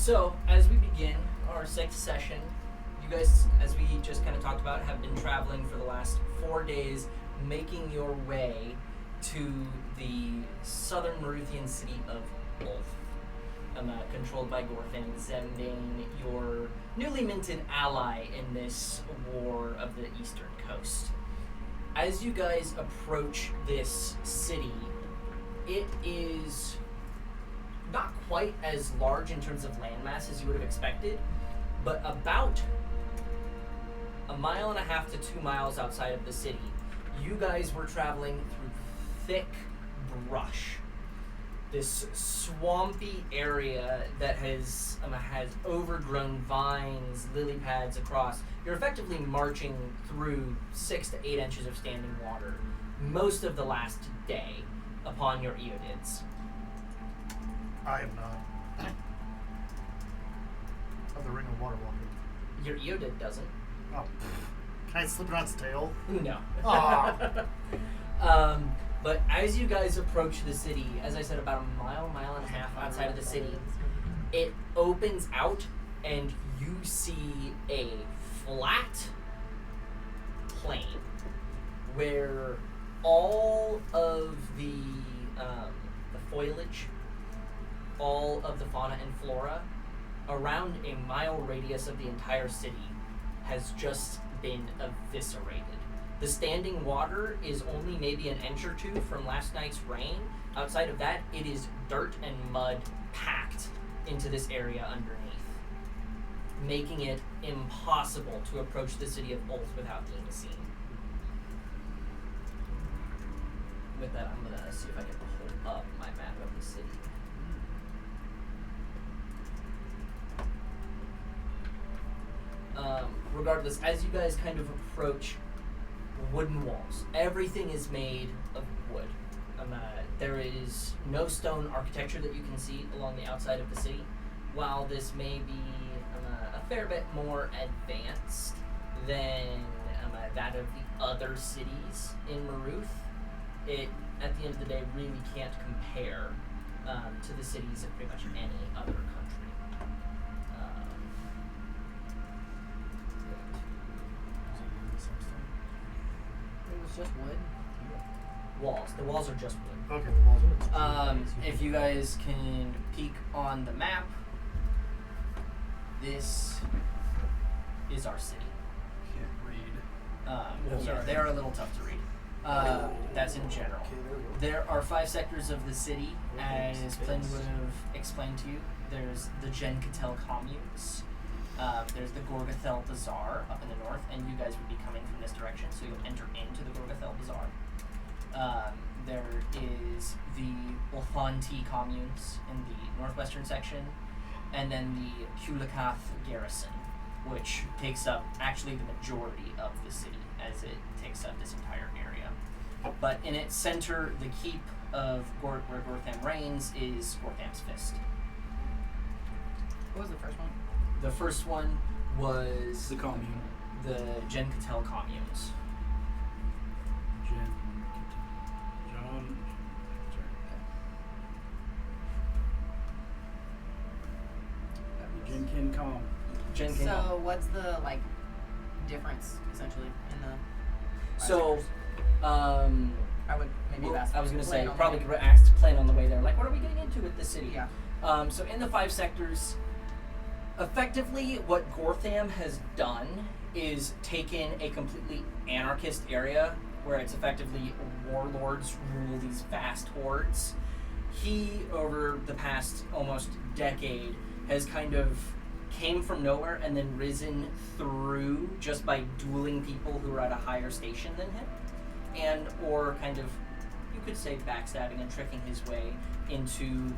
So, as we begin our sixth session, you guys, as we just kind of talked about, have been traveling for the last 4 days, making your way to the southern Maruthian city of Ulf, controlled by Gorfin Zemn-Bane, your newly minted ally in this war of the eastern coast. As you guys approach this city, it is not quite as large in terms of landmass as you would have expected, but about 1.5 to 2 miles outside of the city, you guys were traveling through thick brush. This swampy area that has overgrown vines, lily pads across. You're effectively marching through 6 to 8 inches of standing water most of the last day upon your Eodids. I am not. Of the Ring of Water Walking. Your Eodid doesn't. Oh. Can I slip it on its tail? No. Aw. But as you guys approach the city, as I said, about a mile and a half outside of the city, it opens out and you see a flat plain where all of the foliage, all of the fauna and flora around a mile radius of the entire city has just been eviscerated. The standing water is only maybe an inch or two from last night's rain. Outside of that, it is dirt and mud packed into this area underneath, making it impossible to approach the city of Ulf without being seen. With that, I'm gonna see if I can hold up my map of the city. Regardless, as you guys kind of approach wooden walls, everything is made of wood. There is no stone architecture that you can see along the outside of the city. While this may be a fair bit more advanced than that of the other cities in Maruth, it, at the end of the day, really can't compare to the cities of pretty much any other country. It was just wood? Walls. The walls are just wood. Okay, the walls are If you guys can peek on the map, this is our city. Can't read. Yeah, they are a little tough to read. That's in general. Okay, there we go. There are 5 sectors of the city, as Flynn would have explained to you. There's the Jen-Catel communes. There's the Gorgathel Bazaar up in the north, and you guys would be coming from this direction, so you'll enter into the Gorgathel Bazaar. There is the Ulfanti communes in the northwestern section, and then the Kulakath garrison, which takes up actually the majority of the city, as it takes up this entire area. But in its center, the keep of where Gortham reigns is Gortham's Fist. What was the first one? The first one was The commune. the Jen-Catel communes. John. Jenkin Com. Jen-Catel. So what's the difference essentially in the five So, sectors? I would maybe well, ask. I was going to say, Plan on probably the- asked Plan on the way there, like, what are we getting into with this city? Yeah. So in the 5 sectors, effectively what Gortham has done is taken a completely anarchist area where it's effectively warlords rule these vast hordes. He, over the past almost decade, has kind of came from nowhere and then risen through just by dueling people who are at a higher station than him, and or kind of, you could say, backstabbing and tricking his way into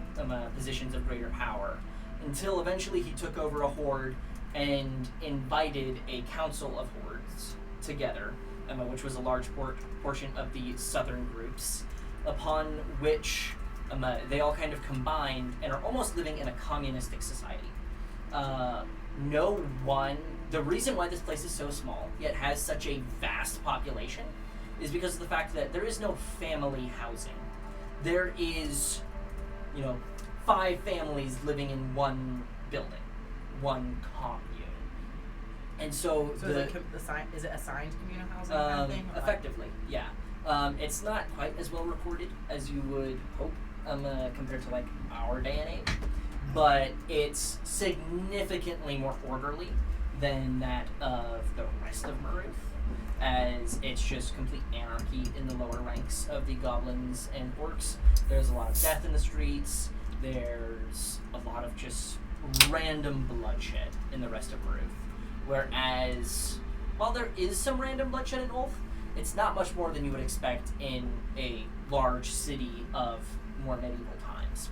positions of greater power, until eventually he took over a horde and invited a council of hordes together, which was a large portion of the southern groups, upon which they all kind of combined and are almost living in a communistic society. The reason why this place is so small, yet has such a vast population, is because of the fact that there is no family housing. There is, 5 families living in one building, one commune. And so, So is it assigned communal housing kind of thing? Or effectively, yeah. It's not quite as well recorded as you would hope compared to like our day and age, but it's significantly more orderly than that of the rest of Maruth, as it's just complete anarchy in the lower ranks of the goblins and orcs. There's a lot of death in the streets. There's a lot of just random bloodshed in the rest of Maruth. Whereas, while there is some random bloodshed in Ulf, it's not much more than you would expect in a large city of more medieval times.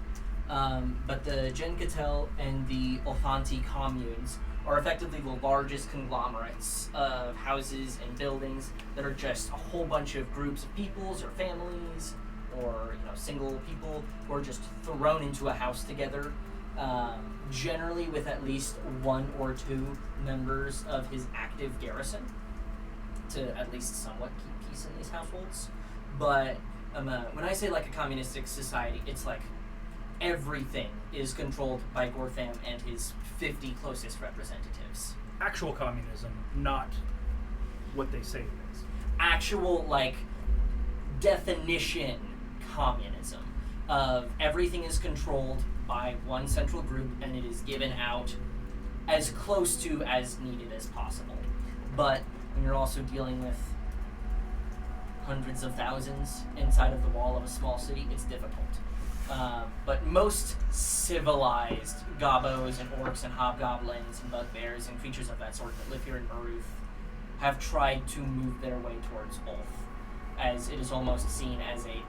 But the Genkatel and the Olfanti communes are effectively the largest conglomerates of houses and buildings that are just a whole bunch of groups of peoples or families or single people who are just thrown into a house together, generally with at least one or two members of his active garrison to at least somewhat keep peace in these households. But when I say like a communistic society, it's like everything is controlled by Gortham and his 50 closest representatives. Actual communism, not what they say it is. Actual, like, definition communism of everything is controlled by one central group and it is given out as close to as needed as possible. But when you're also dealing with hundreds of thousands inside of the wall of a small city, it's difficult. But most civilized gobos and orcs and hobgoblins and bugbears and creatures of that sort that live here in Maruth have tried to move their way towards Ulf, as it is almost seen as a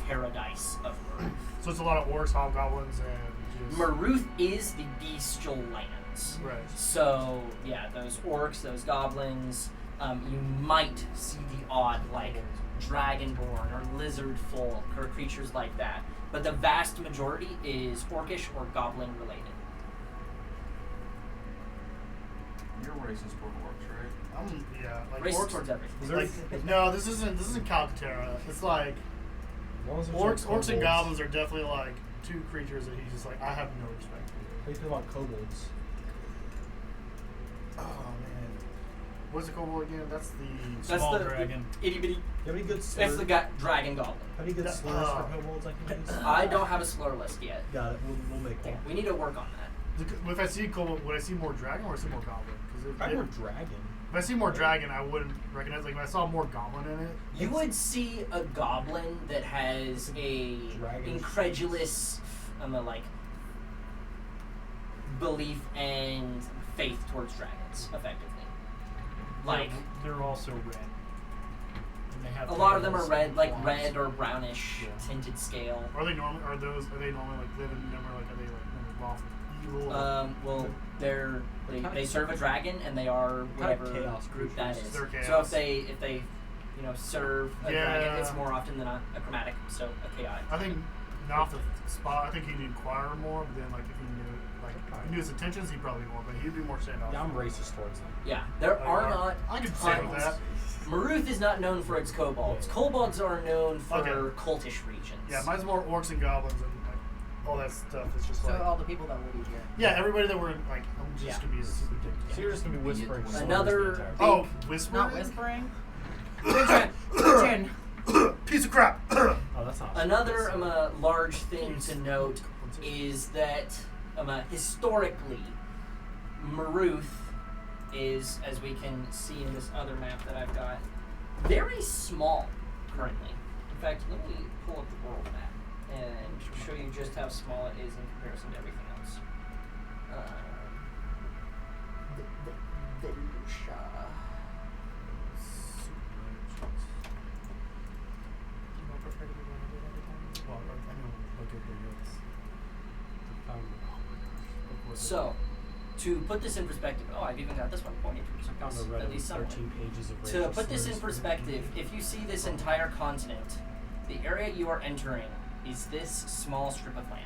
paradise of Maruth. So it's a lot of orcs, hobgoblins, and just... Maruth is the bestial lands. Right. So, yeah, those orcs, those goblins, you might see the odd, like, dragonborn or lizard folk or creatures like that. But the vast majority is orcish or goblin related. You're racist toward orcs, right? Yeah, like Racist orcs. towards everything. Like, no, this isn't Calcaterra. It's like orcs and goblins are definitely like two creatures that he's just like, I have no respect for. How do you feel about kobolds? Oh man, what's the kobold again? That's the That's the dragon. itty bitty. Do you have any good That's slurs? the dragon goblin. How do you get slurs for kobolds I can use? I don't have a slur list yet. Got it. We'll make one. We need to work on that. If I see kobold, would I see more dragon or see more goblin? Because Probably more dragon. if I see more dragon, I wouldn't recognize. Like if I saw more goblin in it, You would see a goblin that has a Dragon incredulous, like, belief and faith towards dragons, effectively. Like, they're also red. And they have a lot of them are tails red, and like claws. red or brownish Yeah. tinted scale. Are they normally like living number like are they like lawful evil? Well, they serve a dragon and they are whatever chaos group that creatures. is. They're So chaos. if they serve a Yeah. dragon, it's more often than not a chromatic, so a chaotic. I think not off the spot. I think he'd inquire more, but then like if he knew his intentions, he'd probably more. But he'd be more standoff. Yeah, I'm racist towards them. Yeah, there are not. I could say with tons. that. Maruth is not known for its kobolds. Kobolds are known for Okay. cultish regions. Yeah, mine's more orcs and goblins and like, all that stuff. It's just So like all the people that will be here. yeah, everybody that we're like I'm just Yeah. gonna be super dick. So you're just gonna be whispering slurs Another the entire big- time. Oh, whispering. Not whispering. Pigeon. Piece of crap. Oh, that's not. Another large thing to note is that historically, Maruth is, as we can see in this other map that I've got, very small currently. In fact, let me pull up the world map and show you just how small it is in comparison to everything else. Well, I know, look at So, to put this in perspective, I've even got this one pointed I found a to Reddit at least somewhat. 13 pages of To racial put this in slurs. perspective, if you see this entire continent, the area you are entering is this small strip of land.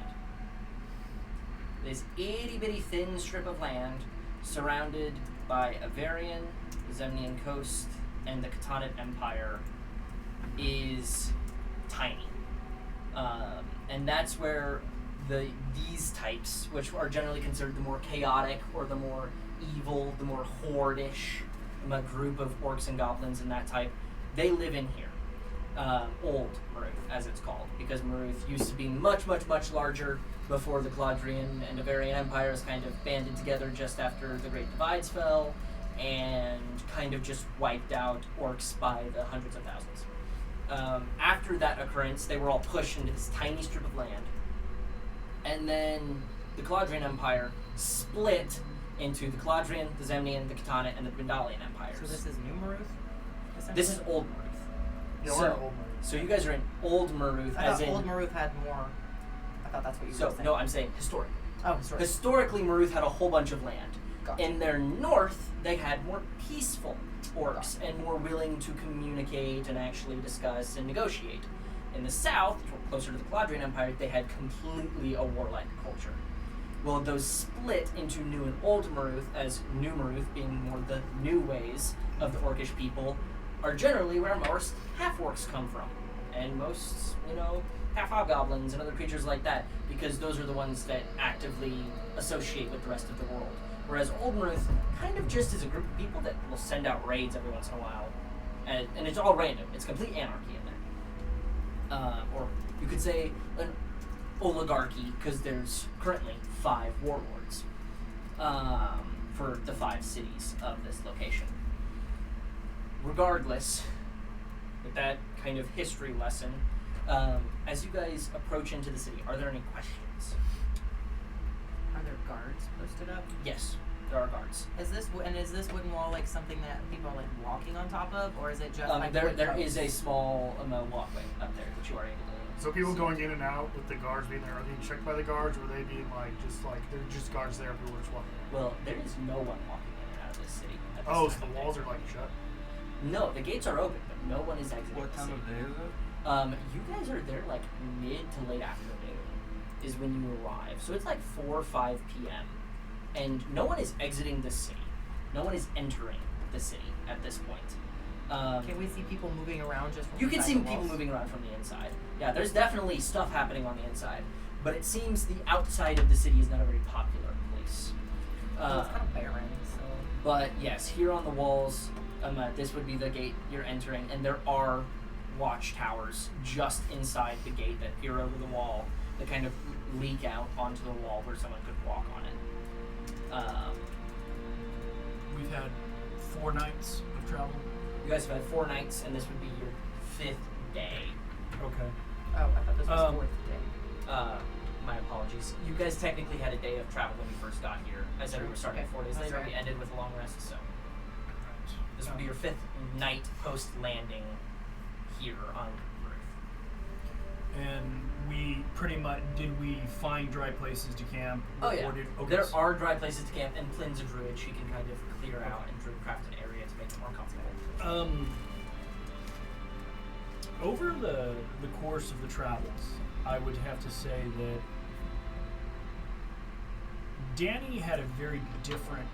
This itty bitty thin strip of land surrounded by Avarian, the Zemnian coast, and the Khatanate Empire is tiny. And that's where these types, which are generally considered the more chaotic or the more evil, the more horde-ish group of orcs and goblins and that type, they live in here. Old Maruth, as it's called, because Maruth used to be much, much, much larger before the Galadrian and Avarian empires kind of banded together just after the Great Divides fell and kind of just wiped out orcs by the hundreds of thousands. After that occurrence, they were all pushed into this tiny strip of land. And then the Galadrian Empire split into the Galadrian, the Zemnian, the Khitana, and the Dwendalian empires. So this is New Maruth? This is Old Maruth. Yeah, we're in Old Maruth. So you guys are in Old Maruth, I as thought in... Old Maruth had more. I thought that's what you were saying. No, I'm saying historically. Oh, historically. Historically, Maruth had a whole bunch of land. Gotcha. In their north, they had more peaceful orcs and more willing to communicate and actually discuss and negotiate. In the south, closer to the Galadrian Empire, they had completely a warlike culture. Well, those split into New and Old Maruth, as New Maruth being more the new ways of the orcish people, are generally where most half-orcs come from. And most, half-hobgoblins and other creatures like that, because those are the ones that actively associate with the rest of the world. Whereas Old Maruth kind of just is a group of people that will send out raids every once in a while. And it's all random. It's complete anarchy in there. Or you could say an oligarchy, because there's currently 5 warlords for the 5 cities of this location. Regardless, with that kind of history lesson, as you guys approach into the city, are there any questions? Are there guards posted up? Yes, there are guards. Is this wooden wall like something that people are like walking on top of, or is it just like There wood is a posts? small walkway up there that you are able to. So people see. going in and out with the guards being there, are they being checked by the guards, or are they being they're just guards there, people are just walking? Well, there is no one walking in and out of this city. At this Oh, time so of the day. walls are shut? No, the gates are open, but no one is exiting What the time city. of day is it? You guys are there like mid to late afternoon is when you arrive. So it's like 4 or 5 p.m. And no one is exiting the city. No one is entering the city at this point. Can we see people moving around just from You can inside see the people walls? moving around from the inside. Yeah, there's definitely stuff happening on the inside. But it seems the outside of the city is not a very popular place. Well, it's kind of barren, so... But yes, here on the walls, this would be the gate you're entering, and there are watchtowers just inside the gate that peer over the wall that kind of leak out onto the wall where someone could walk on it. We've had 4 nights of travel. You guys have had 4 nights, and this would be your 5th day. Okay. Oh, I thought this was 4th day. My apologies. You guys technically had a day of travel when we first got here. I said we were starting Okay, 4 days that's later. right. We ended with a long rest, so this would be your 5th night post landing here on Earth. And we pretty much, did we find dry places to camp? Oh yeah, Or did, okay. there are dry places to camp, and Plin's a druid. She can kind of clear out and druid-craft an area to make it more comfortable. Over the course of the travels, I would have to say that Danny had a very different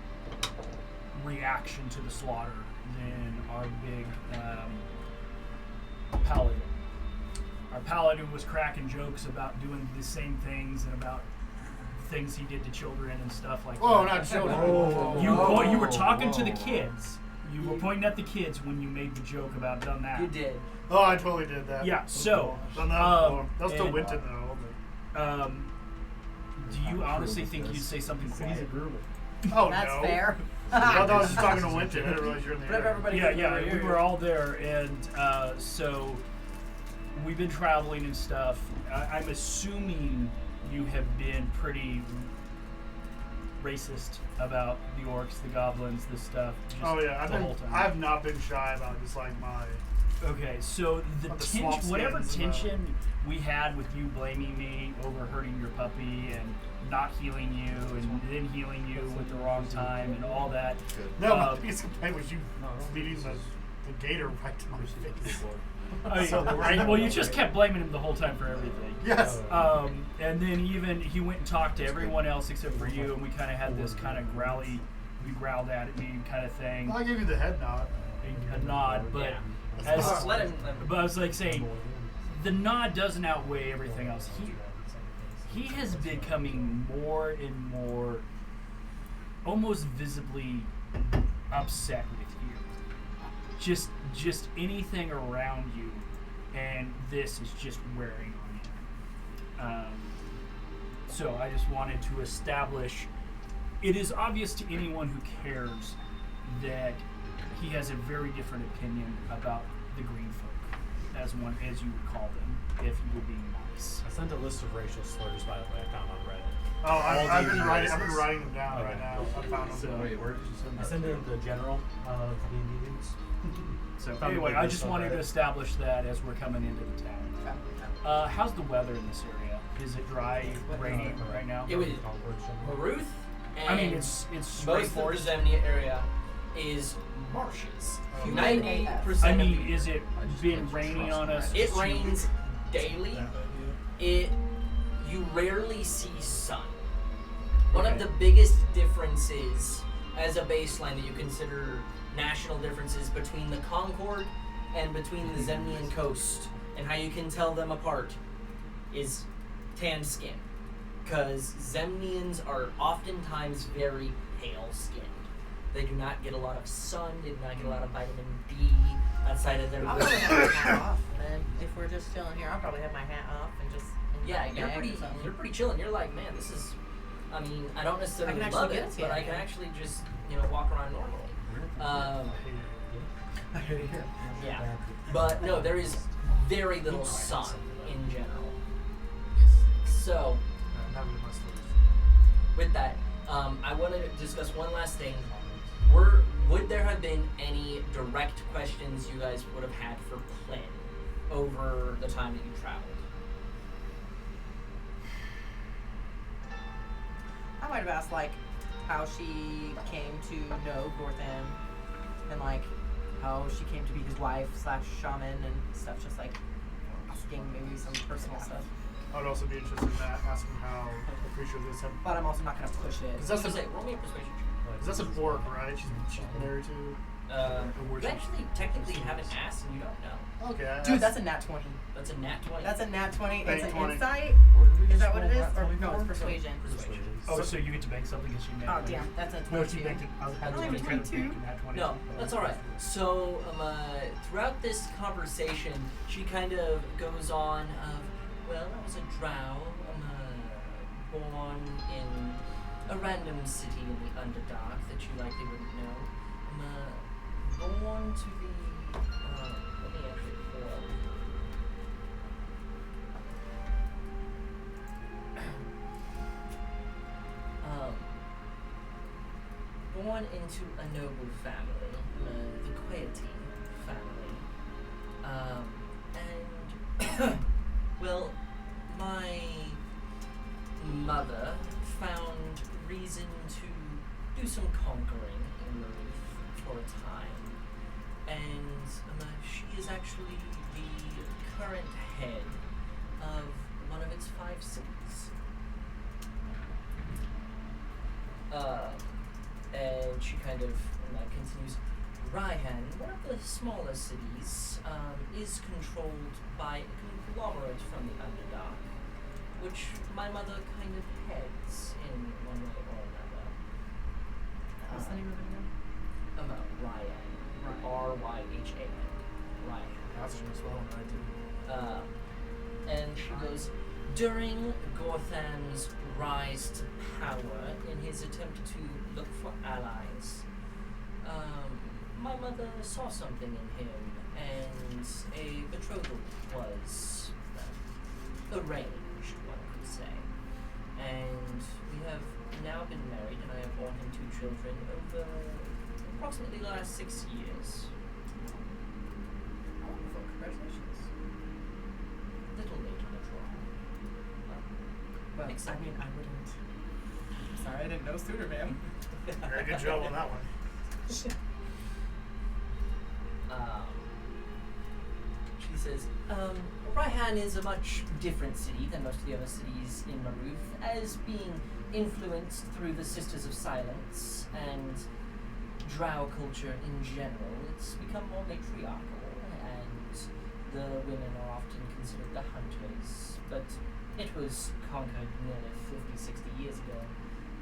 reaction to the slaughter than our big paladin. Our paladin was cracking jokes about doing the same things and about things he did to children and stuff like Oh, that. not children. You were talking to the kids. You were pointing at the kids when you made the joke about done that. You did. Oh, I totally did that. Yeah, so, Done that before. That was still and- Winton, though. Do you honestly think you'd say something quiet? Oh, That's no. fair. I thought I was just talking to Winton. I didn't realize you were in the But if area. everybody Yeah, could yeah, hear we you. were all there, and so we've been traveling and stuff. I'm assuming you have been pretty racist about the orcs, the goblins, this stuff. Just Oh, yeah. the whole time. I've not been shy about just like my. Okay, so the About the swamp tension, whatever skins and tension we had with you blaming me over hurting your puppy and not healing you and then healing you with the wrong time and all that. No, my biggest complaint was you beating the gator right to my face. Well, you just kept blaming him the whole time for everything. Yes. And then even he went and talked to everyone else except for you, and we kind of had this kind of growly, you growled at me kind of thing, I gave you the head nod. a nod, but Yeah. as Let him. but I was like saying, the nod doesn't outweigh everything else here. he is becoming more and more, almost visibly upset with you. Just anything around you, and this is just wearing on him. So I just wanted to establish. It is obvious to anyone who cares that he has a very different opinion about the green folk, as you would call them, if you were being nice. I sent a list of racial slurs, by the way, I found on Reddit. Oh, I've been writing races. them down right now. I found them. So, Wait, where did you send I that? sent it to the general of the meetings. So Found anyway, a I list just on wanted to Reddit. establish that as we're coming into the town. How's the weather in this area? Is it dry, rainy right now? It was Concords general. Maruth, and I mean, it's most straight of the forest. Zemnia area is marshes. Humid 90% I of mean, the, is it I just been don't raining trust on us? it rains daily. Yeah. You rarely see sun. One of Okay. the biggest differences as a baseline that you consider national differences between the Concord and between the Zemnian coast and how you can tell them apart is tanned skin. Because Zemnians are oftentimes very pale skinned. They do not get a lot of sun, they do not get a lot of vitamin D outside of their I'll probably have my hat off, man. If we're just chilling here, I'll probably have my hat off and just. in Yeah, my you're bag or pretty something. chilling. You're like, man, this is I mean, I don't necessarily I can actually love get it, it to but you. I can actually just, walk around normally. I hate it here. Yeah. But no, there is very little sun in general. So, I'm having my sleeves. with that, I want to discuss one last thing. Would there have been any direct questions you guys would have had for Plin over the time that you traveled? I might have asked like how she came to know Gortham and like how she came to be his wife / shaman and stuff, just like asking maybe some personal stuff. I would also be interested in that, asking how the creature this have. But I'm also not gonna push it. Because That's that's roll me a persuasion. that's an orc, right? She's married to. You actually technically haven't asked and you don't know. Okay. I Dude, asked- that's a nat 20. That's a nat 20. That's a nat 20. It's an 20. insight. Where did we Is just that what it roll is? that Or 20 no, it's for? persuasion. Persuasion. Oh, so you get to make something that she made. Oh damn, that's a 22. No, she baked it. I was I don't trying even to make 22. that 20. No, that's all right. So throughout this conversation, she kind of goes on of, well, I was a drow, born in a random city in the Underdark that you likely wouldn't know. Born to the, let me actually pull up. Born into a noble family, the Quaity family. And, well, my mother found reason to do some conquering in Maruth for a time. And she is actually the current head of one of its 5 cities. And she kind of continues. Raihan, one of the smaller cities, is controlled by a conglomerate from the Underdark, which my mother kind of heads in one way or another. What's the name of it again? Ryan. R-Y-H-A-N. Ryan. That's just well, right? And she goes, during Gortham's rise to power in his attempt to look for allies, my mother saw something in him, and a betrothal was arranged, one could say. And we have now been married, and I have borne him 2 children over approximately the last 6 years. Wonderful, congratulations. Little late on the draw. Well, I mean, I wouldn't. Sorry, I didn't know sooner, ma'am. Very good job on that one. She says, Raihan is a much different city than most of the other cities in Maruth, as being influenced through the Sisters of Silence and drow culture in general. It's become more matriarchal, and the women are often considered the hunters. But It was conquered nearly 50, 60 years ago,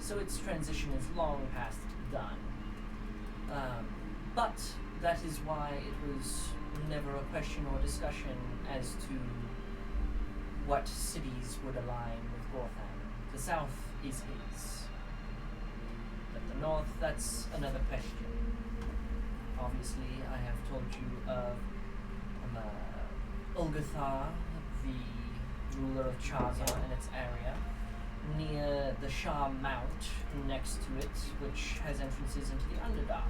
so its transition is long past done. But that is why it was never a question or discussion as to what cities would align with Gortham. The south is his. But the north, that's another question. Obviously, I have told you of Ulgathar, the ruler of Chaza and its area, near the Shah Mount next to it, which has entrances into the Underdark.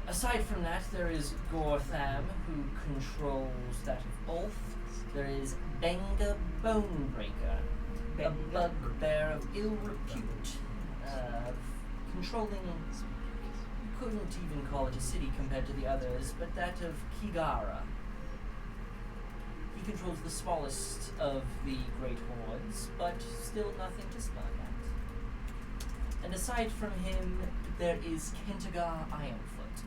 Aside from that, there is Gortham, who controls that of Ulf. There is Benga Bonebreaker, a bugbear of ill repute, controlling, you couldn't even call it a city compared to the others, but that of Kigara. He controls the smallest of the great hordes, but still nothing to smile at. And aside from him, there is Kentagar Ironfoot,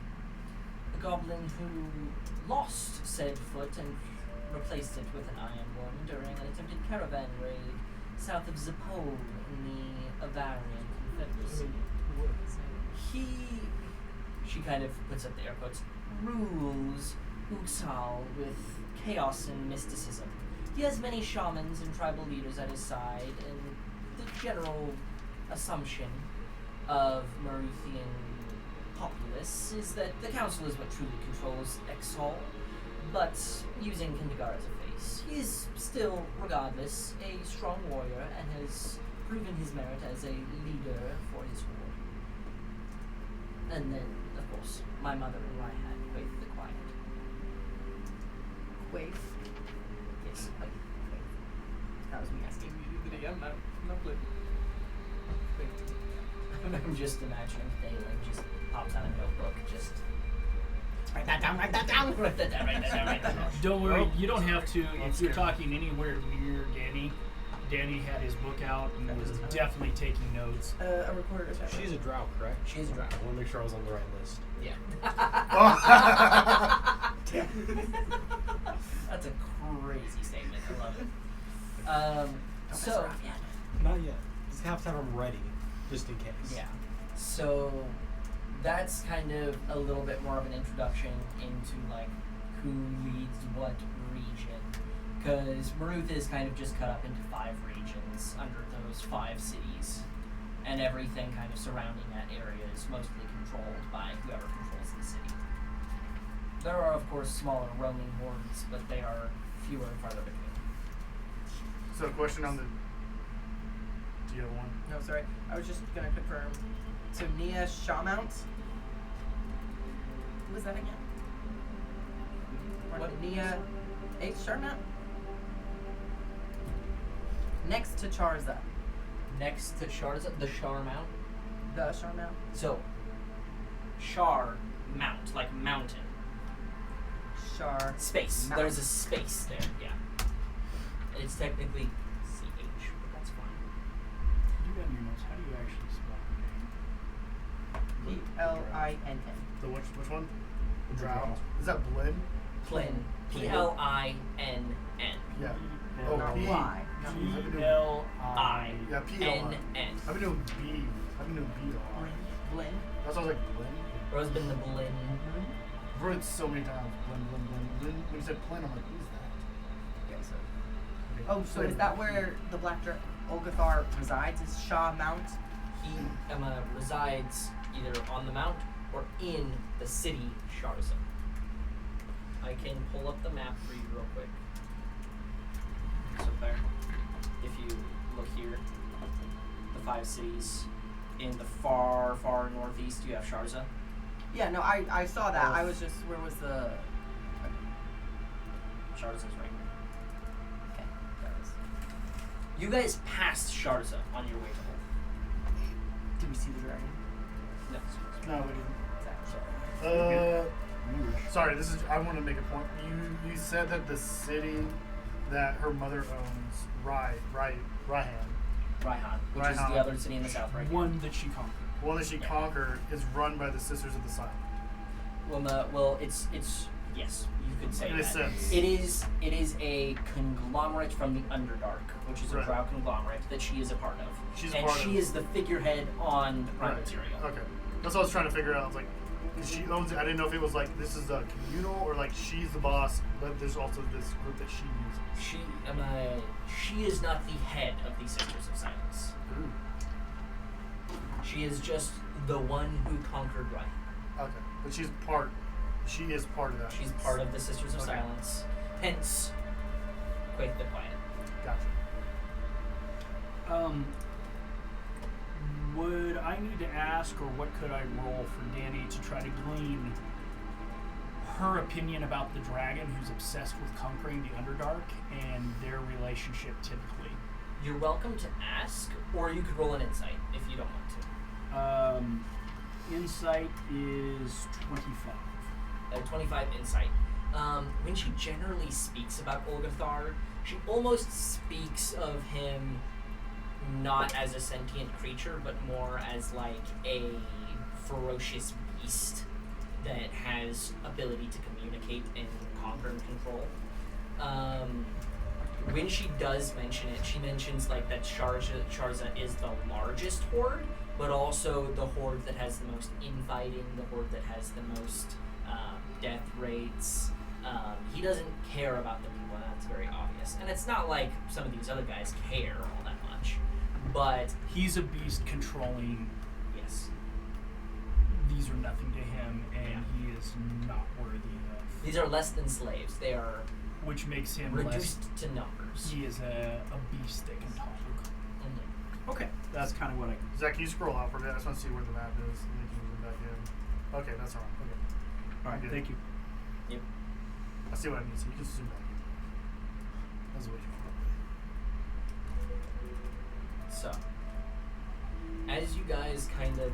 a goblin who lost said foot and replaced it with an iron one during an attempted caravan raid south of Zapol in the Avarian Confederacy. She kind of puts up the air quotes, rules Uxal with chaos and mysticism. He has many shamans and tribal leaders at his side, and the general assumption of Maruthian populace is that the council is what truly controls Exhal, but using Kindergar as a face, he is still, regardless, a strong warrior and has proven his merit as a leader for his horde. And then, of course, my mother and Raihan, Quaith the Quiet. Quaith. Yes, Quaith. That was me asking you the DM. No clue. I'm just imagining Dalen just pops out a notebook, just Write that down. Write that down. write that down, write that down, write that down. Don't worry, you don't have to. I'm If you're scared. talking anywhere near Danny, Danny had his book out and was definitely taking notes. A recorder is right. She's a drow, correct? She's a drow. I want to make sure I was on the right list. Yeah. That's a crazy statement. I love it. So Not yet. Just have to have them ready, just in case. yeah. So that's kind of a little bit more of an introduction into like who leads what region, because Maruth is kind of just cut up into 5 regions under those 5 cities, and everything kind of surrounding that area is mostly controlled by whoever controls the city. There are, of course, smaller roaming hordes, but they are fewer and farther between. So, a question on the. Do you have one? No, sorry. I was just gonna confirm. So Nia Shawmount. Who was that again? What? Nia H Shawmount? Next to Charza. Next to Sharza, the Shar Mount. The Shawmount. So, Shar Mount, like mountain. Shar. Space. Mount. There's a space there, yeah. It's technically CH, but that's fine. You got in your notes. How do you actually spell her name? Plinn. The which one? The Drow. drow. Is that Blinn? Plinn. Plinn. Yeah. Oh, Not P. Y. I've been doing- P-L-I. Yeah, P-L-I. N. I've been doing B. I've been doing B a lot. Blinn. That's why I was like Blinn. Or has been the Blinn. I've heard it so many times. Blinn, Blinn, Blinn, Blinn. When you said Blinn, I'm like, who's that? Okay, so. Oh, so is that where the Black Olgathar resides? Is Shaw Mount? He resides either on the mount or in the city Sharza. I can pull up the map for you real quick. So there, if you look here, the 5 cities in the far, far northeast, you have Sharza. Yeah, no, I saw that. Oh. I was just, where was the. Sharza's right here. Okay, that was. You guys passed Sharza on your way to Ulf. Did we see the dragon? No. No, we didn't. Exactly. Sorry, this is. I want to make a point. You said that the city that her mother owns, Raihan, Raihan, which is Raihan. the other city in the south, right? One that she conquered. the one that she conquered, is run by the Sisters of the Silent. Well, it's Yes, you could say In a that. sense. It is a conglomerate from the Underdark, which is a Right. drow conglomerate that she is a part of. She's a and part she of- is the figurehead on the prime Right. material. Okay. That's what I was trying to figure out. I was like, if she owns it. I didn't know if it was like this is a communal or like she's the boss, but there's also this group that she uses. She is not the head of the Sisters of Silence. Ooh. She is just the one who conquered Ryan. Okay. But she is part of that. She's part of the Sisters of Okay. Silence. Hence, Quake the Quiet. Gotcha. Would I need to ask, or what could I roll for Danny to try to glean her opinion about the dragon who's obsessed with conquering the Underdark and their relationship typically? You're welcome to ask, or you could roll an insight if you don't want to. Insight is 25. 25 insight. When she generally speaks about Olgathar, she almost speaks of him not as a sentient creature, but more as like a ferocious beast that has ability to communicate and conquer and control. When she does mention it, she mentions like that Sharza is the largest horde, but also the horde that has the most infighting, the horde that has the most death rates. He doesn't care about the people, and that's very obvious. And it's not like some of these other guys care all that much, but He's a beast controlling. yes, These are nothing to him, and he is not worthy of. these are less than slaves. They are Which makes him reduced to numbers. He is a beast that can talk. Mhm. Okay, that's kind of what I. Zach, can you scroll out for a minute? I just want to see where the map is. And then you can zoom back in. Okay, that's all right. Okay. All right, Good. thank you. Yep. I see what I need, so you can zoom back in. That's the way you So, as you guys kind of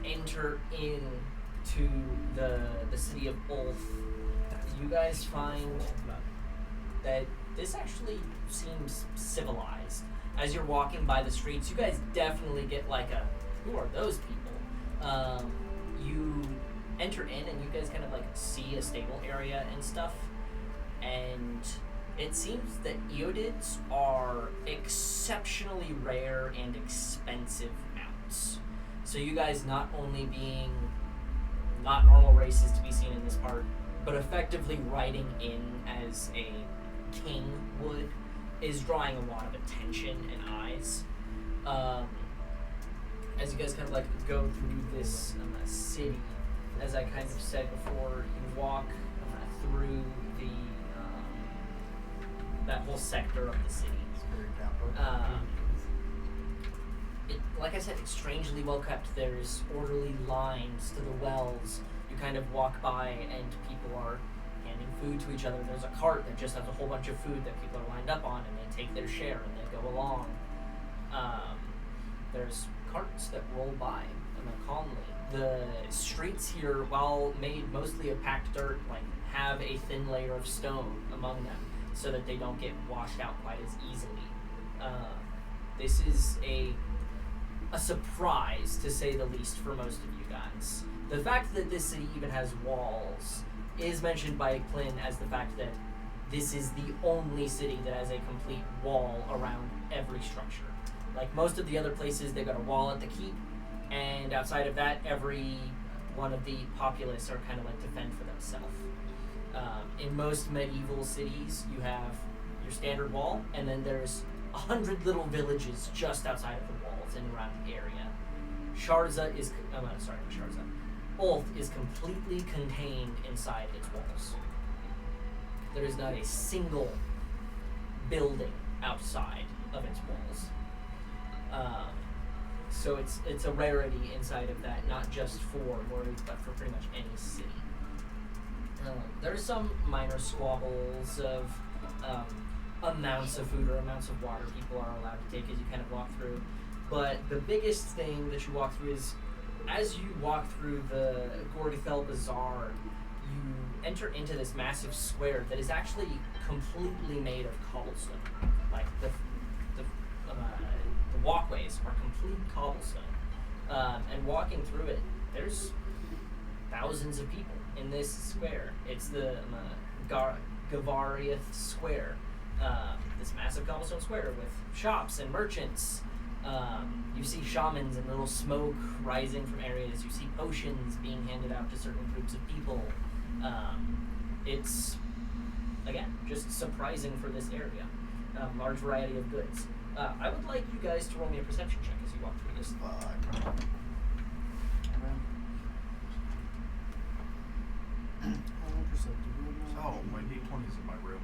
enter into the city of Ulf, you guys find that this actually seems civilized. As you're walking by the streets, you guys definitely get like a, who are those people? You enter in and you guys kind of like see a stable area and stuff, and it seems that Eodids are exceptionally rare and expensive mounts. So you guys not only being not normal races to be seen in this part, but effectively riding in as a king would, is drawing a lot of attention and eyes. As you guys kind of like go through this city, as I kind of said before, you walk through the that whole sector of the city. Very dapper. Like I said, it's strangely well kept. There's orderly lines to the wells. You kind of walk by and people are handing food to each other. There's a cart that just has a whole bunch of food that people are lined up on, and they take their share and they go along. There's carts that roll by calmly. The streets here, while made mostly of packed dirt, like have a thin layer of stone among them, so that they don't get washed out quite as easily. This is a surprise, to say the least, for most of you guys. The fact that this city even has walls is mentioned by Plynn as the fact that this is the only city that has a complete wall around every structure. Like most of the other places, they've got a wall at the keep, and outside of that, every one of the populace are kind of like to fend for themselves. In most medieval cities, you have your standard wall, and then there's 100 little villages just outside of the walls and around the area. Ulf is completely contained inside its walls. There is not a single building outside of its walls. So it's a rarity inside of that, not just for Lords, but for pretty much any city. There's some minor squabbles of amounts of food or amounts of water people are allowed to take as you kind of walk through. But the biggest thing that you walk through is, as you walk through the Gorgithel Bazaar, you enter into this massive square that is actually completely made of cobblestone. Like the walkways are complete cobblestone. And walking through it, there's thousands of people in this square. It's the Gavariath Square. This massive cobblestone square with shops and merchants. You see shamans and little smoke rising from areas. You see potions being handed out to certain groups of people. It's, again, just surprising for this area. Large variety of goods. I would like you guys to roll me a perception check as you walk through this. Oh, my D20 is in my room.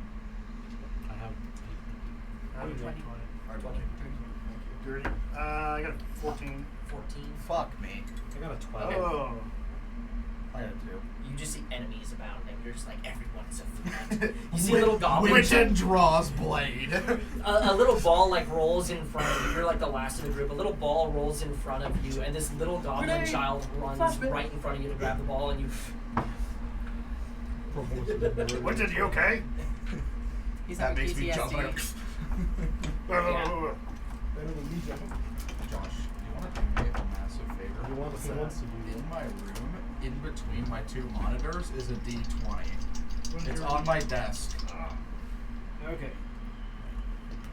I have. I have a 20. Alright, 20. Thank you. Dirty. I got a 14. 14. Fuck me. I got a 12. Oh. I got 2. You just see enemies abounding. You're just like, everyone's a threat. You see a little goblin. Witchen draws blade. A little ball like rolls in front of you. You're like the last of the group. A little ball rolls in front of you, and this little goblin Grenade! child runs Flashbang! right in front of you to grab the ball, and you. Witchen, you okay? He's That having makes me jump. PTSD. Yeah. Josh, you want to do me a massive favor? He wants to do In my room, in between my 2 monitors, is a D20. It's on my desk. Okay.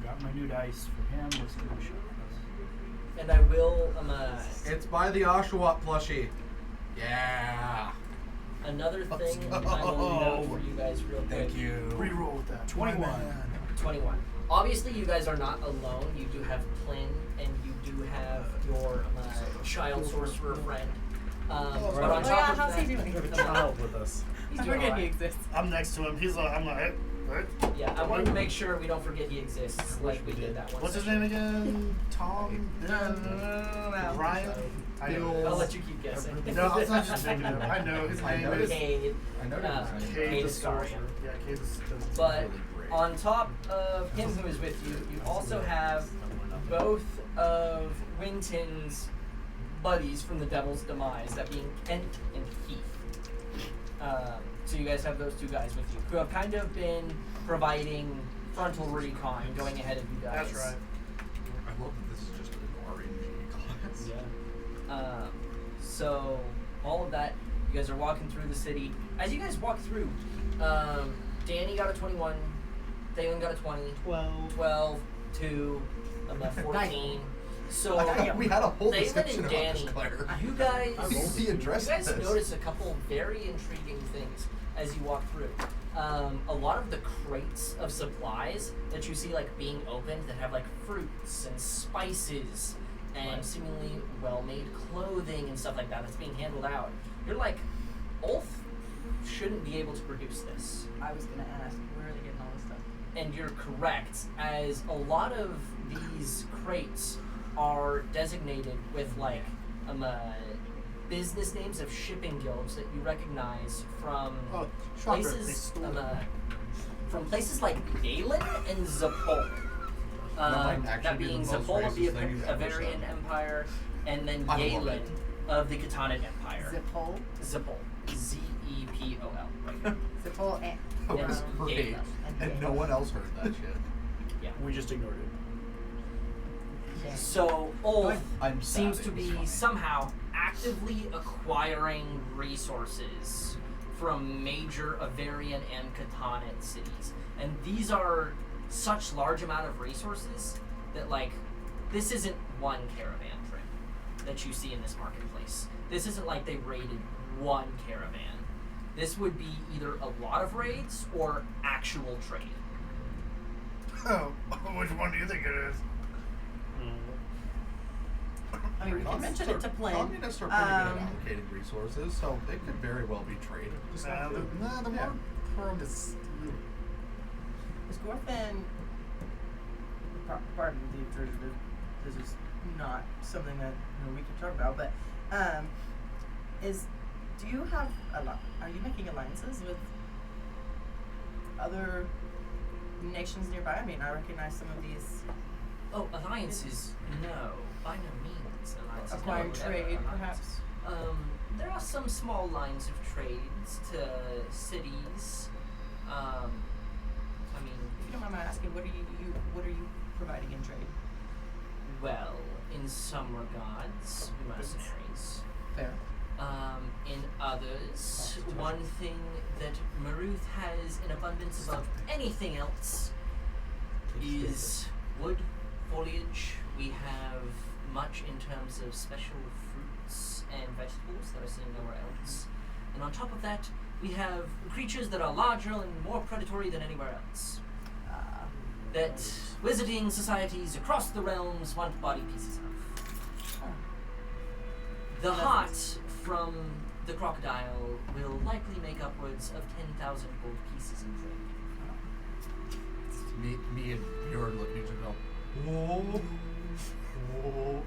Got my new dice for him. Let's give it a shot. And I will. It's by the Oshawott plushie. Yeah. Another Let's thing go. I will lead out for you guys real quick. Thank you. Reroll with that. 21. 21. Obviously, you guys are not alone. You do have Plin, and you do have your child sorcerer friend. But on Oh top yeah, of how's that, he doing? We have a child with us. he's I doing forget alright. he exists. I'm next to him. He's like, I'm like, right? Yeah, I wanted to make sure we don't forget he exists, like we did that one. What's his session. name again? Tom? Ryan? I know. I'll let you keep guessing. No, it's not just name. I know his I name know is Cade. I know his name. Cade Cade the Ascarian. Sorcerer. Yeah, Cade the But really great. on top of him who is with you, you also have both of Winton's buddies from the Devil's Demise, that being Kent and Keith. So you guys have those 2 guys with you, who have kind of been providing frontal recon, going ahead of you guys. That's right. I love that this is just an RPG class. Yeah. So all of that, you guys are walking through the city. As you guys walk through, Danny got a 21, Thalen got a 20, 12, 2, 14. So We had a whole Thalen discussion and about Danny, this, Claire. you guys, We addressed you guys this. notice a couple very intriguing things as you walk through. A lot of the crates of supplies that you see like being opened that have like fruits and spices and seemingly well-made clothing and stuff like that that's being handled out. You're like, Ulf shouldn't be able to produce this. I was gonna ask, where are they getting all this stuff? And you're correct, as a lot of these crates are designated with like business names of shipping guilds that you recognize from Oh, shocker, they places stole it. from places like Galen and Zapol. might actually That be the being most Zapol of the racist thing you've ever Avarian said. Empire, and then I love Galen it. of the Khatanid Empire. Zipol. Zapol. Zepol. Right. Zipol and That was Yeah. great. Yeah. And no one else heard that shit. Yeah. We just ignored it. So Ulf I'm sad seems it to was be funny. somehow actively acquiring resources from major Avarian and Khatanid cities. And these are such large amount of resources that like this isn't one caravan trip that you see in this marketplace. This isn't like they raided one caravan. This would be either a lot of raids or actual trade. Oh, which one do you think it is? I mean, we can mention it to Plin. Communists are pretty good at allocating resources, so it could very well be trade. Just not good. The Yeah. more prone to steal. Is Gorthan, pardon the intrusion, this is not something that we can talk about, but do you have are you making alliances with other nations nearby? I mean, I recognize some of these. Oh, alliances? No, by no means. Alliances. Acquiring no, trade, never alliance. perhaps? There are some small lines of trades to cities. I mean, If you don't mind my asking, what are you providing in trade? well, in some regards, mercenaries. Fair. In others, one thing that Maruth has in abundance above anything else is wood, foliage. We have much in terms of special fruits and vegetables that are seen nowhere else. And on top of that, we have creatures that are larger and more predatory than anywhere else. That wizarding societies across the realms want body pieces of. The heart from the crocodile will likely make upwards of 10,000 gold pieces in trade. Me and Bjorn look at each other and go, whoa.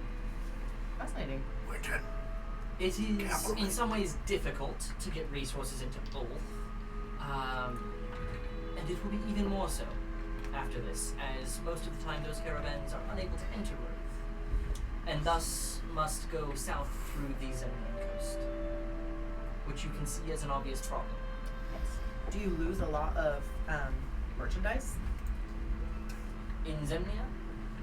Fascinating. Wicked. It is in some ways difficult to get resources into both, and it will be even more so after this, as most of the time those caravans are unable to enter Earth, and thus must go south through the Zemn-Bane coast, which you can see as an obvious problem. Do you lose a lot of merchandise? In Zemnia?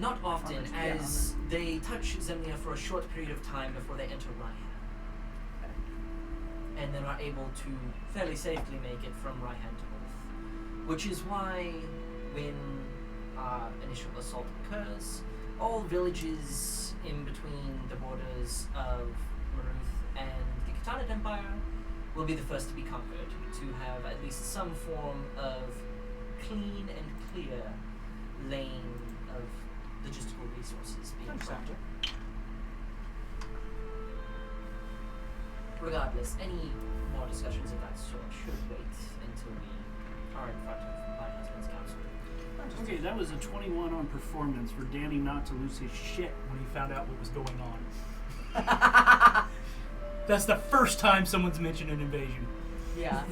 Not often, Yeah, as they touch Zemnia for a short period of time before they enter Raihan. And then are able to fairly safely make it from Raihan to Ulth. Which is why, when initial assault occurs, all villages in between the borders of Maruth and the Khatanid Empire will be the first to be conquered, to have at least some form of clean and clear lane of logistical resources being brought. Regardless, any more discussions of that sort should wait until we are in front of my husband's council. Okay, that was a 21 on performance for Danny not to lose his shit when he found out what was going on. That's the first time someone's mentioned an invasion. Yeah.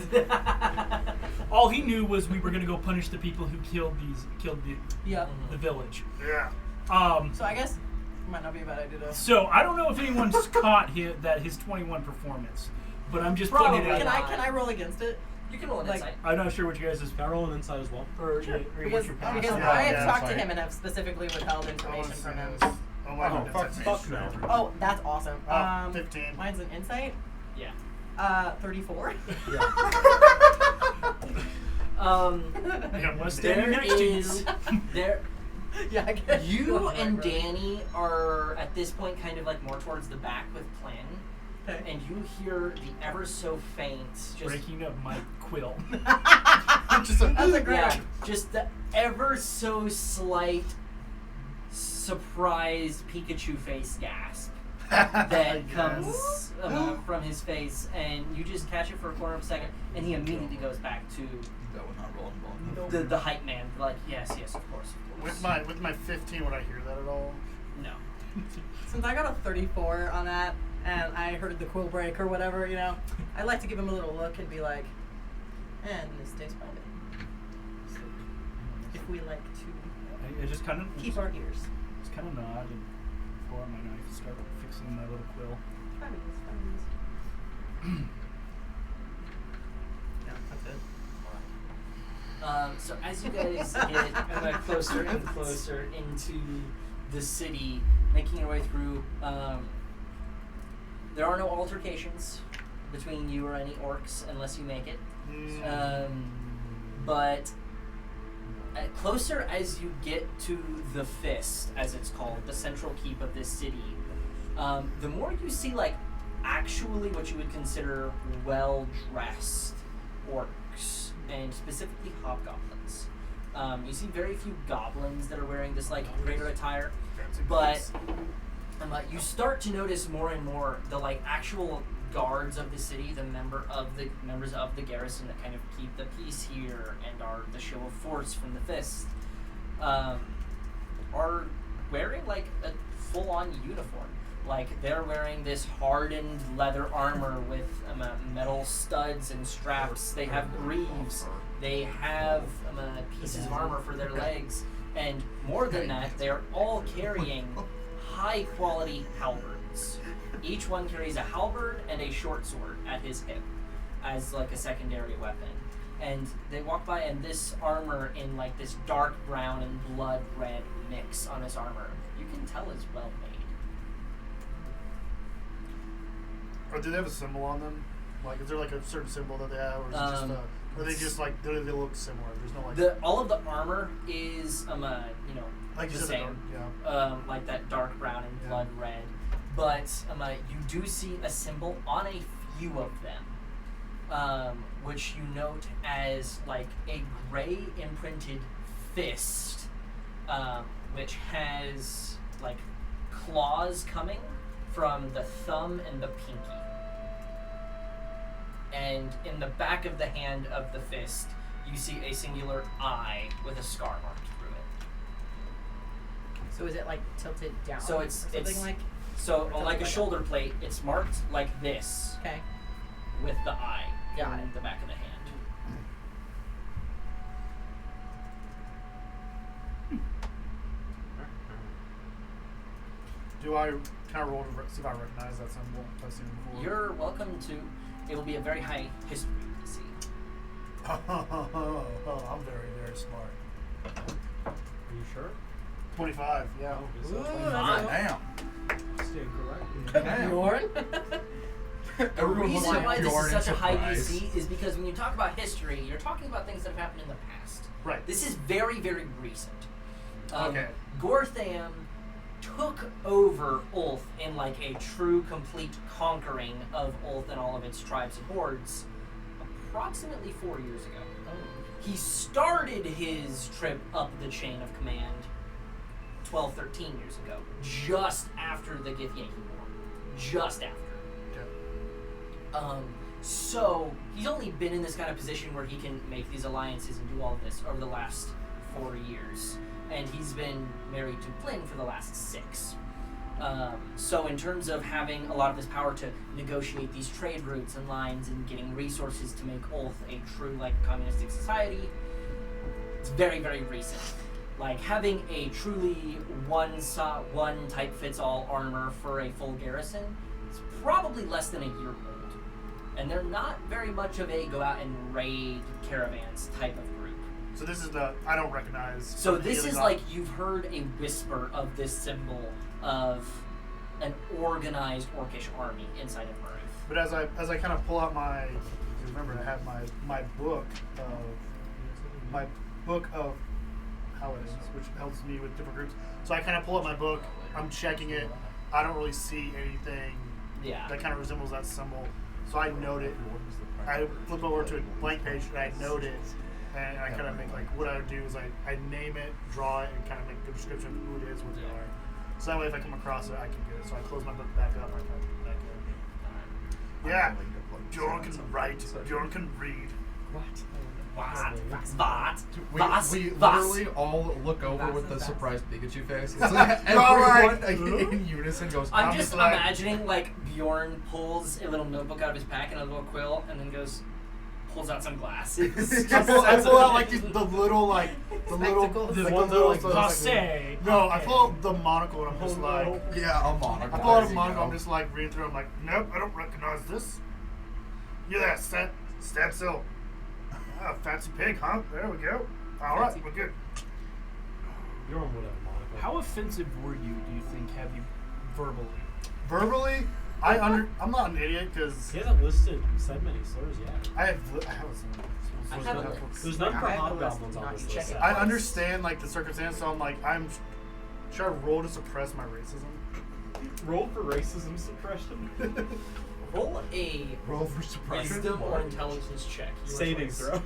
All he knew was we were going to go punish the people who killed Yep. the village. Yeah. So I guess it might not be a bad idea to. So I don't know if anyone's caught his 21 performance, but I'm just putting it Probably. out. Can I roll against it? You can roll an Like- insight. I'm not sure what you guys' Can I roll an insight as well? or Sure. or Because, what's your past. because Yeah, I have yeah, talked that's to him fine. and have specifically withheld information from him. Oh, my Oh, God. fuck no. Oh, that's awesome. 15. Mine's an insight. Yeah. 34. Yeah, What's There standing next to you? is there. Yeah, I guess. You and Danny are at this point kind of like more towards the back with Plan, Okay. and you hear the ever so faint, just Breaking of my quill. That's a great. yeah, just the ever so slight, surprised Pikachu face gasp that comes from his face, and you just catch it for a quarter of a second, and he immediately goes back to That would not roll involved. the hype man, like yes, of course. With my 15, would I hear that at all? No. Since I got a 34 on that, and I heard the quill break or whatever, you know, I like to give him a little look and be like, and this stays private. So, if we like to I just kind of keep our ears. just kind of nod and pull out my knife and start fixing my little quill. Yeah, that's it. So as you guys get closer and closer into the city, making your way through, there are no altercations between you or any orcs unless you make it. But closer as you get to the Fist, as it's called, the central keep of this city, the more you see like actually what you would consider well-dressed orcs, and specifically hobgoblins. You see very few goblins that are wearing this like greater attire, but you start to notice more and more the like actual guards of the city, the members of the garrison that kind of keep the peace here and are the show of force from the Fist, are wearing like a full-on uniform. Like they're wearing this hardened leather armor with metal studs and straps. They have greaves. They have pieces of armor for their legs. And more than that, they are all carrying high-quality halberds. Each one carries a halberd and a short sword at his hip as like a secondary weapon. And they walk by, and this armor in like this dark brown and blood red mix on this armor, you can tell is well made. Or do they have a symbol on them? Like, is there like a certain symbol that they have, or is it just or they just like do they look similar? There's no like all of the armor is like you the said, same. yeah. Like that dark brown and Yeah. blood red. But you do see a symbol on a few of them, which you note as like a gray imprinted fist, which has like claws coming from the thumb and the pinky. And in the back of the hand of the fist, you see a singular eye with a scar marked through it. So is it like tilted down? So or it's something like. so or on like a tilted shoulder plate, it's marked like this Okay. with the eye Got in it. the back of the hand. Do I kind of roll to see if I recognize that symbol? If I've seen it before. You're welcome to. It will be a very high history to see. I'm very, very smart. Are you sure? 25. Yeah. Is that Ooh, 25? that's Damn. Stay correct. Damn. Bjorn? The Everyone looks reason like why this Bjorn is in such a high surprise. DC is because when you talk about history, you're talking about things that have happened in the past. Right. This is very, very recent. Okay. Gortham took over Ulth in like a true, complete conquering of Ulth and all of its tribes and hordes approximately 4 years ago. He started his trip up the chain of command 12, 13 years ago, just after the Githyanki War. Just after. Okay. So he's only been in this kind of position where he can make these alliances and do all of this over the last 4 years, and he's been married to Flynn for the last 6. So in terms of having a lot of this power to negotiate these trade routes and lines and getting resources to make Ulth a true like communistic society, it's very, very recent. Like having a truly one type fits all armor for a full garrison is probably less than a year old. And they're not very much of a go out and raid caravans type of group. So this is the I don't recognize. So this feeling is on- like you've heard a whisper of this symbol of an organized orcish army inside of Maruth. But as I kind of pull out my, remember I have my book of paladins, which helps me with different groups. So I kind of pull out my book. I'm checking it. I don't really see anything Yeah. that kind of resembles that symbol. So I note it. I flip over to a blank page and I note it. And I kind of make like what I would do is I name it, draw it, and kind of make a description of who it is, what they are. So that way, if I come across it, I can get it. So I close my book back up. I kind of put it back in. Yeah, Bjorn can write. Bjorn can read. We literally all look over with the surprised Pikachu face. It's like Alright. everyone in unison goes. I'm just like- imagining like Bjorn pulls a little notebook out of his pack and a little quill, and then pulls out some glasses. I pull out like the little like the little Spectacles. The like ones the that are little like Passe. No, I pull out the monocle and I'm just like Yeah, a monocle. I pull out There a you monocle. go. I'm just like reading through. I'm like, nope, I don't recognize this. You're that stand still. Ah, fancy pig, huh? There we go. All right, we're good. Bjorn would have a monocle. How offensive were you, do you think, have you verbally? Verbally, I'm not an idiot because He hasn't said many slurs yet. I have I have a list. There's none for I have the list, hobgoblins on not this you list. check it. I understand like the circumstance, so I'm like should I roll to suppress my racism? Roll for racism suppression. Roll a Roll for suppression. wisdom or intelligence check. Your Saving choice. throw.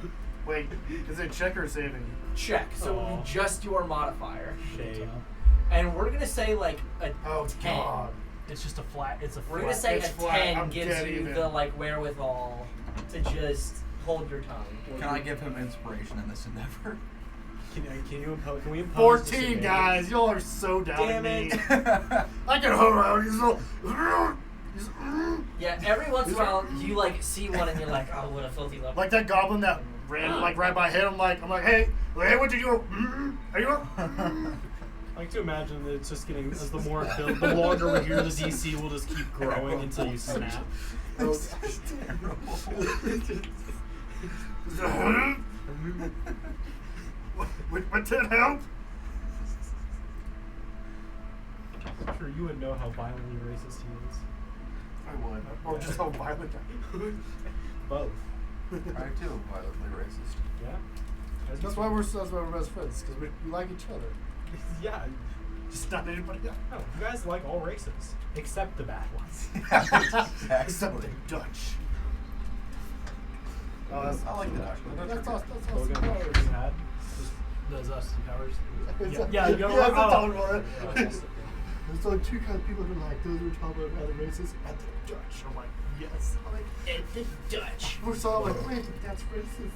Wait, is it check or saving? Check. So Aw. just your modifier. Shame. And we're gonna say like a Oh 10. God. It's just a flat. It's a We're flat. gonna say It's a flat. 10 I'm gives dead you even. the like wherewithal to just hold your tongue. Can I give him inspiration in this endeavor? Can we impose 14 disadvantage? guys, y'all are so down Damn me. it. I can hold out. He's all. Yeah, every once in a while you like see one and you're like, oh, what a filthy level. Like that goblin that ran like right by him. I'm like, hey, what did you? Are you? I like to imagine that it's just getting as the more build, the longer we hear the DC will just keep growing until you snap. That's terrible. What did help? I'm sure you would know how violently racist he is. I would. Or just how violent. Both. I too, violently racist. Yeah. That's why we're best friends, because we like each other. Yeah. Just not anybody else. No, you guys like all races except the bad ones. Except the Dutch. Oh, that's I like the Dutch. That's awesome. That's Logan, awesome. what you had? Those us two cowards. Yeah, Yeah, you yeah, go. that's Oh. all about it. There's only two kind of people who like those who are talking about other races and the Dutch. I'm like, yes. I'm like, And the Dutch. we're so like, wait, that's racist.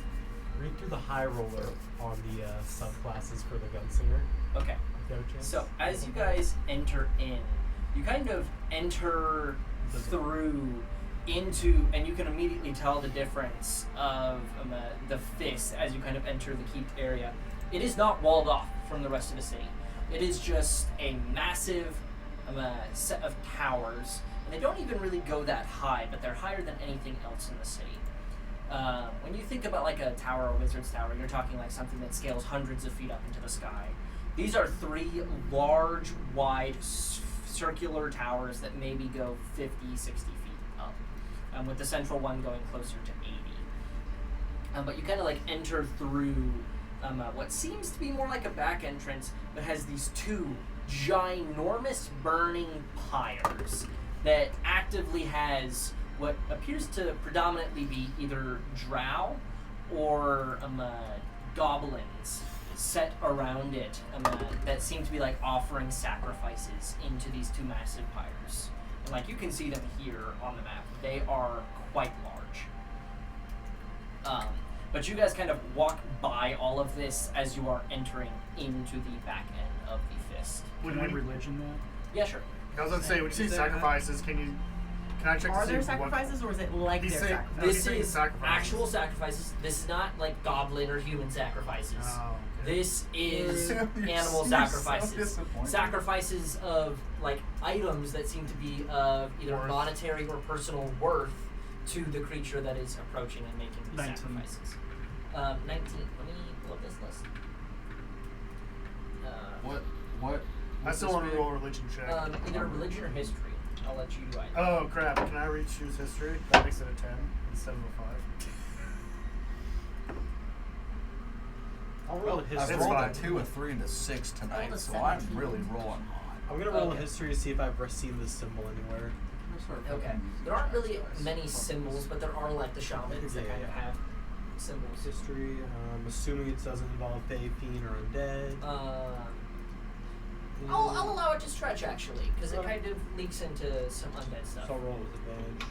Read through the high roller on the subclasses for the gunslinger. Okay. No chance. So as you guys enter in, you kind of enter through into, and you can immediately tell the difference of the fist as you kind of enter the keeped area. It is not walled off from the rest of the city. It is just a massive set of towers, and they don't even really go that high, but they're higher than anything else in the city. When you think about like a tower or wizard's tower, you're talking like something that scales hundreds of feet up into the sky. These are 3 large, wide, circular towers that maybe go 50, 60 feet up, with the central one going closer to 80. But you kind of like enter through what seems to be more like a back entrance, but has these 2 ginormous burning pyres that actively has what appears to predominantly be either drow or goblins set around it that seem to be like offering sacrifices into these 2 massive pyres. And like you can see them here on the map. They are quite large. But you guys kind of walk by all of this as you are entering into the back end of the fist. Can I religion that? Yeah, sure. I was gonna say, when you see sacrifices, can I check Are to see there sacrifices, or is it like He's their saying- sacrifices? No, he's This saying is sacrifices. actual sacrifices. This is not like goblin or human sacrifices. Oh, okay. This is You're animal so sacrifices. disappointed. Sacrifices of like items that seem to be of either Worth. monetary or personal worth to the creature that is approaching and making these 19. sacrifices. 19. Let me pull up this list. What? I still want to roll a religion check. Either religion or history. I'll let you do either. Oh crap! Can I read choose history? That makes it a 10 instead of a 5. I'll roll a I've history. It's rolled fine. a 2, a 3, and a 6 Rolled tonight, a so I'm 17. really rolling hot. I'm gonna roll Okay. a history to see if I've seen this symbol anywhere. Okay. There aren't really many symbols, but there are like the shamans that Yeah, kind of yeah. have symbols. History. Assuming it doesn't involve Fae, Fiend, or Undead. I'll allow it to stretch actually, because it Okay. kind of leaks into some undead stuff. So I'll roll with advantage.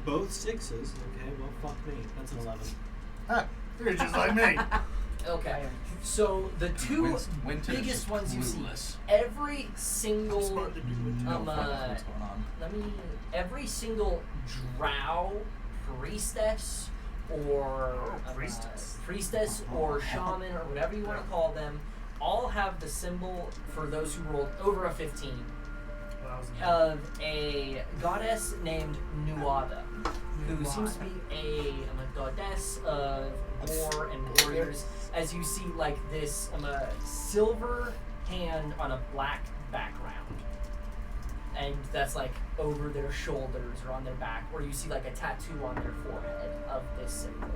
Both 6s. Okay, well, fuck me. That's an 11. Ha! You're just like me. Okay. So the 2 Winter's biggest ones you see, clueless. every single No fucking clue what's going on. every single drow priestess or priestess or shaman or whatever you want to call them, all have the symbol for those who rolled over a 15 of a goddess named Nuada, who seems to be a goddess of war and warriors. As you see, like this silver hand on a black background, and that's like over their shoulders or on their back, or you see like a tattoo on their forehead of this symbol.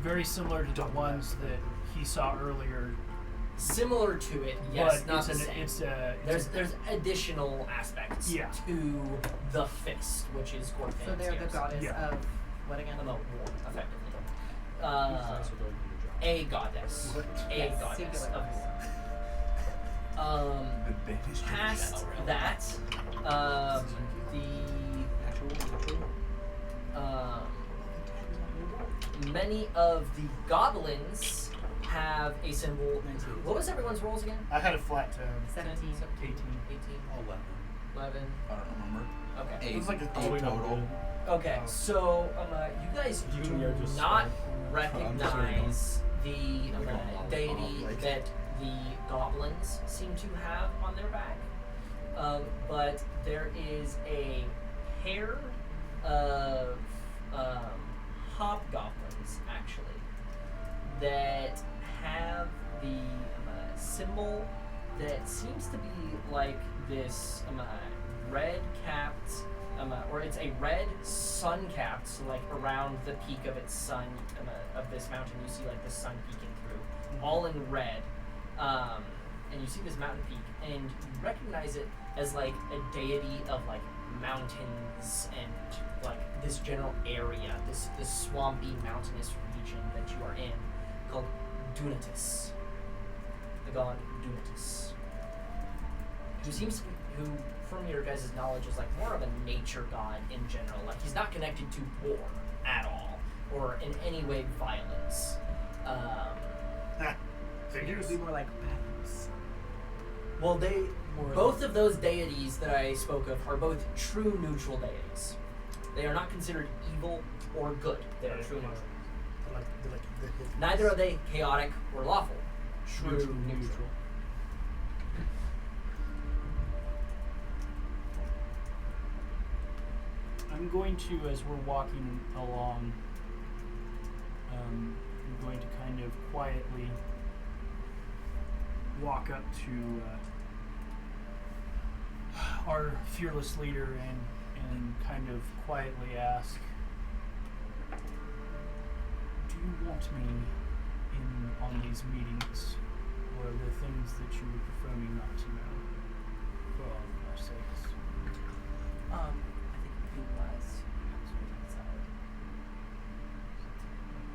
Very similar to the ones that he saw earlier. Similar to it, yes, but not it's the an, same. it's There's additional aspects Yeah. to the fist, which is Gorthan's. So they're the goddess Yeah. of what again? War, effectively. These dice are going to the A goddess. A Yes, goddess singular of goddess. war. The biggest Past shadow realm. that, many of the goblins have a symbol. What was everyone's rolls again? I had a flat 10. 17. 18. 11. I don't remember. Okay. 8, It was like a 8 total. Okay, so you guys You do and Yo just not started. recognize the deity like- that the goblins seem to have on their back, but there is a pair of hobgoblins actually that have the symbol that seems to be like this red-capped, or it's a red sun-capped, so like around the peak of its sun, of this mountain, you see like the sun peeking through, all in red. And you see this mountain peak, and you recognize it as like a deity of like mountains and like this general area, this swampy mountainous region that you are in, called Dunatis, the god Dunatis, who from your guys' knowledge is like more of a nature god in general. Like he's not connected to war at all, or in any way violence. It would be more like battles. Well, More both of those deities that I spoke of are both true neutral deities. They are not considered evil or good. They are true neutral. They're like the hippies. Neither are they chaotic or lawful. True neutral. I'm going to, as we're walking along, I'm going to kind of quietly walk up to our fearless leader and kind of quietly ask, do you want me in on these meetings, or are there things that you would prefer me not to know for all of our sakes? I think it would be wise to perhaps wait outside.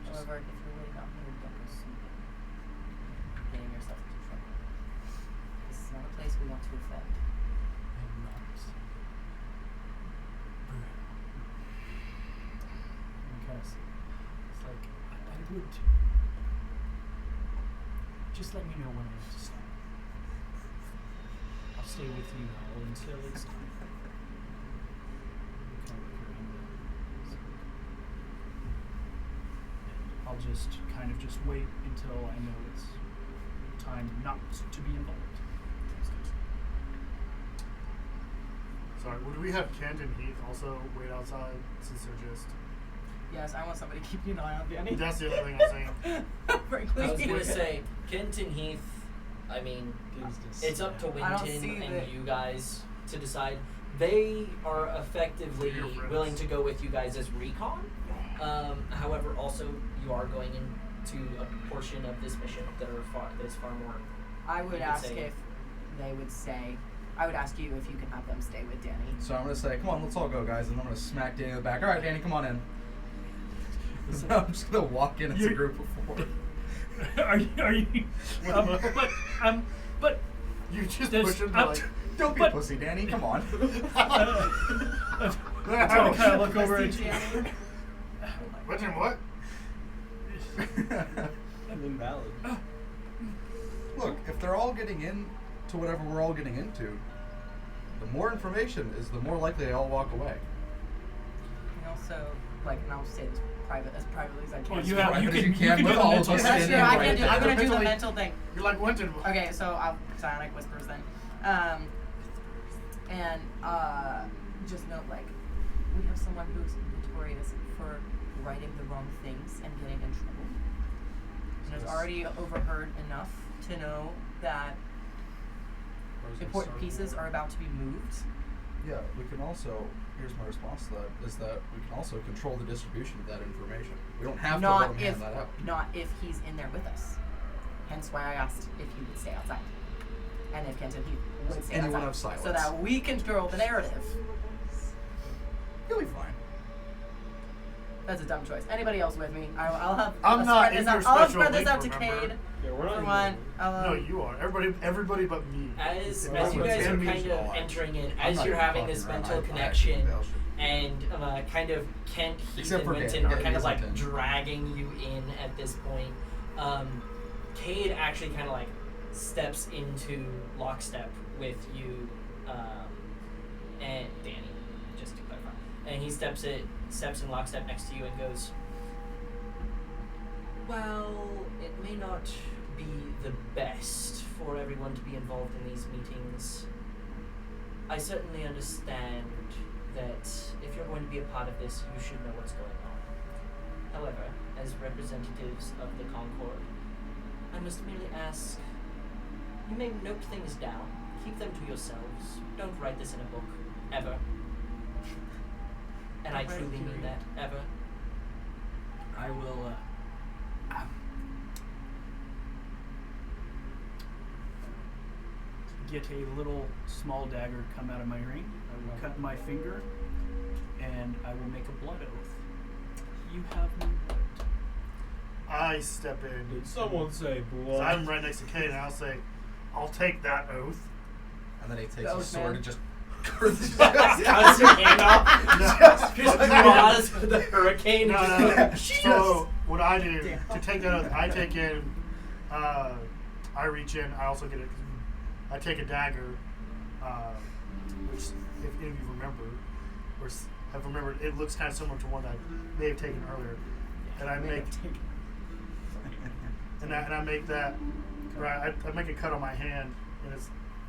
However, if you're waiting out here, don't go snooping. Getting yourself into trouble. This is not a place we want to offend. I'm not. Because it's like I would just let me know when I have to stop. I'll stay with you all until it's time. I'll just kind of just wait until I know it's time not to be involved. Sorry, would we have Kent and Heath also wait outside since they're just... Yes, I want somebody keeping an eye on Danny. That's the other thing I'm saying. Frankly. I was gonna say, Kent and Heath, I mean, it's up to I don't see Winton and that- you guys to decide. They are effectively Your friends. willing to go with you guys as recon. However, also you are going into a portion of this mission that is far more. I would you could ask say- if they would say, I would ask you if you can have them stay with Danny. So I'm gonna say, come on, let's all go, guys, and I'm gonna smack Danny in the back. All right, Danny, come on in. I'm just gonna walk in as a group of four. Are you? But You just There's- push him to I'm like... Don't be a pussy, Danny. Come on. I'm trying to kind of look over at you. Danny. What's him what? I'm invalid. Look, if they're all getting in to whatever we're all getting into, the more information is the more likely they all walk away. And also, like, and I'll say this as privately as I can. Well, you Private have as you you can can do with the all of mental us That's standing true. right I'm there. gonna do the Mentally- mental thing. You're like Winton. Okay, so I'll psionic whispers then. And just note, like, we have someone who's notorious for writing the wrong things and getting in trouble. And has already overheard enough to know that important pieces are about to be moved. Yeah, we can also, here's my response to that, is that we can also control the distribution of that information. We don't have to let Not them if hand that out. not if he's in there with us. Hence why I asked if he would stay outside. And if Kenton he would stay Anyone outside. of silence. So that we control the narrative. You'll be fine. That's a dumb choice. Anybody else with me? I'll have. I'm I'll not spread in this your out. I'll special spread this link, out to remember? Cade. Yeah, we're not For in one, No, you are. Everybody but me. As It's you all guys are enemies. kind of entering in, I'm as not you're even having fucking this around. mental I connection, actually and kind of Kent, Heath, Except and for Winton Dan. are Yeah, kind he of like isn't in. dragging you in at this point. Cade actually kind of like steps into lockstep with you, and Danny, just to clarify. And he steps in lockstep next to you and goes, well, it may not be the best for everyone to be involved in these meetings. I certainly understand that if you're going to be a part of this, you should know what's going on. However, as representatives of the Concord, I must merely ask, You may note things down. Keep them to yourselves. Don't write this in a book. Ever. And I truly mean that. Ever. I will. Get a little small dagger come out of my ring. I will cut my finger, and I will make a blood oath. You have my word. I step in. Did someone say So blood? I'm right next to Kate, and I'll say, "I'll take that oath." And then he takes That his was sword man. and just. Cuts your hand off. Just draws with the hurricane. No. So what I do to take that oath, I take in, I reach in. I also get it. I take a dagger, which, if any of you remember, or have remembered, it looks kind of similar to one that I may have taken earlier, and I make. And I make that, right? I make a cut on my hand, and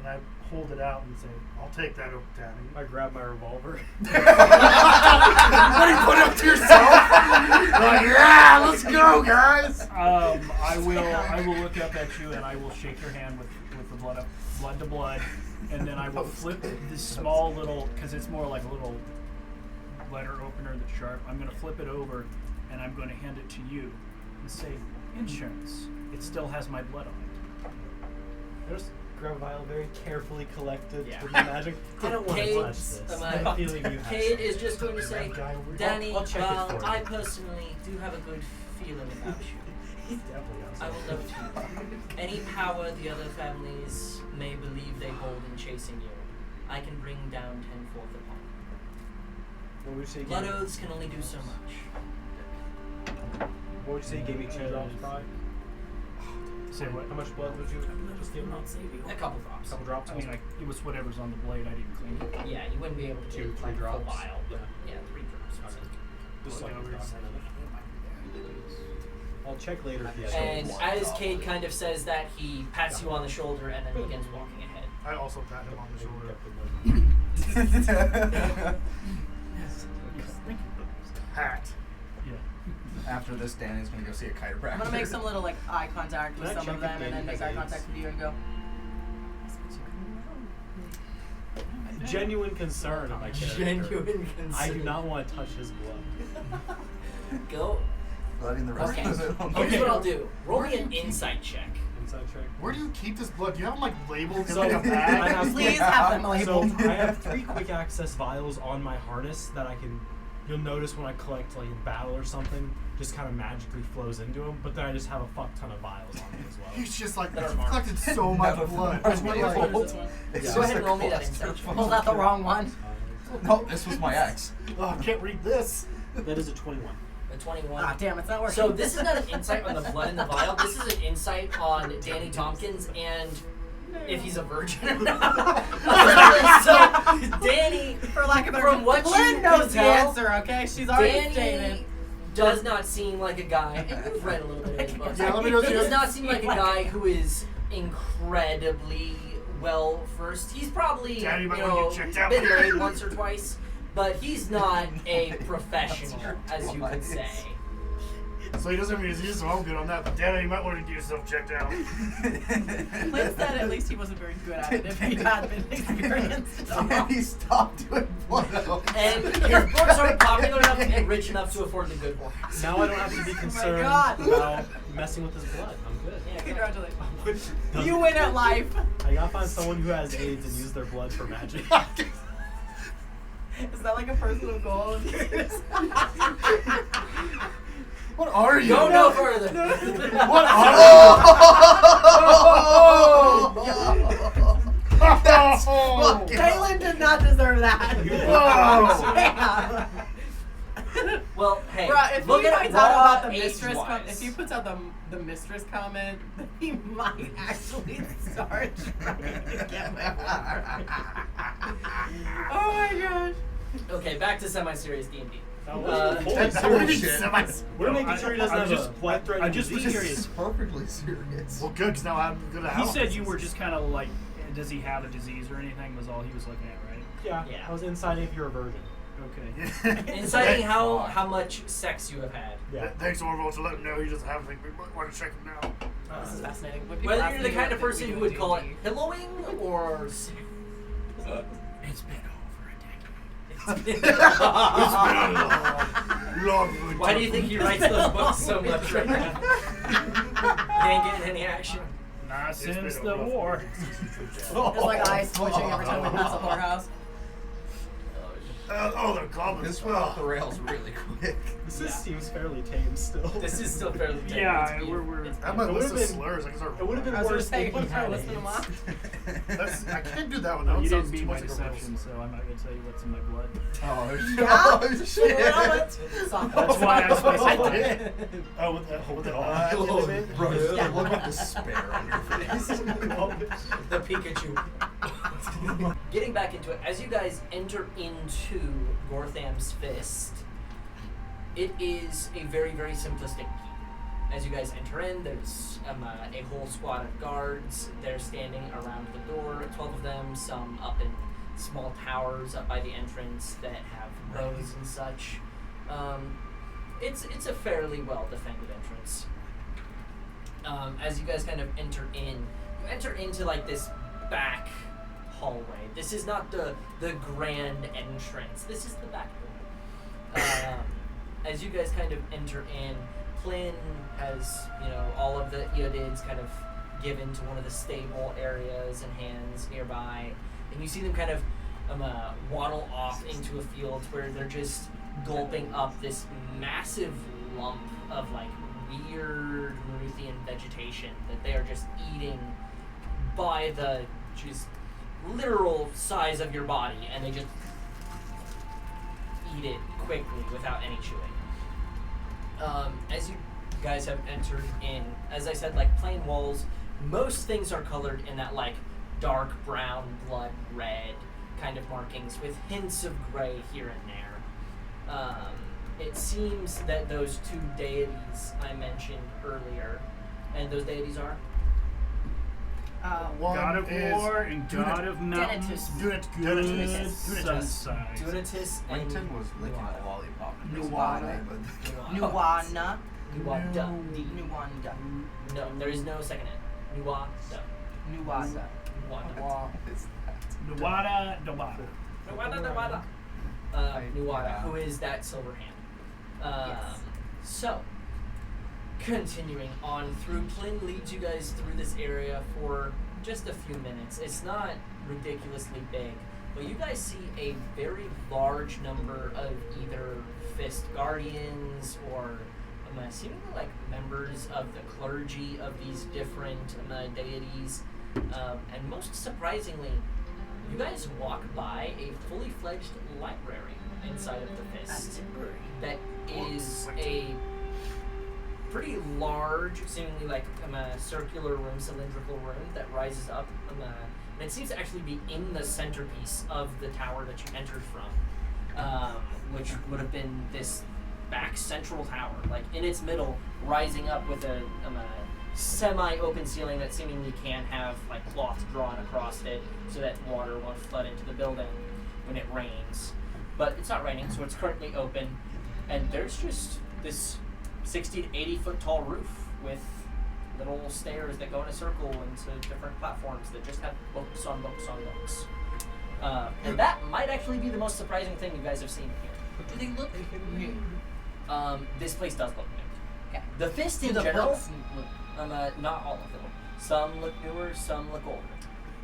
I hold it out and say, "I'll take that oath, Daddy." I grab my revolver. What do you put up to yourself? Like, yeah, let's go, guys. I will look up at you and I will shake your hand with the blood to blood, and then I will flip this small little, because it's more like a little letter opener that's sharp. I'm going to flip it over and I'm going to hand it to you and say, insurance. It still has my blood on it. I just grab a vial, very carefully collected Yeah. with the magic. I don't want to touch Kate's- this. am I- I'm feeling you have Kate some. is just going to say, Guy over here. Danny, I'll check it for I you. personally do have a good feeling about you. He's definitely got I will some. note you. Any power the other families may believe they hold in chasing you, I can bring down tenfold upon. What would you say? Blood oaths can only do so much. What would you say? You gave me 2 drops, probably. Say what? How much blood would you just give me? A couple drops. Couple drops. I mean, it was whatever's on the blade. I didn't clean it. Yeah, you wouldn't be able to do 2, 3 like a full drops. vial. Yeah. Yeah, 3 drops. Just like I'll check later if he has And some. as Cade kind of says that, he pats you on the shoulder and then begins walking ahead. I also pat him on the shoulder. Pat. Yeah. After this, Danny's gonna go see a chiropractor. I'm gonna make some little like eye contact with Can I some check of if them, they and then make make eye aids? contact with you and go. Genuine concern of my character. Genuine concern. I do not want to touch his blood. Go. Letting the rest Okay. of it on Here's the- what I'll do. Roll me an insight check. Inside check. Where do you keep this blood? Do you have them like labeled in So, like a I bag? have- Please have them labeled. So I have 3 quick access vials on my harness that I can. You'll notice when I collect like in battle or something, just kind of magically flows into them. But then I just have a fuck ton of vials on me as well. He's just like, That are you've marked. collected so much None of them blood. are Just like, labeled. oh, It's Yeah. Go just ahead a and roll me that cluster insight. full Pulled of out the shit. wrong one. No, this was my ex. I can't read this. That is a 21. A 21. Ah, damn, it's not working. So this is not an insight on the blood in the vial. This is an insight on Danny Tompkins and if he's a virgin or not. So Danny, for lack of a better from what you Lynn knows can the tell, answer. Okay, she's already Danny stated. does not seem like a guy. And you've read a little bit of his books. Yeah, let me know He if does you- not seem like a guy who is incredibly well versed. He's probably Daddy you might wanna know get checked out. been laid once or twice, but he's not a professional, as you could say. So he doesn't have any disease, so I'm good on that. But Daddy, you might want to get yourself checked out. Lynn said at least he wasn't very good at it if he had been experienced. Danny stopped doing blood oaths. And his books are popular enough and rich enough to afford the good ones. Now I don't have to be concerned God. about messing with his blood. I'm good. Yeah, Congratulations. Doesn't- You win at life. I gotta find someone who has AIDS and use their blood for magic. Is that like a personal goal of yours? What are you? Go no further. What are you? That's Oh. fucking Kaylin did not deserve that. Whoa. Damn. Well, hey, Bruh, if look he at finds raw out about the age mistress, wise. if he puts out the mistress comment, then he might actually start trying to get my Oh my gosh. Okay, back to semi-serious D&D. Holy That's serious. bullshit. We're making sure he doesn't I'm have just- a life-threatening I'm just disease. curious. perfectly serious. Well, good, because now I'm good at He house. said you were just kind of like, does he have a disease or anything? Was all he was looking at, right? Yeah, Yeah. I was inside if you're a virgin. Okay. Inciting how much sex you have had. Yeah. Thanks, Orville, to let him know he doesn't have anything. We might want to check him now. This is fascinating. When people Whether ask you're the me kind what of person we who do would in call it D&D. pillowing or It's been over a decade. why do you think he writes those books so much right now? Can't get any action. Not It's been since a the rough war. It's like eyes twitching every time we pass a whorehouse. The goblins. This went off the rails really quick. This Yeah. seems fairly tame still. This is still fairly tame. Yeah, It's beautiful. we're- It's I have my It list would've of been- slurs. I can start. It would have been I was gonna worse say, if you he want to try had to listen to them AIDS. off? I can't do that one. No, That you sounds didn't beat too my much like a deception, rebel so I'm not gonna tell you what's in my blood. Oh, Yeah? oh shit! Stop. That's why I specified. Oh, with the Bro, Yeah. look at despair on your face. The Pikachu. Getting back into it, as you guys enter into Gortham's Fist, it is a very, very simplistic keep. As you guys enter in, there's a whole squad of guards. They're standing around the door, 12 of them, some up in small towers up by the entrance that have bows and such. It's a fairly well-defended entrance. As you guys kind of enter in, you enter into like this back hallway. This is not the grand entrance. This is the back door. As you guys kind of enter in, Flynn has, all of the Eodids kind of given to one of the stable areas and hands nearby, and you see them kind of waddle off into a field where they're just gulping up this massive lump of like weird Maruthian vegetation that they are just eating by the just literal size of your body, and they just eat it quickly without any chewing. As you guys have entered in, as I said, like plain walls, most things are colored in that like dark brown, blood red kind of markings with hints of gray here and there. It seems that those two deities I mentioned earlier, and those deities are? One God of is War and God of Mountains. Good sunshine. Dunatis and Linton was licking Nuada. a lollipop. Nuada. Nuada. Nuwana. Nuada. Nuwanda. No, there is no second N. Nuada. Nuwada. Nuada. What is that? Nuada, Nuada. Nuada. Nuada, who is that silver hand. Yes. So, continuing on through, Plin leads you guys through this area for just a few minutes. It's not ridiculously big, but you guys see a very large number of either Fist Guardians or seemingly like members of the clergy of these different deities. And most surprisingly, you guys walk by a fully fledged library inside of the Fist that is a pretty large, seemingly like a circular room, cylindrical room that rises up, and it seems to actually be in the centerpiece of the tower that you entered from, which would have been this back central tower, like in its middle, rising up with a semi-open ceiling that seemingly can have like cloth drawn across it so that water won't flood into the building when it rains. But it's not raining, so it's currently open, and there's just this 60 to 80 foot tall roof with little stairs that go in a circle into different platforms that just have books on books on books. And that might actually be the most surprising thing you guys have seen here. Do they look new? This place does look new. Okay. The Fist in Do the general, books look? not all of them. Some look newer, some look older.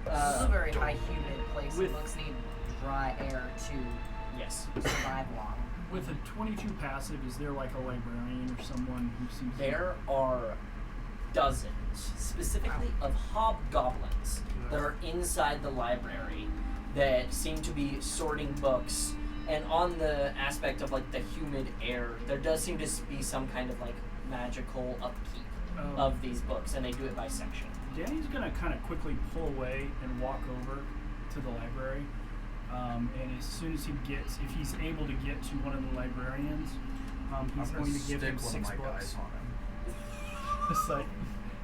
This is a very high humid place. with- Books need dry air to Yes. survive long. With a 22 passive, is there like a librarian or someone who seems There are dozens, specifically of hobgoblins, that are inside the library that seem to be sorting books. And on the aspect of like the humid air, there does seem to be some kind of like magical upkeep of these books, and they do it by section. Danny's gonna kind of quickly pull away and walk over to the library. And as soon as he gets, if he's able to get to one of the librarians, he's I'm going to give stick him one 6 of my books. guys on him. It's like,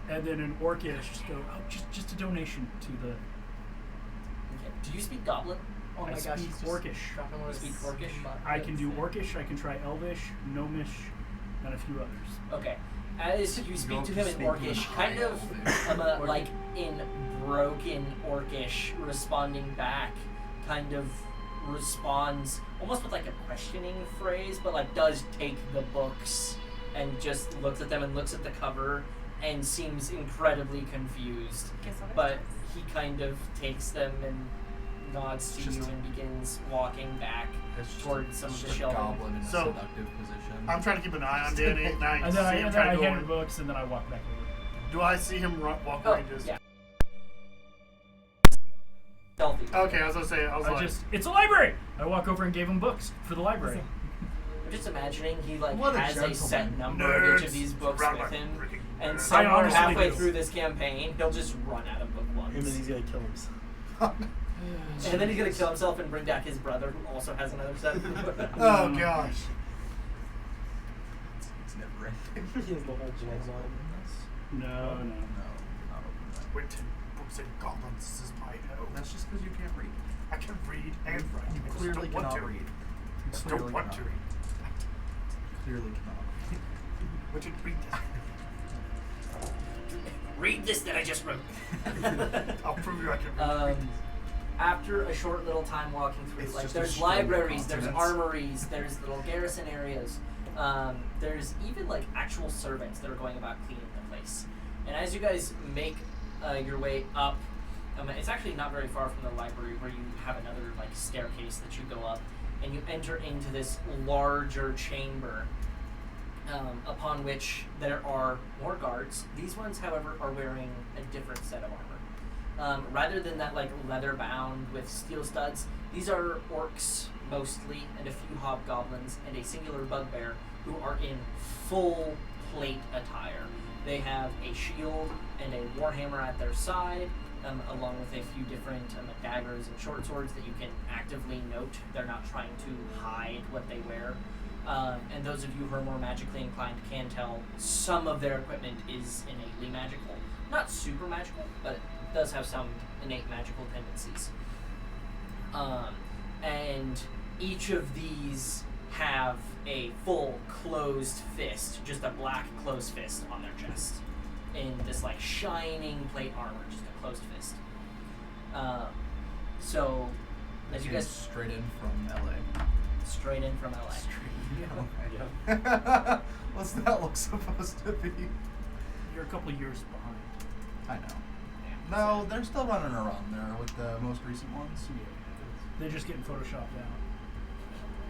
and then in Orcish, just go, oh, just a donation to the. Okay. Do you speak Goblin? Oh my I gosh, speak he's just Orcish. dropping one You of speak his Orcish? butt I can do hits there. Orcish. I can try Elvish, Gnomish, and a few others. Okay. As you speak to him in Orcish, kind of like in broken Orcish, responding back, kind of responds almost with like a questioning phrase, but like does take the books and just looks at them and looks at the cover and seems incredibly confused. But he kind of takes them and nods to you and begins walking back towards some of the shelving. Goblin in a So, seductive position. I'm trying to keep an eye on Danny, and I And see then I, him and then I trying to hand her go. books, and then I walk back over. Do I see him walk Oh, away? Just yeah. Stealthy. okay. I was gonna say. I was like, It's a library! I walk over and gave him books for the library. I'm just imagining he like What a has a set gentleman. number of each of Nerds these books around with my him, freaking and nerds. somewhere honestly halfway do. through this campaign, he'll just run out of book ones. And then he's gonna kill himself. And then he's gonna kill himself and bring back his brother, who also has another set. oh gosh. It's never ending. He has the whole jazz on. No, no. No, not open that. With books and goblins, this is my home. That's just because you can't read. I can read and write. You I just clearly don't want cannot to. read. I just Clearly don't want to cannot. read. Clearly cannot read. Would you read Read this that I just wrote. this? I'll prove you I can read. After a short little time walking through, It's like just a there's string of libraries, there's consonants. armories, there's little garrison areas. There's even like actual servants that are going about cleaning the place. And as you guys make your way up, it's actually not very far from the library where you have another like staircase that you go up, and you enter into this larger chamber. Upon which there are more guards. These ones, however, are wearing a different set of armor. Rather than that like leather bound with steel studs, these are orcs mostly, and a few hobgoblins, and a singular bugbear who are in full plate attire. They have a shield and a warhammer at their side, along with a few different daggers and short swords that you can actively note. They're not trying to hide what they wear. And those of you who are more magically inclined can tell some of their equipment is innately magical. Not super magical, but it does have some innate magical tendencies. And each of these have a full closed fist, just a black closed fist on their chest, in this like shining plate armor, just a closed fist. So, as you Came guys straight in from LA. straight in from LA. Yeah. What's that look supposed to be? You're a couple years behind. I know. No, they're still running around there with the most recent ones. They're just getting photoshopped out.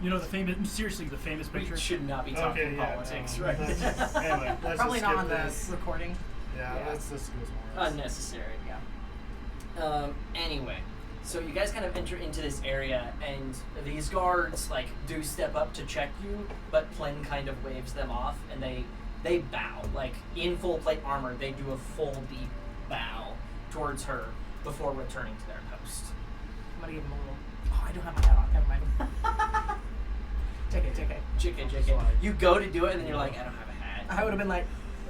You know the famous We picture? should not be talking Okay, yeah, politics, no, right? that's- anyway, let's Probably just not skip on the this. recording. Yeah, Yeah. let's just go somewhere else. Unnecessary, yeah. Anyway, so you guys kind of enter into this area, and these guards like do step up to check you, but Plin kind of waves them off, and they bow, like in full plate armor. They do a full deep bow towards her before returning to their post. I'm gonna give him a little. Oh, I don't have my hat on. Never mind. JK. JK. You go to do it, and then you're like, I don't have a hat. I would have been like,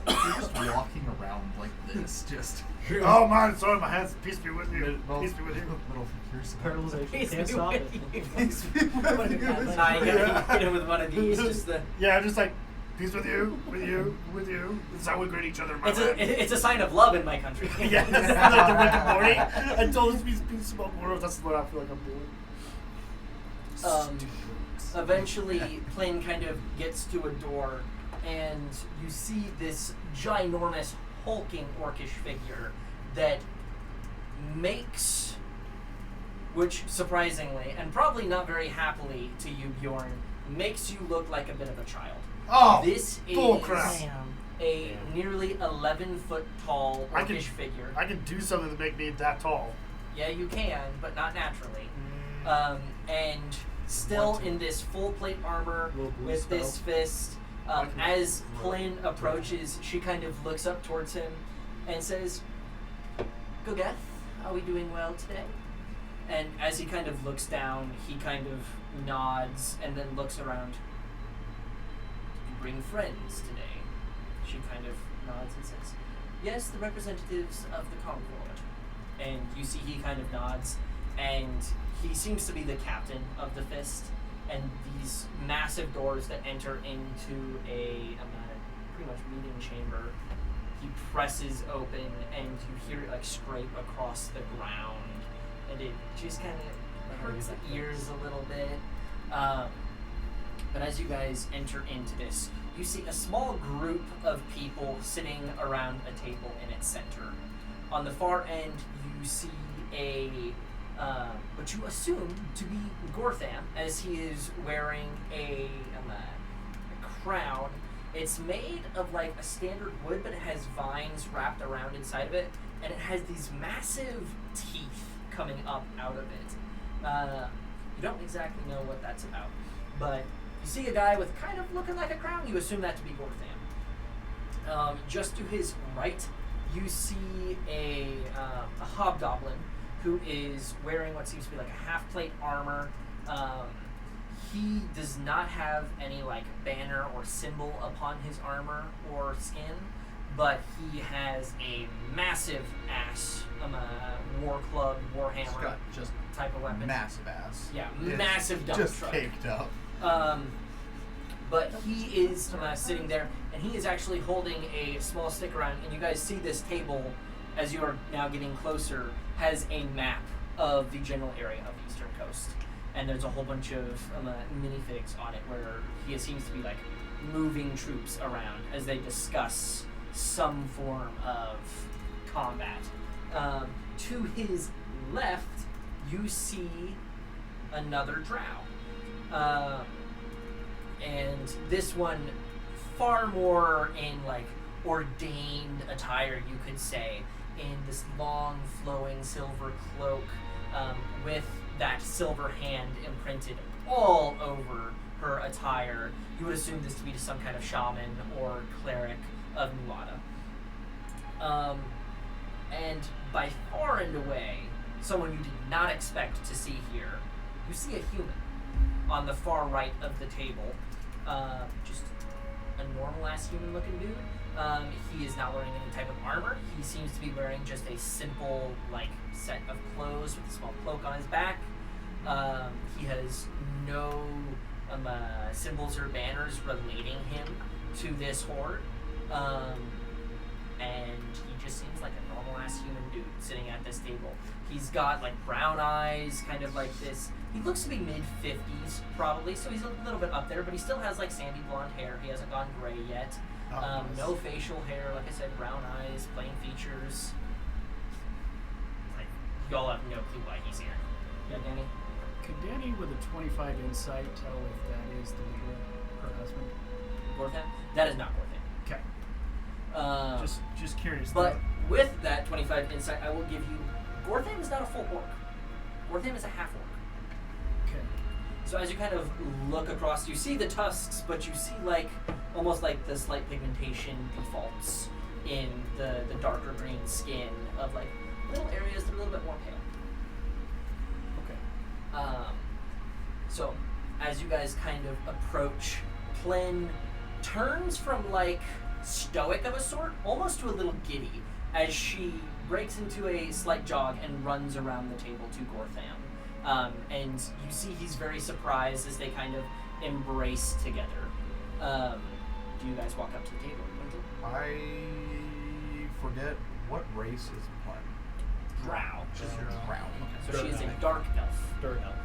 You're just walking around like this, just Oh man, sorry, my hands. Peace be with you. well, Peace be with you. Little figures. Paralyzation. Peace Can't be stop with it. you. Peace be with you. Nah, you gotta hit him with one of these. Just the. Yeah, I'm just like, peace with you, with you, with you. This is how we greet each other, my man. It's a sign of love in my country. Yeah, this is like the Rick and Morty. I told us peace about world. That's what I feel like I'm doing. Eventually, Plane kind of gets to a door, and you see this ginormous, hulking orcish figure that makes, which surprisingly, and probably not very happily to you, Bjorn, makes you look like a bit of a child. Oh, This bull is crap. damn. a nearly 11-foot tall I can- orcish figure. I can do something to make me that tall. Yeah, you can, but not naturally. Mm. And still in this full plate armor Little blue with this spell. fist. As Plin approaches, she kind of looks up towards him and says, Gogeth, are we doing well today? And as he kind of looks down, he kind of nods and then looks around. Did you bring friends today? She kind of nods and says, yes, the representatives of the Concord. And you see he kind of nods, and he seems to be the captain of the fist. And these massive doors that enter into a pretty much meeting chamber. He presses open, and you hear it like scrape across the ground, and it just kind of hurts the ears a little bit. But as you guys enter into this, you see a small group of people sitting around a table in its center. On the far end, you see what you assume to be Gortham, as he is wearing a crown. It's made of like a standard wood, but it has vines wrapped around inside of it, and it has these massive teeth coming up out of it. You don't exactly know what that's about, but you see a guy with kind of looking like a crown. You assume that to be Gortham. Just to his right, you see a hobgoblin who is wearing what seems to be like a half-plate armor. He does not have any like banner or symbol upon his armor or skin, but he has a massive ass war club, war It's hammer got just type of weapon. massive ass. Yeah, It's massive dump just truck. caked up. But he is sitting there, and he is actually holding a small stick around, and you guys see this table, as you are now getting closer, has a map of the general area of Eastern Coast. And there's a whole bunch of minifigs on it where he seems to be like moving troops around as they discuss some form of combat. To his left, you see another drow. And this one far more in like ordained attire, you could say, in this long flowing silver cloak with that silver hand imprinted all over her attire. You would assume this to be some kind of shaman or cleric of Mulata. And by far and away, someone you did not expect to see here, you see a human on the far right of the table. Just a normal-ass human-looking dude. He is not wearing any type of armor. He seems to be wearing just a simple, like, set of clothes with a small cloak on his back. He has no symbols or banners relating him to this horde. And he just seems like a normal-ass human dude sitting at this table. He's got, like, brown eyes, kind of like this. He looks to be mid-50s, probably, so he's a little bit up there, but he still has, like, sandy blonde hair. He hasn't gone gray yet. No facial hair, like I said, brown eyes, plain features. Like, y'all have no clue why he's here. Yeah, Danny? Could Danny, with a 25 insight, tell if that is the leader, her husband? Gortham? That is not Gortham. Okay. Just curious. But with that 25 insight, I will give you, Gortham is not a full orc. Gortham is a half orc. Okay. So as you kind of look across, you see the tusks, but you see like almost like the slight pigmentation defaults in the darker green skin of like little areas that are a little bit more pale. Okay. So as you guys kind of approach, Plin turns from like stoic of a sort, almost to a little giddy, as she breaks into a slight jog and runs around the table to Gortham. And you see he's very surprised as they kind of embrace together. Do you guys walk up to the table? I forget what race is Plin. Drow. She's Drow. So she is a dark elf. Dirt elf.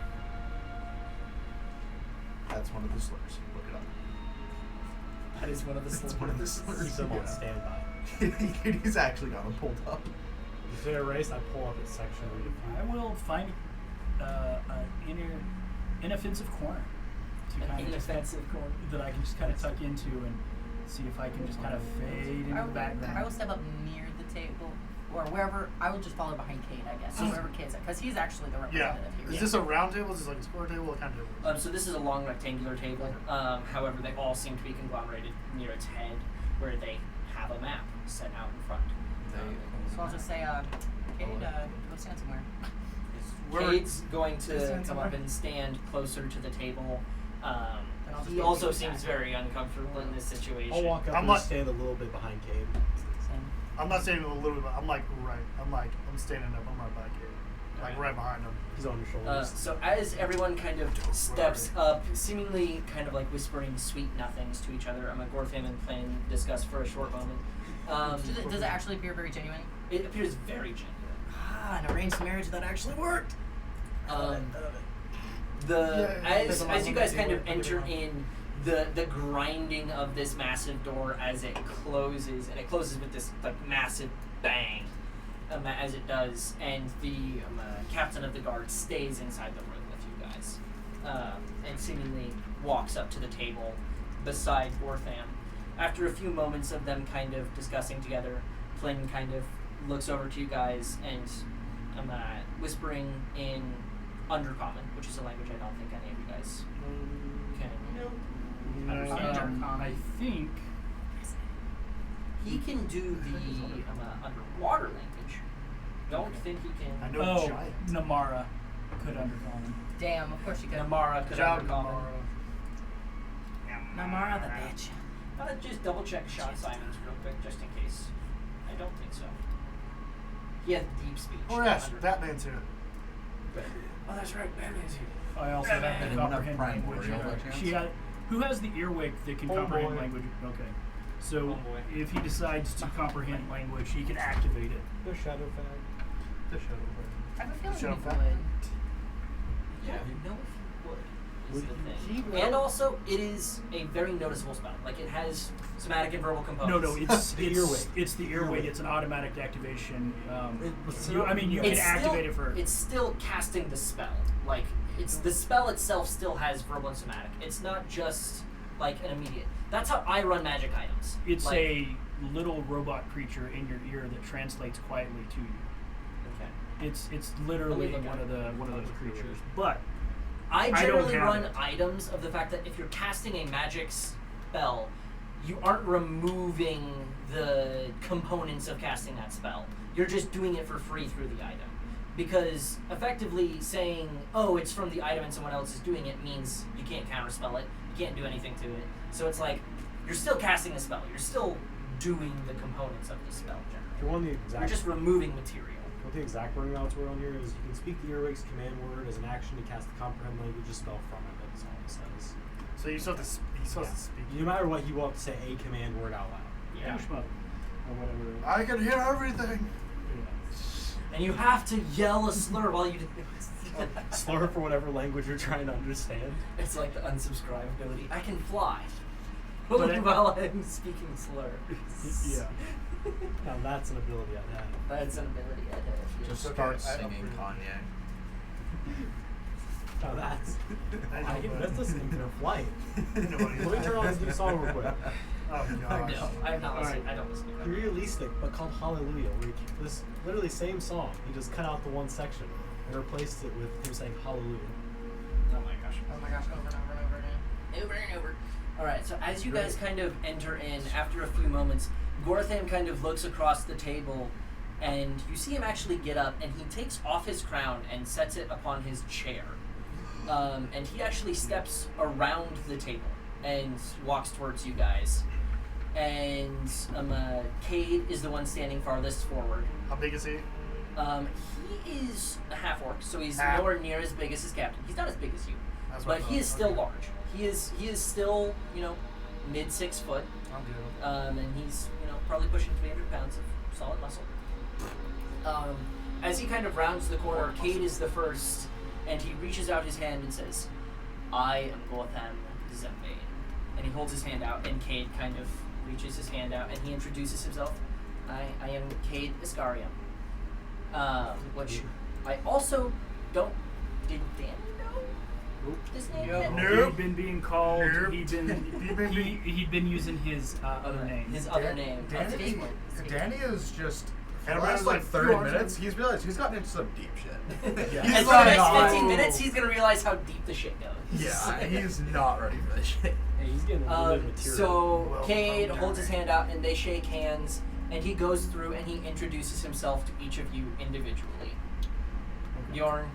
That's one of the slurs. Look it up. That is one of the It's one of the slurs. Keep them on Yeah. standby. He's actually got them pulled up. You say a race, I pull up its section. I will find an inoffensive corner to An kind of just inoffensive corner. that I can just kind of tuck into and see if I can just kind of fade into the I background. will step up near the table, or wherever. I will just follow behind Kate, I guess. So wherever Kate's at, because he's actually the Yeah. representative here. Is this a round table? Is this like a square table? What kind of table? So this is a long rectangular table. However, they all seem to be conglomerated near its head, where they have a map set out in front. So I'll just say, Kate, go stand somewhere. Cade's going Stand to come somewhere. up and stand closer to the table. I'll just He go also back. seems very uncomfortable in this situation. I'll walk up I'm and not- stand a little bit behind Cade. Same. I'm not standing a little bit. I'm like right. I'm standing up. I'm right back here. Like I'm right behind him. He's on your shoulders. So as everyone kind of steps up, seemingly kind of like whispering sweet nothings to each other, Gortham and Plain discuss for a short moment. Does it actually appear very genuine? It appears very genuine. Ah, an arranged marriage that actually worked. As you guys kind of enter in, the grinding of this massive door as it closes, and it closes with this like massive bang as it does, and the captain of the guard stays inside the room with you guys, and seemingly walks up to the table beside Gortham. After a few moments of them kind of discussing together, Flynn kind of looks over to you guys and whispering in Undercommon, which is a language I don't think any of you guys can understand. I think He can do the underwater language. Don't think he I can. know giant. Namara could undercommon. Damn, of course you could. Namara could Good job, undercommon. Namara the bitch. I'm gonna just double check Sean Simons real quick, just in case. I don't think so. He has deep speech. Oh yes, Under- Batman's here. Oh, that's right, Batman's here. I also have the Anyone have comprehend Prime language. Oriole by chance? She had, who has the earwig that can Oh, comprehend boy. language? Okay. So Oh, boy. if he decides to comprehend language, he can activate it. The shadow fag. The shadow I have a feeling Shut we up, would. Batman. Yeah, I know if he would. Is Would the he thing. will? And also, it is a very noticeable spell. Like it has somatic and verbal No, components. it's Earwig. It's the earwig. It's an automatic activation. It's You can It's activate still, it for. It's still casting the spell. Like it's the spell itself still has verbal and somatic. It's not just like an immediate. That's how I run magic items. It's like, a little robot creature in your ear that translates quietly to you. Okay. It's literally look one at of those creatures. But I don't generally have run it. items of the fact that if you're casting a magic spell, you aren't removing the components of casting that spell. You're just doing it for free through the item. Because effectively saying, oh, it's from the item and someone else is doing it means you can't counterspell it, you can't do anything to it. So it's like, you're still casting a spell, you're still doing the components of the spell If you want the generally. exact, You're just removing material. what the exact wording outs were on here is you can speak the earwig's command word as an action to cast the comprehend language spell from it. That's all it says. So you still have to. He's supposed to speak. No matter what, you will have to say a command word out loud. Yeah. Push button or whatever. I can hear everything. And you have to yell a slur while you do it. Slur for whatever language you're trying to understand. It's like the unsubscribe ability. I can fly. But it- While I'm speaking slur. Yeah. Now that's an ability I have. That's an ability I have. Just okay, start I singing upgraded. Kanye. Now that's. I That's listening to a flight. Nobody- Let me turn on this new song real quick. Oh gosh. No, I'm not listening. Alright. I don't listen to that. Realistic, but called Hallelujah. Where this literally same song. He just cut out the one section and replaced it with him saying Hallelujah. Oh my gosh. Oh my gosh, over and over and over again. Over and over. Alright, so as you guys kind of enter in, after a few moments, Gortham kind of looks across the table and you see him actually get up and he takes off his crown and sets it upon his chair. And he actually steps around the table and walks towards you guys. And Cade is the one standing farthest forward. How big is he? He is a half orc, so he's Half. nowhere near as big as his captain. He's not as big as you, That's what I but he thought. is still Okay. large. He is still mid 6 foot, I'm good. and he's probably pushing 300 pounds of solid muscle. As he kind of rounds the corner, Cade is the first, and he reaches out his hand and says, "I am Gortham Zemn-Bane." And he holds his hand out, and Cade kind of reaches his hand out, and he introduces himself. I am Cade Iscarium. Which I also don't. Did Dan know his name? Yep. yet? Nope. He'd been being called. Nope. He'd been using his other name. His other name. Danny, Danny is just. For the Everybody's last like like, 30 "You are minutes, just-" he's realized he's gotten into some deep shit. Yeah. And He's for the next like, 15 "Oh." minutes, he's gonna realize how deep the shit goes. Yeah, he's not ready for this shit. Hey, he's getting a little bit of material. So Well, Cade I'm holds his down. hand out and they shake hands, and he goes through and he introduces himself to each of you individually. Bjorn,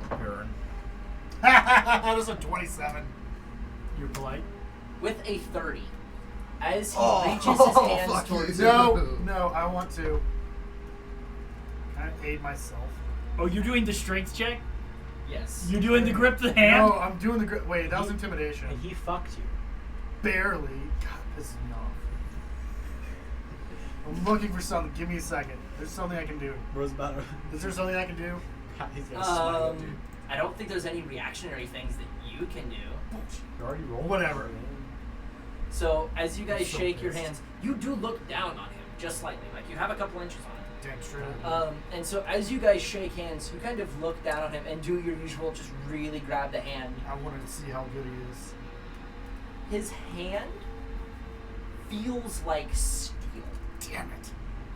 Bjorn. That was a 27. You're polite. with a 30, as he Oh, reaches his hands fuck towards you. you. No, no, I want to. Can I aid myself? Oh, you're doing the strength check? Yes. You're doing the grip the hand? No, I'm doing the grip. Wait, that was intimidation. And he fucked you. Barely. God, it pisses me off. I'm looking for something. Give me a second. There's something I can do. Bro's about to. Is there something I can do? He's gonna smite you, dude. I don't think there's any reactionary things that you can do. You already rolled. Whatever. So as you guys So shake your pissed. hands, you do look down on him just slightly, like you have a couple inches on him. Damn straight up. And so as you guys shake hands, you kind of look down on him and do your usual, just really grab the hand. I wanted to see how good he is. His hand feels like steel Damn it.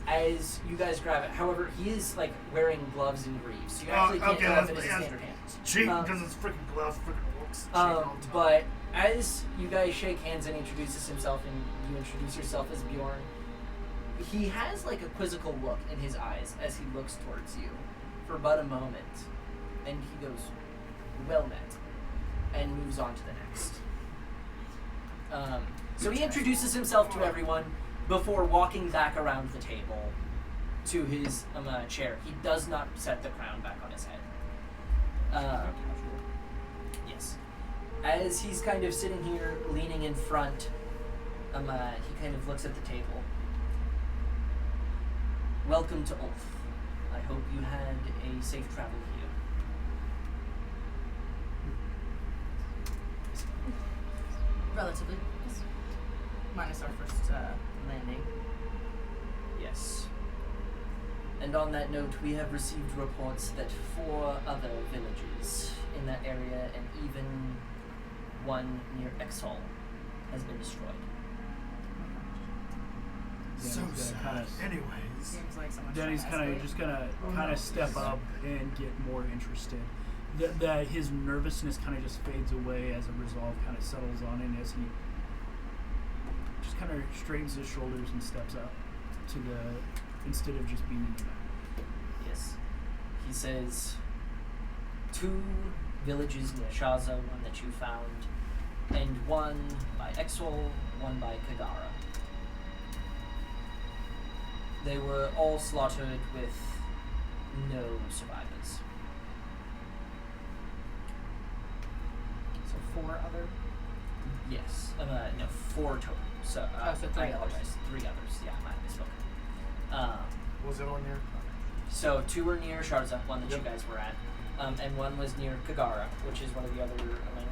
as you guys grab it. However, he is like wearing gloves and greaves, so you actually can't okay, tell if that's- it is a yeah. standard hand. It's cheating Um, because it's freaking gloves, freaking looks. Cheating all the time. But as you guys shake hands and he introduces himself and you introduce yourself as Bjorn, he has like a quizzical look in his eyes as he looks towards you for but a moment. And he goes, well met, and moves on to the next. So he introduces himself to everyone before walking back around the table to his chair. He does not set the crown back on his head. Yes. As he's kind of sitting here, leaning in front, he kind of looks at the table. Welcome to Ulf. I hope you had a safe travel here. Relatively. Yes. Minus our first landing. Yes. And on that note, we have received reports that 4 other villages in that area, and even one near Exhall, has been destroyed. So sad. Anyways. Seems like someone's Danny's trying to escalate. kind of step up and get more interested. That his nervousness kind of just fades away as a resolve kind of settles on him as he just kind of straightens his shoulders and steps up to the instead of just being in the back. Yes. He says 2 villages near Shaza, one that you found, and one by Exhall, one by Kagara. They were all slaughtered with no survivors. So 4 other. Yes. No, 4 total. So, so 3 I others. apologize. 3 others. Yeah, I misspoke. What was the other one here? So 2 were near Sharza, one that Yep. you guys were at, and one was near Kagara, which is one of the other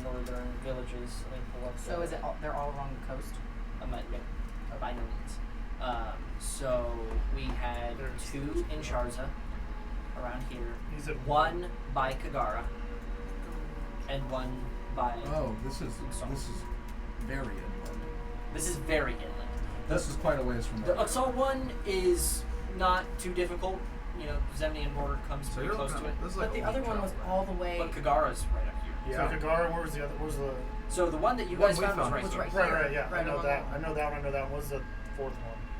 northern villages. Let me pull up. So is it? They're all along the coast. No, by no means. So we had There's 2 in Sharza, around here. He said 1 by Kagara, and 1 by. Oh, this is very inland. This is very inland. This is quite a ways from The there. Uxal one is not too difficult. You know, Zemnian border comes So pretty you're close to it. This is But like the a other week one was travel. all the way. But Kagara's right up here. So Kagara, where was the other? Where's the? So the one that you One guys we found was found right was here. right Right, here. yeah. I Right know along that. the- I know that one. I know that one. What's the 4th one?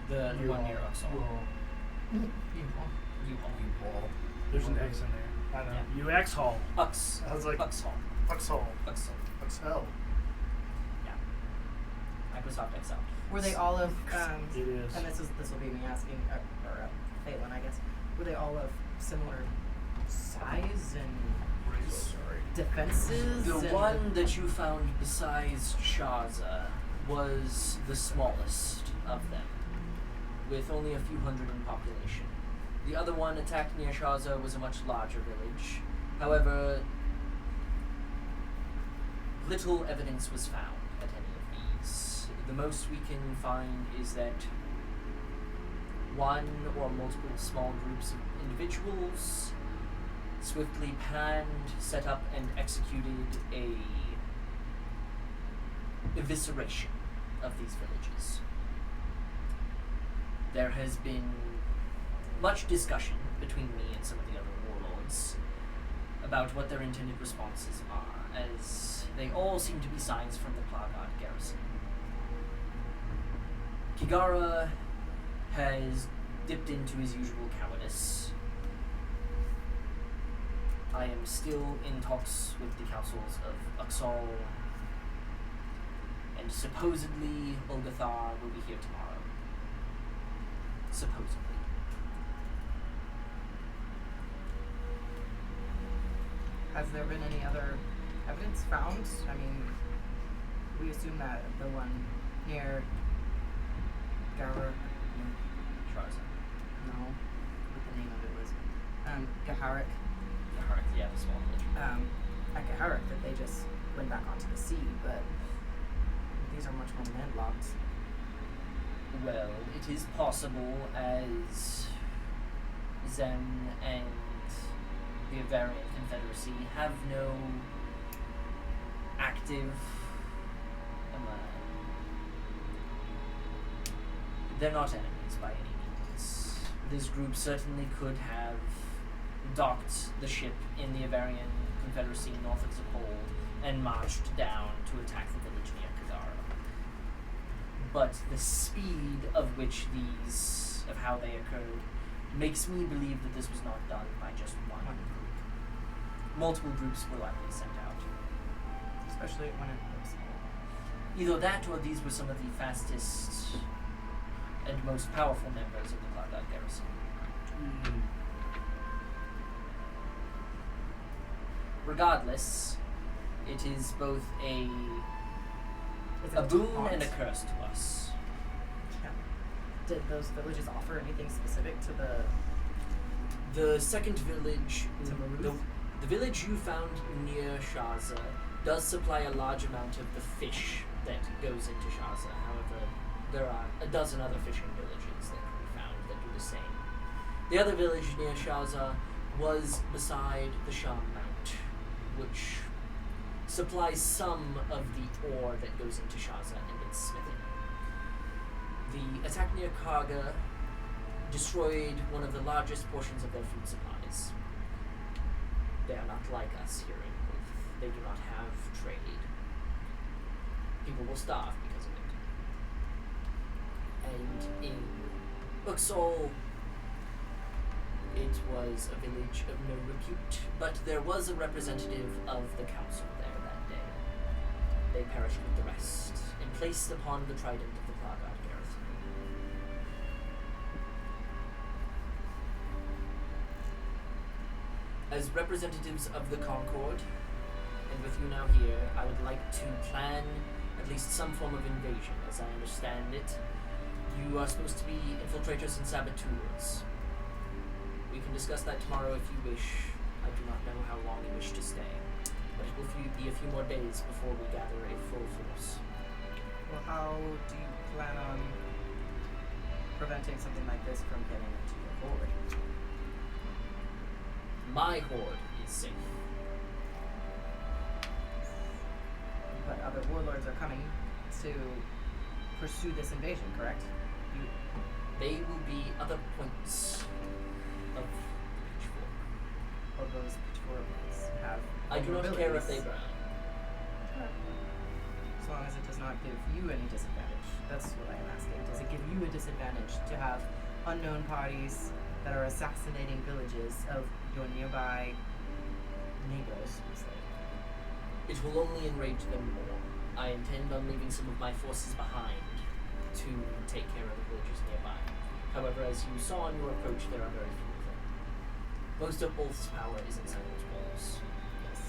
The one near Uxal. Wall. There's an X in there. I know. Yeah. UX Hall. Ux. I was like, Uxal. Uxhall. Uxal. Uxhall. Yeah. Microsoft Excel. Were they all of? It is. And this will be me asking, or Phelan, I guess. Were they all of similar size and defenses? The and one that you found besides Shaza was the smallest of them, with only a few hundred in population. The other one attacked near Shaza was a much larger village. However, little evidence was found at any of these. The most we can find is that one or multiple small groups of individuals swiftly planned, set up, and executed a evisceration of these villages. There has been much discussion between me and some of the other warlords about what their intended responses are, as they all seem to be signs from the Plagard garrison. Kigara has dipped into his usual cowardice. I am still in talks with the councils of Uxal, and supposedly Olgathar will be here tomorrow. Supposedly. Has there been any other evidence found? I mean, we assume that the one near Garruk, Sharza. no, what the name of it was, Gaharik, Yeah, the small village. at Gaharik, that they just went back onto the sea, but these are much more landlocked. Well, it is possible as Zen and the Avarian Confederacy have no active. They're not enemies by any means. This group certainly could have docked the ship in the Avarian Confederacy north of Zapol and marched down to attack the village near Kagara. But the speed of how they occurred, makes me believe that this was not done by just one group. Multiple groups were likely sent out. Especially when it was Either that or these were some of the fastest and most powerful members of the Cloud Garrison. Regardless, it is both a boon and a curse to us. Yeah. Did those villages offer anything specific to The second village, To Maruth? the village you found near Shaza, does supply a large amount of the fish that goes into Shaza. However, there are a dozen other fishing villages that can be found that do the same. The other village near Shaza was beside the Sham Mount, which supplies some of the ore that goes into Shaza and its smithing. The attack near Karga destroyed one of the largest portions of their food supplies. They are not like us here in Ruth. They do not have trade. People will starve because of it. And in Uxol, it was a village of no repute, but there was a representative of the council there that day. They perished with the rest, and placed upon the trident of the Plagat garrison. As representatives of the Concord, and with you now here, I would like to plan at least some form of invasion. As I understand it, you are supposed to be infiltrators and saboteurs. We can discuss that tomorrow if you wish. I do not know how long you wish to stay, but it will be a few more days before we gather a full force. Well, how do you plan on preventing something like this from getting into your horde? My horde is safe. But other warlords are coming to pursue this invasion, correct? They will be other points of the pitchfork. Or those pitchforks have I do not care if they vulnerabilities? burn. As long as it does not give you any disadvantage. That's what I am asking. Does it give you a disadvantage to have unknown parties that are assassinating villages of your nearby neighbors, we say? It will only enrage them more. I intend on leaving some of my forces behind to take care of the villages nearby. However, as you saw on your approach, there are very few of them. Most of Ulf's power is inside those walls. Yes.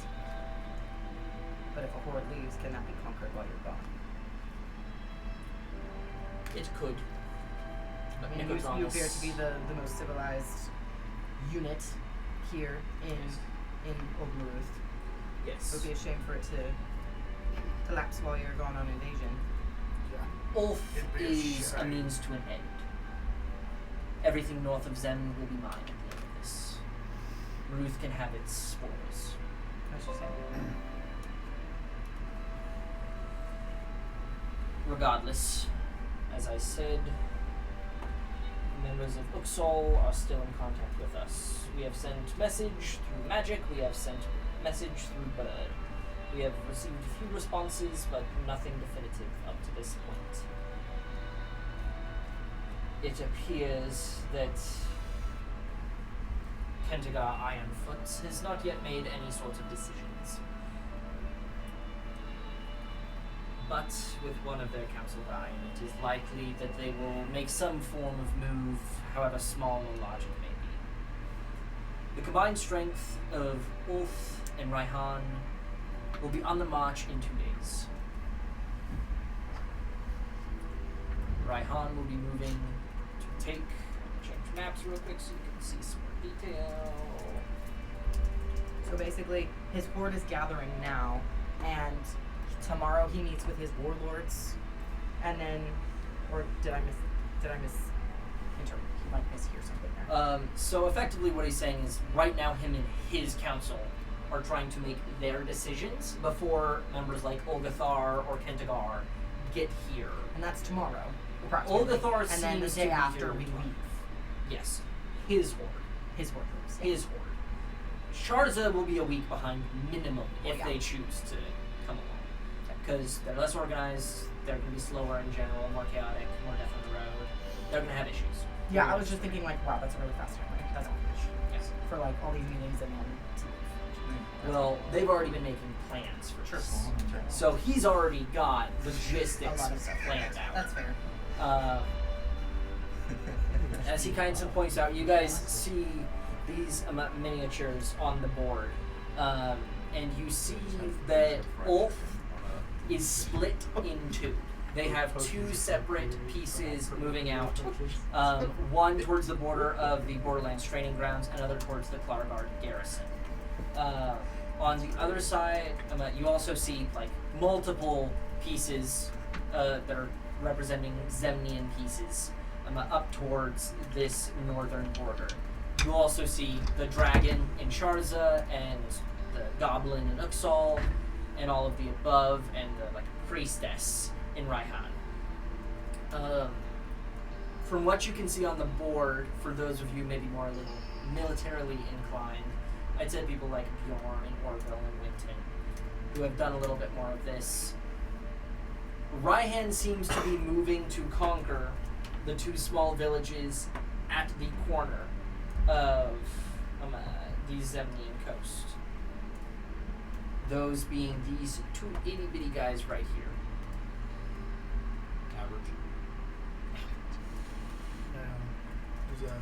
But if a horde leaves, can that be conquered while you're gone? It could. But I mean, you appear to be the most civilized unit here in Old Maruth. It Yes. would be a shame for it to collapse while you're gone on invasion. Ulf It'd be a is a shame. means to an end. Everything north of Zen will be mine at the end of this. Ruth can have its spoils. As you say. Regardless, as I said, members of Uxol are still in contact with us. We have sent message through magic, we have sent message through bird. We have received a few responses, but nothing definitive up to this point. It appears that Kentagar Ironfoot has not yet made any sort of decisions. But with one of their council dying, it is likely that they will make some form of move, however small or large it may be. The combined strength of Ulf and Raihan will be on the march in 2 days. Raihan will be moving to change maps real quick so you can see some more detail. So basically, his horde is gathering now, and tomorrow he meets with his warlords, and then, or did I mishear something there? So effectively what he's saying is right now him and his council are trying to make their decisions before members like Olgathar or Kentagar get here. And that's tomorrow. approximately. Olgathar and then the seems day to be after here we tomorrow. leave. Yes. His horde. His warlords. His horde. Sharza will be a week behind minimum if yeah. they choose to come along. Because they're less organized, they're going to be slower in general, more chaotic, more death on the road. They're going to have issues. Yeah, I was just thinking like, wow, that's a really fast timeline. That's all. Yes. For like all these meetings and then to leave. Well, they've already been making plans for Sure. this. So he's already got A logistics lot of stuff. planned out. That's fair. As he kind of points out, you guys see these miniatures on the board, and you see that Ulf is split in two. They have two separate pieces moving out, one towards the border of the Borderlands training grounds, another towards the Klargard garrison. On the other side, you also see like multiple pieces that are representing Zemnian pieces up towards this northern border. You also see the dragon in Sharza and the goblin in Uxal and all of the above and the like priestess in Raihan. From what you can see on the board, for those of you maybe more a little militarily inclined, I'd say people like Bjorn and Orville and Winton, who have done a little bit more of this. Raihan seems to be moving to conquer the two small villages at the corner of the Zemnian coast. Those being these two itty-bitty guys right here. Average. There's a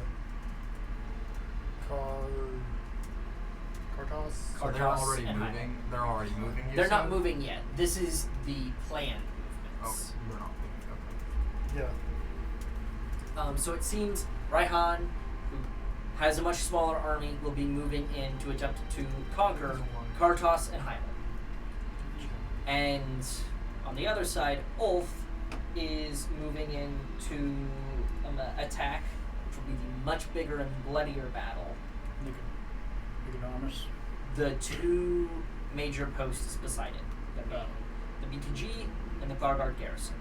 Kartos. So they're Kartos already and moving. Hyman. They're already moving. You They're not said? moving yet. This is the planned Oh, movements. they're not moving. Okay. Yeah. So it seems Raihan, who has a much smaller army, will be moving in to attempt to conquer Kartos and Hyman. And on the other side, Ulf is moving in to attack, which will be the much bigger and bloodier battle. Nicodemus. The two major posts beside it, the BTG and the Klargard garrison.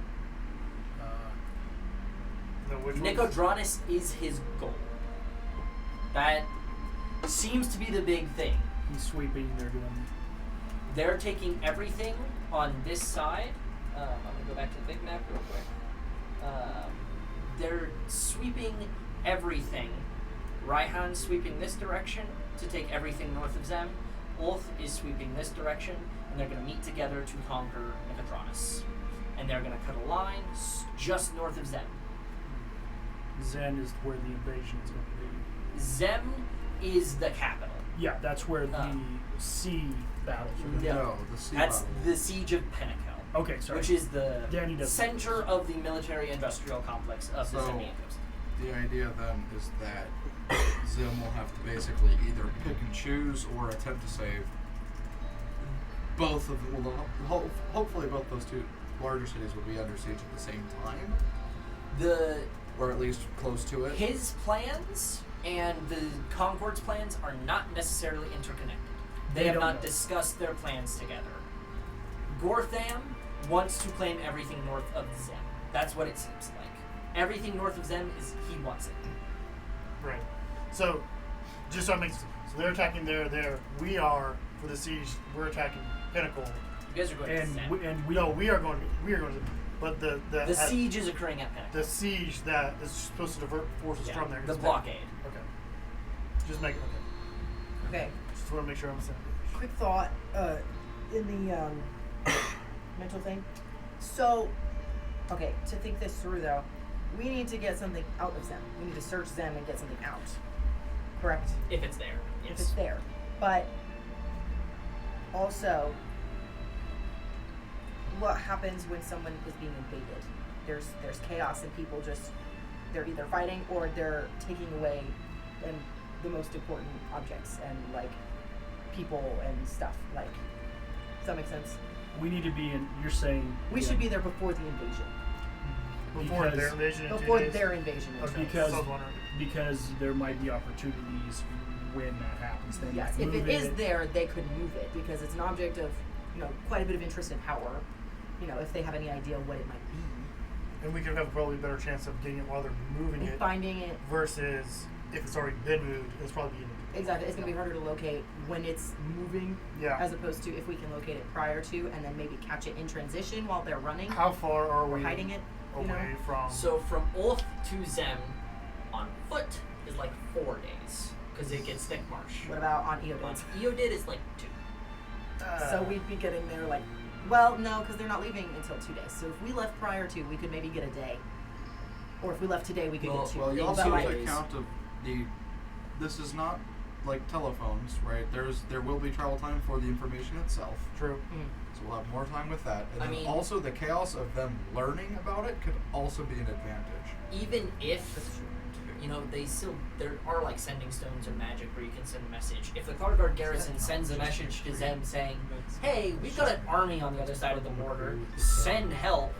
Nicodranus is his goal. That seems to be the big thing. He's sweeping. They're doing. They're taking everything on this side. I'm going to go back to the big map real quick. They're sweeping everything. Raihan's sweeping this direction to take everything north of Zem. Ulf is sweeping this direction, and they're going to meet together to conquer Nicodranus. And they're going to cut a line just north of Zem. Zen is where the invasion is going to be. Zem is the capital. Yeah, that's where the sea battles are going to No. No, the sea That's battle. the Siege of Pinnacle. be. Okay, sorry. Which is the Danny doesn't- center of the military-industrial complex of the So- Zemnian coast. The idea then is that Zim will have to basically either pick and choose or attempt to save both of well, hopefully both those two larger cities will be under siege at the same time, or at least close to it. His plans and the Concords' plans are not necessarily interconnected. They have don't not know. discussed their plans together. Gortham wants to claim everything north of Zem. That's what it seems like. Everything north of Zem is he wants it. Right. So, just so it makes sense. So they're attacking there. We are, for the siege, we're attacking Pinnacle. You guys are going to and Zem. We are going to. But The siege is occurring at Pinnacle. the siege that is supposed to divert forces Yeah, from there. the is blockade. Okay. Just make it okay. Okay. Just want to make sure I'm on the same page. Quick thought in the mental thing. So, okay, to think this through though, we need to get something out of Zem. We need to search Zem and get something out. Correct? If it's there. If Yes. it's there. But Also, what happens when someone is being invaded? There's chaos and people just they're either fighting or they're taking away the most important objects and like people and stuff. Like, does that make sense? We need to be in. You're saying We should be there before the invasion. Before Because- their invasion in 2 Before days. their invasion. Okay, because- so I was wondering. because there might be opportunities when that happens. They Yes, might if move it is there, they could move it because it's an object of, quite a bit of interest and power. If they have any idea what it might be. And we could have probably a better chance of getting it while they're moving And it finding it, versus if it's already been moved, it's probably being exactly, it's going to be harder to locate when it's moving Yeah. as opposed to if we can locate it prior to and then maybe catch it in transition while they're running How far are or we hiding it. away from? So from Ulf to Zemn on foot is like 4 days because it gets thick marsh. What about on On Eodid? Eodid is like 2. So we'd be getting there like, well, no, because they're not leaving until 2 days. So if we left prior to, we could maybe get a day. Or if we left today, we could Well- get 2. Well, you In also two have to days. count of the. This is not like telephones, right? There will be travel time for the information itself, True. so we'll have more time with that. And I then mean- also the chaos of them learning about it could also be an advantage. Even if That's true. there are like sending stones of magic where you can send a message. If the Concord garrison sends a message to Zem saying, "Hey, we've got an army on the other side of the border. Send help."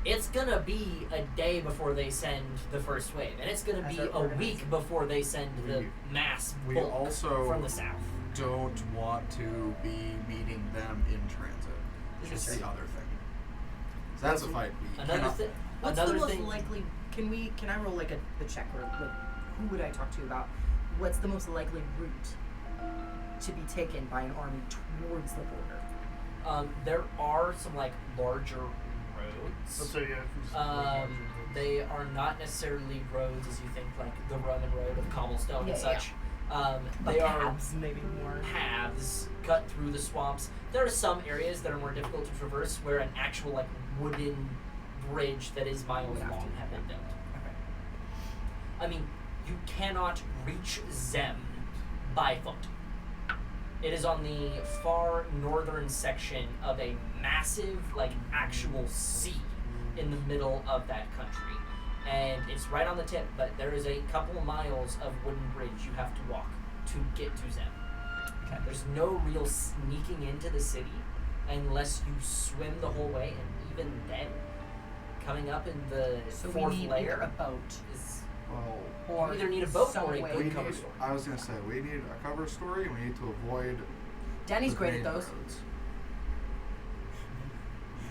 It's gonna be a day before they send the first wave, and it's gonna As be they're a organized. week before they send the mass We bulk also from the south. don't want to be meeting them in transit. This It's is the true. other thing. So that's a fight we Another cannot. thing. What's Another the most thing. likely? Can I roll like a check or like who would I talk to about what's the most likely route to be taken by an army towards the border? There are some like larger Let's roads. say yeah. if we just- They are not necessarily roads as you think, like the Roman road of cobblestone Yeah, and yeah. such. But They are paths, maybe more. paths cut through the swamps. There are some areas that are more difficult to traverse where an actual like wooden bridge that is miles Would have to, long have been built. Okay. I mean, you cannot reach Zem by foot. It is on the far northern section of a massive, like, actual sea in the middle of that country. And it's right on the tip, but there is a couple of miles of wooden bridge you have to walk to get to Zem. Okay. There's no real sneaking into the city unless you swim the whole way, and even then, coming up in the So fourth we need layer either a boat is Well, or you either need a boat some or a way. good we cover need. story. I was gonna say we need a cover story. And we need to avoid. Danny's the great at main those. roads.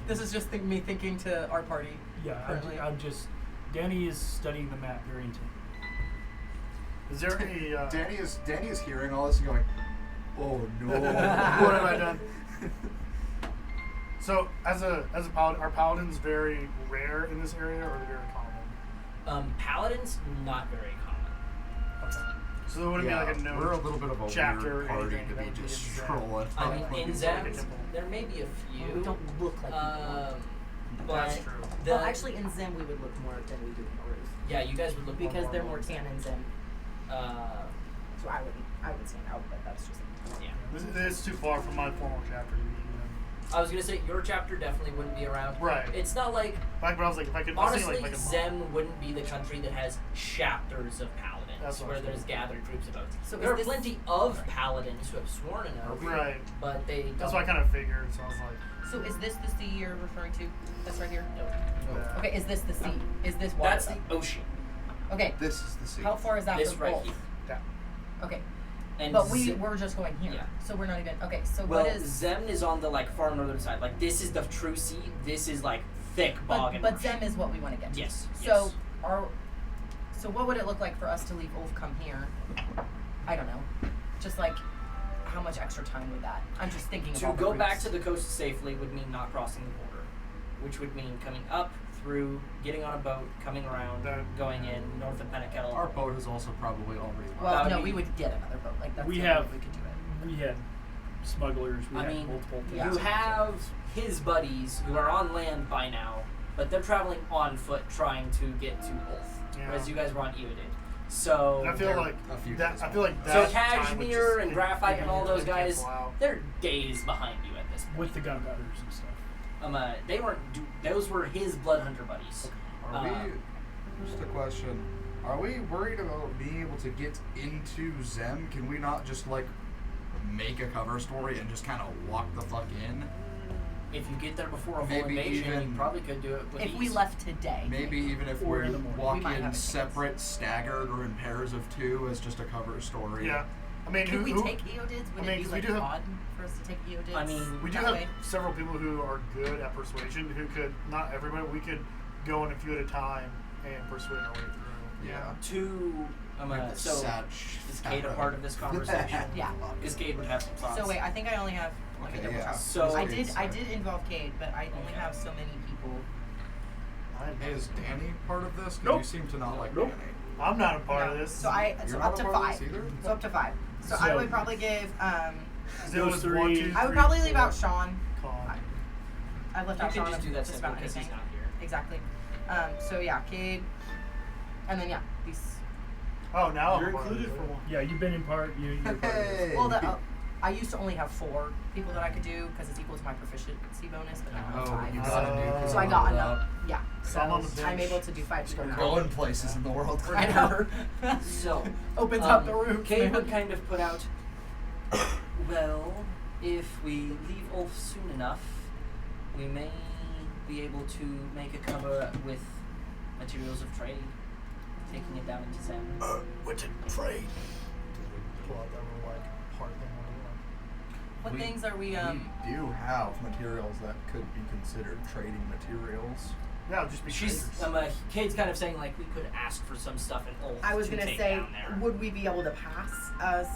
This is just me thinking to our party. Yeah, Currently. I'm just. Danny is studying the map very intently. Is there any? Danny is hearing all this and going, "Oh no, What have I done? So as a paladin, are paladins very rare in this area, or are they very common? Paladins, not very common. Okay. So there wouldn't yeah, be like a known we're a little bit of a chapter weird or party anything to that be would be just in Zen. strolling. I mean, around. in like Zen, a temple. there may be a few. We don't look like we want. but That's true. the- Well, actually, in Zen we would look more than we do in Orus yeah, you guys would look because they're more normal. tan in Zen. So I would stand out, but that's just. Yeah. This is too far from my formal chapter to be even. I was gonna say your chapter definitely wouldn't be around. Right. It's not like But I was like, if I could, I was honestly, thinking, like a Zem wouldn't be the country that has chapters of paladins That's what where I'm there's saying. gathered groups of oaths. So there are is this- plenty of paladins who have sworn an oath, Right. but they don't. That's what I kind of figured. So I was like, So is this the sea you're referring to? That's right here. No. uh, Okay, is this the sea? Is this water? That's the ocean. Okay. This is the sea. How far is that This from right Ulf? here. yeah. Okay. And But Zem- we're just going here. Yeah. So we're not even okay, so well, what is Zem is on the like far northern side. Like this is the true sea. This is like thick bog and but marsh. Zem is what we want to get to. Yes. So so what would it look like for us to leave Ulf come here? I don't know. Just like how much extra time would that? I'm just thinking To about go the back routes. to the coast safely would mean not crossing the border, which would mean coming up through, getting on a boat, coming around, going in north of Pennaquettle. Our boat is also probably already. Well, that would no, be- we would get another boat. Like that's We the have- only way we could do it. We had smugglers. We I had mean, multiple things. Yeah. You have his buddies who are on land by now, but they're traveling on foot trying to get to Ulf, Yeah. whereas you guys were on Eodid. So And I feel like a few that. days I feel like So that. time would Cashmere just- and it- Graphite it and all would those guys, cancel out. they're days behind you at this point. With the gun cutters and stuff. They weren't. Those were his blood hunter buddies. Are we? Just a question. Are we worried about being able to get into Zem? Can we not just like make a cover story and just kind of walk the fuck in? If you get there before a full Maybe invasion, you even- probably could do it with If ease. we left today. Maybe even if Or we in the morning. walk We might have in a chance. separate, staggered, or in pairs of two as just a cover story. Yeah. I mean, Could we who, take EODids? Would I mean, it be 'cause like we do have- odd for us to take EODids? I mean, we do that have way? several people who are good at persuasion who could, not everybody, we could go in a few at a time and persuade our way through. Yeah. So is Kate a part of this conversation? Yeah. Because Kate would have some thoughts. So wait, I think I only have. Let me Okay, double yeah. check. So- I did involve Cade, but I only have so many people. Is Danny part of this? 'Cause Nope. you seem to not like Nope. Danny. I'm not a part No. of this. So I You're so not up a to part of five. this either? So up to five. So I So- would probably give. There was Those 1, 2, three- I would 3, probably leave 4, out Sean. Con. I left you out can Sean just do that just simple about because he's anything. not here. Exactly. So yeah, Cade. And then yeah, these. Oh, now I'm You're a part of included it. for one. Yeah, you've been in part. You're part of this. Hey. Well, I used to only have 4 people that I could do because it's equal to my proficiency bonus, but now I have Oh, 5. you So- gotta do. 'cause So I you got leveled enough. up. Yeah. So I'm on the I'm bench. able to do 5 people Start now. going places in the world. I know. So Opens up the roof. Kate man. would kind of put out. Well, if we leave Ulf soon enough, we may be able to make a cover with materials of trade, taking it down into Zem. What's it trade? Pull out that little like heart thing on the What We- things are we We do have materials that could be considered trading materials. Yeah, it'll just be She's traders. Kate's kind of saying like we could ask for some stuff in Ulf. I was to gonna take say, down there. would we be able to pass as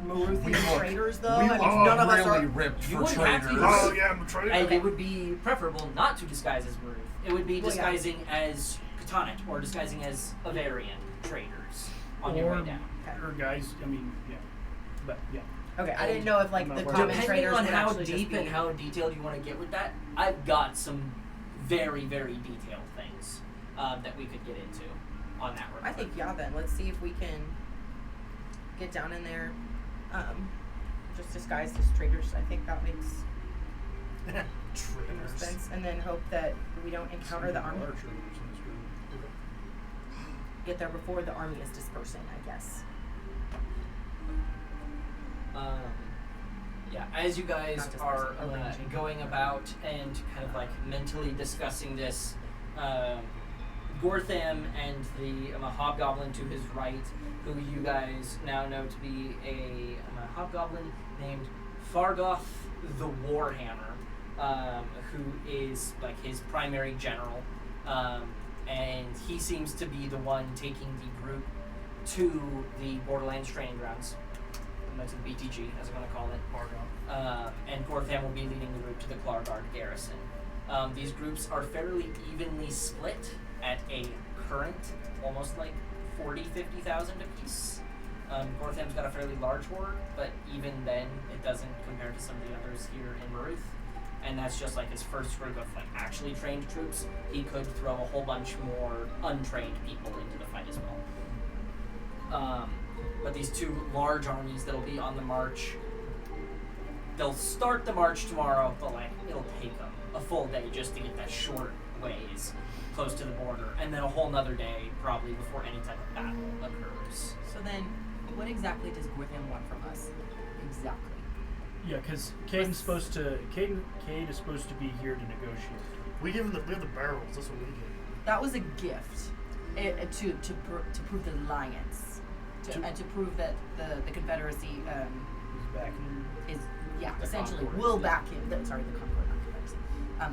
Maruthian We look- traders though? we I mean, look none of us really are. ripped You for wouldn't have to traders. use- Oh yeah, I'm a trader. And Okay. it would be preferable not to disguise as Marut. It would be Well, yeah. disguising as Katanit or disguising as Avarian traders on your way down. Or guys, I mean, yeah. But yeah. Okay, I didn't know if like I'm the not common Depending traders on would how actually deep just be. and how detailed you want to get with that, I've got some very, very detailed things that we could get into on that regard. I think yeah. Then let's see if we can get down in there, just disguised as traders. I think that makes the most Traders. sense, and then hope that we don't encounter the army. Get there before the army is dispersing, I guess. Yeah, as you guys Not just are arranging. going about and kind of like mentally discussing this, Gortham and the hobgoblin to his right, who you guys now know to be a hobgoblin named Fargoth the Warhammer, who is like his primary general, and he seems to be the one taking the group to the Borderlands training grounds. To the BTG, as I'm going to call it. And Gortham will be leading the group to the Klargard garrison. These groups are fairly evenly split at a current, almost like 50,000 apiece. Gortham's got a fairly large horde, but even then, it doesn't compare to some of the others here in Maruth. And that's just like his first group of like actually trained troops. He could throw a whole bunch more untrained people into the fight as well. But these two large armies that'll be on the march, they'll start the march tomorrow, but like it'll take them a full day just to get that short ways close to the border, and then a whole nother day probably before any type of battle occurs. So then, what exactly does Gortham want from us? Exactly. Yeah, because Cade is supposed to be here to negotiate. We have the barrels. That's what we get. That was a gift to prove the alliance, and to prove that the Confederacy He's backing. is The essentially Concords, will yeah. back him. Sorry, the Concord, not Confederacy.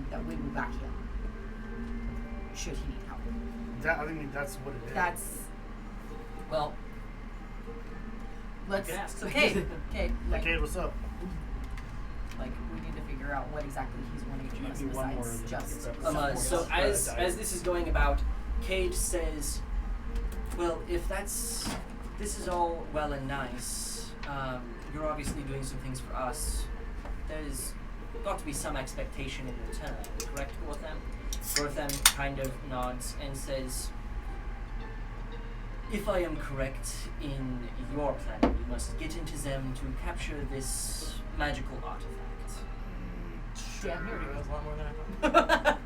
That we will back him should he need help. I mean, that's what it is. That's Well, let's. You can ask. So Cade, like Kate, what's up? we need to figure out what exactly he's wanting from us Give me one more besides of just. the- so as this is going about, Cade says, "Well, if this is all well and nice, you're obviously doing some things for us. There's got to be some expectation in return, correct, Gortham?" Gortham kind of nods and says, If I am correct in your plan, you must get into them to capture this magical artifact. Yeah, here it goes. A lot more than I thought.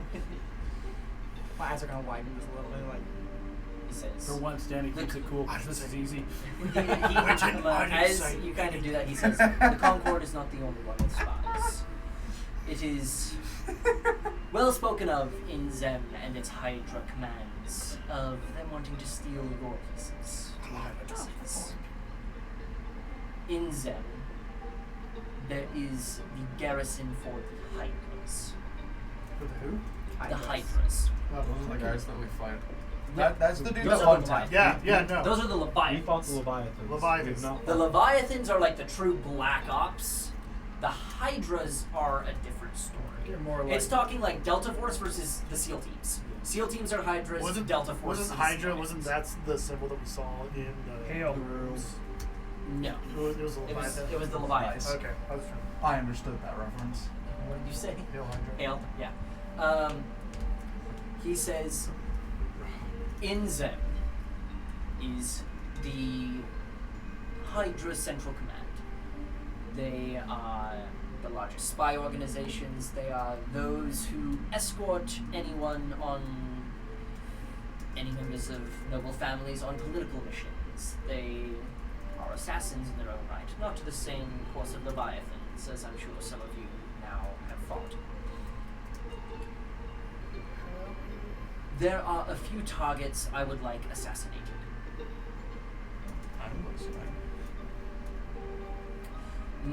My eyes are gonna widen just a little bit, like. He says. For once, Danny keeps it cool because this is easy. As you kind of do that, he says, the Concord is not the only one with spies. It is well spoken of in Zem and its Hydra commands of them wanting to steal your pieces. In Zem, there is the garrison for the Hydras. For the who? The Hydras. Oh, Those are the guys that we fight. Yep. That's the dude Those that are one the time. Yeah, no. Those are the We Leviathans. fought the Leviathans. Leviathans. We've not The fought- Leviathans are like the true Black Ops. The Hydras are a different story. They're more like It's talking like Delta Force versus the SEAL teams. SEAL teams are Hydras. Delta Force Wasn't is Hydra? Leviathans. Wasn't that the symbol that we saw in the Hail. rooms? No. It was a Leviathan. It was the Leviathans. Okay, I was trying. I understood that reference. What did you say? Hail Hydra. Hail. Yeah. He says, in Zem is the Hydra Central Command. They are the largest spy organizations. They are those who escort anyone on any members of noble families on political missions. They are assassins in their own right, not to the same course of Leviathans, as I'm sure some of you now have fought. There are a few targets I would like assassinated. I'm listening.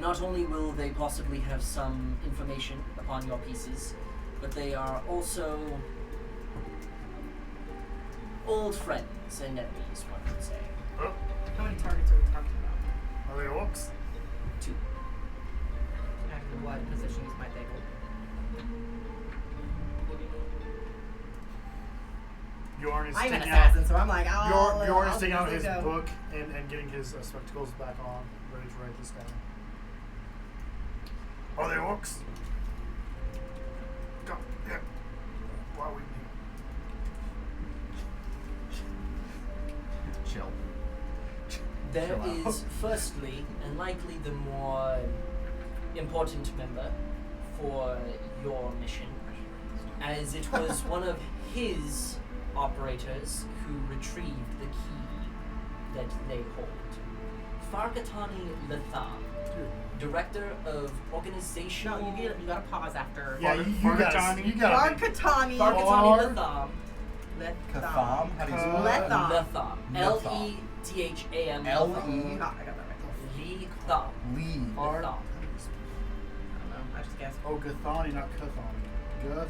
Not only will they possibly have some information upon your pieces, but they are also old friends and enemies, one could say. Oh, How many targets are we talking about? are they orcs? 2. And what positions might they hold? Bjorn is I'm an sticking out. assassin, so I'm like, oh, Bjorn is I'll taking out just his go. book and getting his spectacles back on, ready to write this down. Are they orcs? Go. Yeah. Why we Chill. There Chill out. is, firstly, and likely the more important member for your mission, as it was one of his operators who retrieved the key that they hold. Farkatani Latham, Director of Organizational... No, you gotta pause after. Yeah, you got it. You got it. Farkatani. Farkatani Latham. Katham? How do you spell Letham. that? Latham. Latham. L-E-T-H-A-M. L-E- I got that right. Latham. Lee. Ar- Latham. I don't know. I just guessed. Oh, Gathani, not Cathani. Gathani.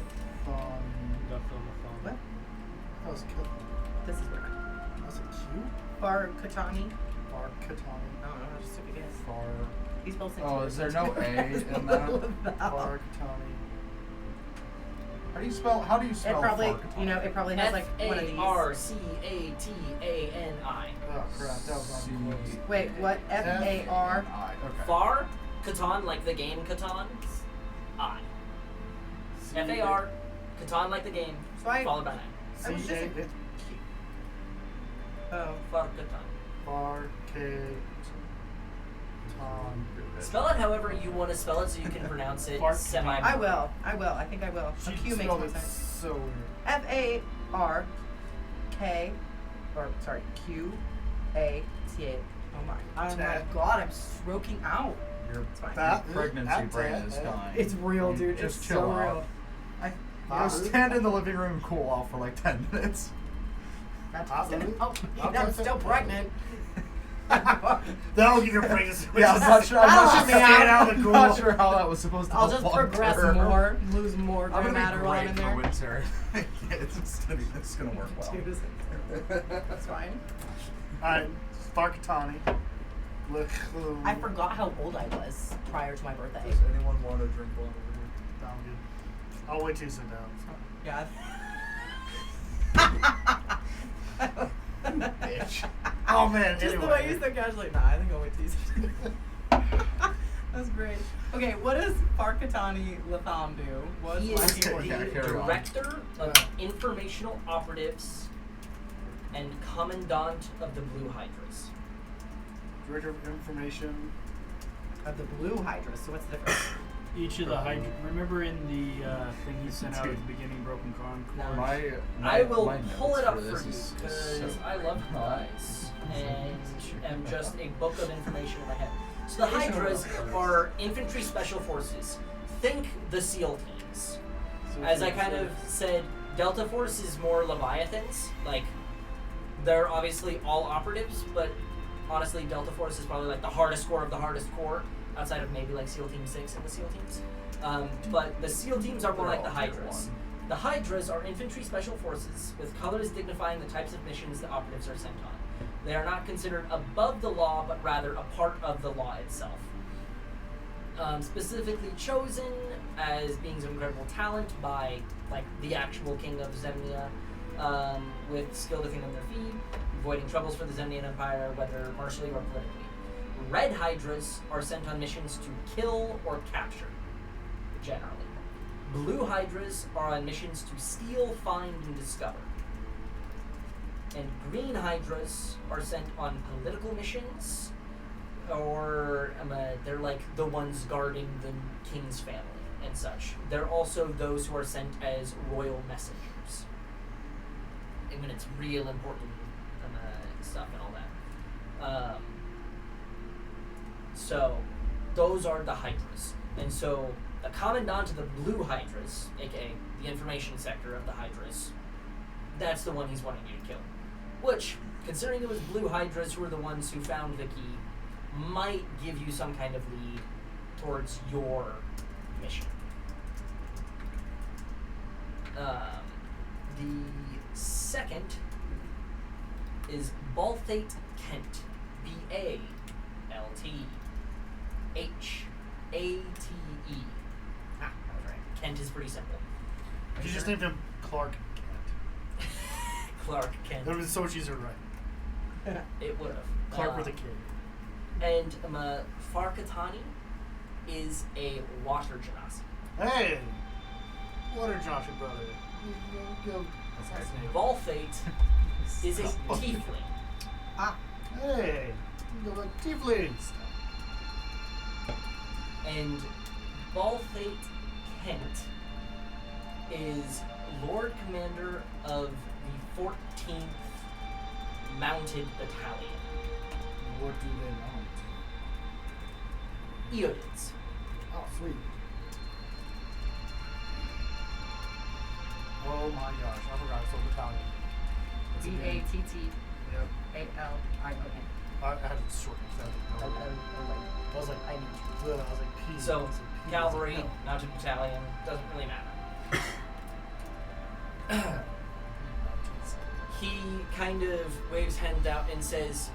What? That was Cathani. This is what That's a Q? Farkatani. Farkatani. I don't know. I just took a guess. Far. These both Oh, is there no A in that? Farkatani. How do you spell? How do you It spell? probably, Farkatani? you know, it probably has like one of these. F-A-R-C-A-T-A-N-I. Oh, crap. That was C- on close. Wait, what? F-A-R. I. Okay. Far, Catan like the game Catan, I. F-A-R, Catan like the game, So I- followed by an I was just C-A- a- Oh. I. Far Catan. Farkatani. Spell it however you want to spell it so you can pronounce it Fark- semi. I will. I will. I think I will. She A Q makes spelled more it sense. so weird. F-A-R-K, or sorry, Q-A-T-A. Oh my Tat. god, I'm stroking out. Your It's fine. That- pregnancy that- brain that- is that- dying. It's real, You dude. Just It's chill so out. real. Go stand in the living room and cool off for like 10 minutes. That's Absolutely. I'm still pregnant. That'll give your pregnancy. Yeah, I'm not sure. I'm That'll not help me sure, out. I'm not sure how that was supposed to. I'll go just long progress term. more, lose more I'm gray gonna matter be while great I'm in for there. winter. It's gonna work well. Dude, that's fine. Alright, Farkatani. I forgot how old I was prior to my birthday. Does anyone want to drink one over here? Sound good. I'll wait till you sit down. Yeah. Bitch. Oh man, Just anyway. the way you said casually. Nah, I think I'll wait till you sit down. That's great. Okay, what does Farkatani Latham do? What's He my is keyword? Yeah, the carry on. Director of Informational Operatives and Commandant of the Blue Hydras. Director of Information. Of the blue Hydra. So what's the difference? Each of the Hydra. Remember in the thing he sent out at the beginning, Broken Concords? I will my pull notes it up for for this you is because so I love you guys and am just a book of information in my head. So the Hydras are infantry special forces. Think the SEAL teams. As I kind of said, Delta Force is more Leviathans. Like, they're obviously all operatives, but honestly, Delta Force is probably like the hardest core of the hardest core, outside of maybe like SEAL Team 6 and the SEAL teams. But the SEAL teams are more like the Hydras. The Hydras are infantry special forces with colors dignifying the types of missions the operatives are sent on. They are not considered above the law, but rather a part of the law itself. Specifically chosen as beings of incredible talent by like the actual king of Zemnia, with skill to think on their feet, avoiding troubles for the Zemnian Empire, whether martially or politically. Red Hydras are sent on missions to kill or capture, generally. Blue Hydras are on missions to steal, find, and discover. And Green Hydras are sent on political missions, or they're like the ones guarding the king's family and such. They're also those who are sent as royal messengers. And when it's real important stuff and all that. So, those are the Hydras. And so, the Commandant of the Blue Hydras, aka the information sector of the Hydras, that's the one he's wanting you to kill. Which, considering it was Blue Hydras who were the ones who found the key, might give you some kind of lead towards your mission. The second is Balthate Kent. Balthate. Ah, that was right. Kent is pretty simple. You just named him Clark Kent. Clark Kent. That would have been so much easier to write. It would have. Clark with a K. And Farkatani is a water genasi. Hey! Water Joshua brother. Balthate is a tiefling. Ah. Hey! You go like tieflings. And Balthate Kent is Lord Commander of the 14th Mounted Battalion. What do they want? Eodids. Oh, sweet. Oh my gosh, I forgot it's a battalion. What's it mean? Yep. Battallion. I had to shorten it. I was like, I need you. I was like, P. So, I was like, P. cavalry, I was like, mounted battalion, doesn't really matter. He kind of waves hand out and says,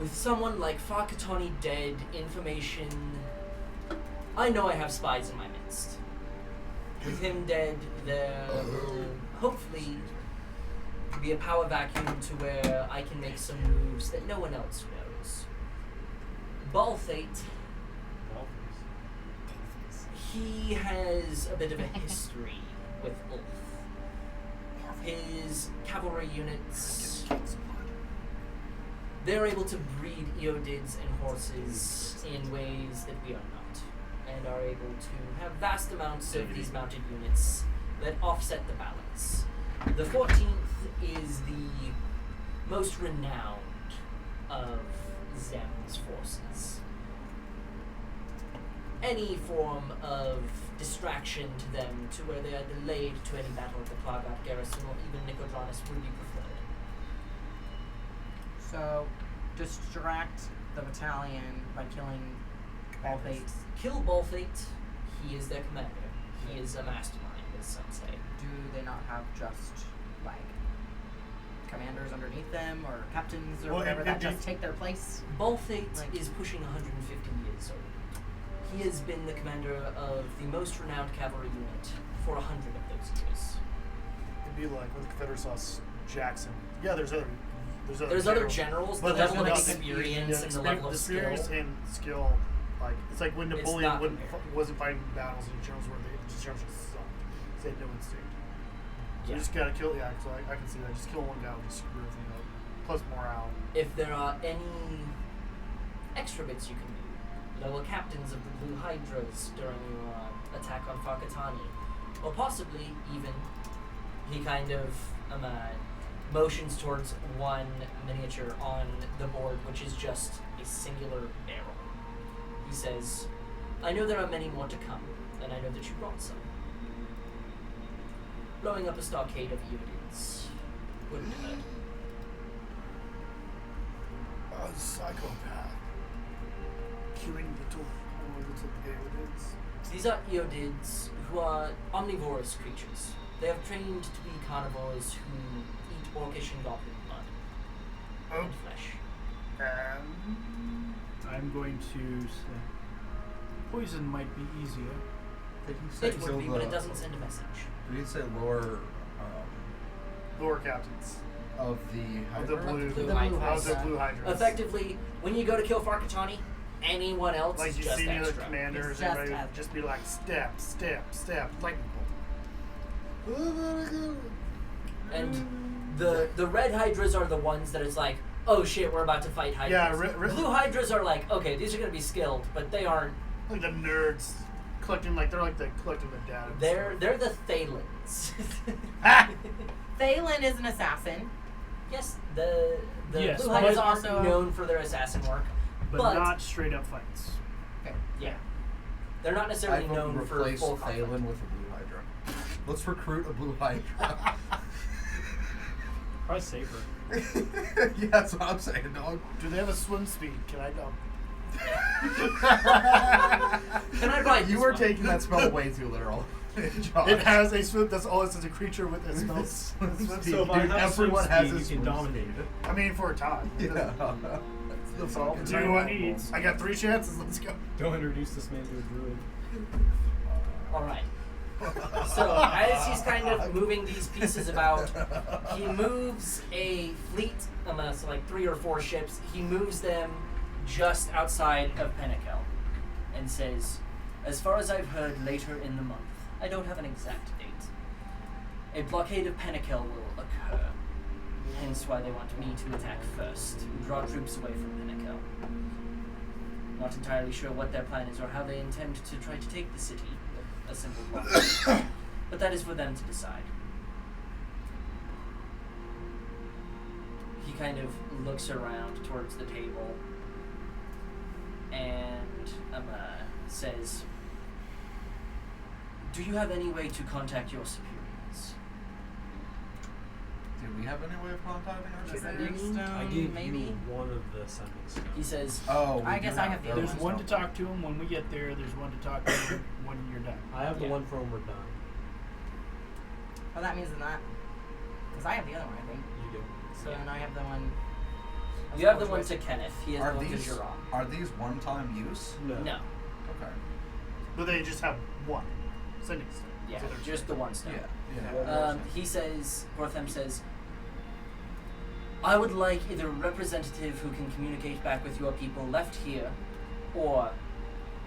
with someone like Fakatoni dead, information... I know I have spies in my midst. With him dead, there will hopefully be a power vacuum to where I can make some moves that no one else knows. Balthate, he has a bit of a history with Ulf. His cavalry units, they're able to breed Eodids and horses in ways that we are not, and are able to have vast amounts of these mounted units that offset the balance. The 14th is the most renowned of Zem's forces. Any form of distraction to them to where they are delayed to any battle at the Plagat garrison or even Nicodranus would be preferred. So, distract the battalion by killing Balthate. Kill Balthate, he is their commander. He is a mastermind, as some say. Do they not have just, like, commanders underneath them, or captains, or Well, whatever, it- that it- just take their place? Balthate Like- is pushing 150 years old. He has been the commander of the most renowned cavalry unit for 100 of those years. It'd be like when the Confederates lost Jackson. Yeah, there's other generals, but the there's level of no- experience and the level of skill. experience and skill. Like it's like when It's Napoleon not wouldn't, compared. wasn't fighting battles and generals were the generals just sucked. They had no instinct. So Yeah. just gotta kill. Yeah, so I can see that. Just kill one guy will just screw everything up. Plus morale. If there are any extra bits you can do, lower captains of the Blue Hydras during your attack on Fakatani, or possibly even, he kind of motions towards one miniature on the board, which is just a singular barrel. He says, I know there are many more to come, and I know that you brought some. Blowing up a stockade of Eodids wouldn't hurt. A psychopath. Killing little Eodids. These are Eodids who are omnivorous creatures. They have trained to be carnivores who eat orcish and goblin blood and flesh. I'm going to say poison might be easier. Did he say It would be, but it doesn't send a message. Did he say lower Lower captains. of the Of the Hydra? blue. The blue Of hydras. the blue hydras. Effectively, when you go to kill Farkatani, anyone else Like is you just see the other extra. commanders, It's just everybody would extra. just be like step, step, step, lightning bolt. And the red hydras are the ones that it's like, oh shit, we're about to fight hydras. Yeah, Blue hydras are like, okay, these are gonna be skilled, but they aren't. Like the nerds collecting, like they're like the collecting the data. and They're stuff. the Thalens. Thalen is an assassin. Yes, the Yes, Blue hydras but aren't also- known for their assassin work, But not straight up fights. yeah, they're not necessarily I've known for replaced full conflict. Thalen with a blue Hydra. Let's recruit a blue Hydra. Probably safer. Yeah, that's what I'm saying, dog. Do they have a swim speed? Can I know? Can I ride You this were one? taking that spell way too literal. Josh. It has a swim. That's all. It's a creature with a spell. swim So speed. if I Dude, have swim everyone has speed, a you swim can dominate speed. it. I mean, for a time. Yeah. That's all Do you know what? Needs. I got 3 chances. Let's go. Don't introduce this man to a druid. All right. So as he's kind of moving these pieces about, he moves a fleet, so like 3 or 4 ships. He moves them just outside of Pennakel, and says, "As far as I've heard, later in the month. I don't have an exact date. A blockade of Pennakel will occur. Hence why they want me to attack first, draw troops away from Pennakel. Not entirely sure what their plan is or how they intend to try to take the city with a simple blockade. But that is for them to decide." He kind of looks around towards the table and says, "Do you have any way to contact your superiors?" Do we have any way of contacting our Sending superiors? I stone, gave maybe. you one of the sending stones. He says, Oh, we I do guess I have the other There's one's one to talk to him when we get there. There's one to talk to him when you're done. I have the Yeah. one for when we're done. Well, that means not. Because I have the other one, I think. You do. So then I have the one. you have the one to Kenneth. He has Are the one to these Jerome. are these one-time use? No. Okay. But they just have one sending stone. Yeah, So they're just the one stone. Yeah. He says, Gortham says, "I would like either a representative who can communicate back with your people left here, or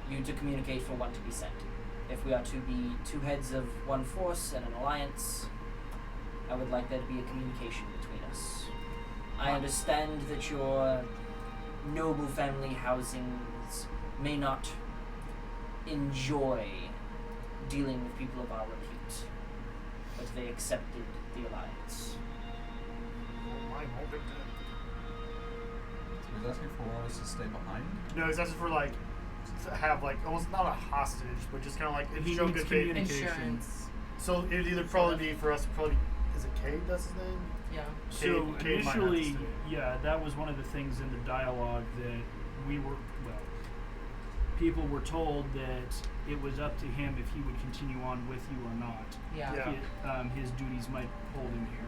you to communicate for one to be sent. If we are to be 2 heads of one force and an alliance, I would like there to be a communication between us. I understand that your noble family housings may not enjoy dealing with people of our repute, but they accepted the alliance." Oh, my whole big So he's asking for us to stay behind? No, it's actually for like to have like almost not a hostage, but just kind of like He show needs good faith. communication. Insurance. So it'd either probably be for us. Probably is it Cade? That's his name. Yeah. So Cade might have to initially, stay. yeah, that was one of the things in the dialogue that we were, well, people were told that it was up to him if he would continue on with you or not. Yeah. Yeah. His duties might hold him here.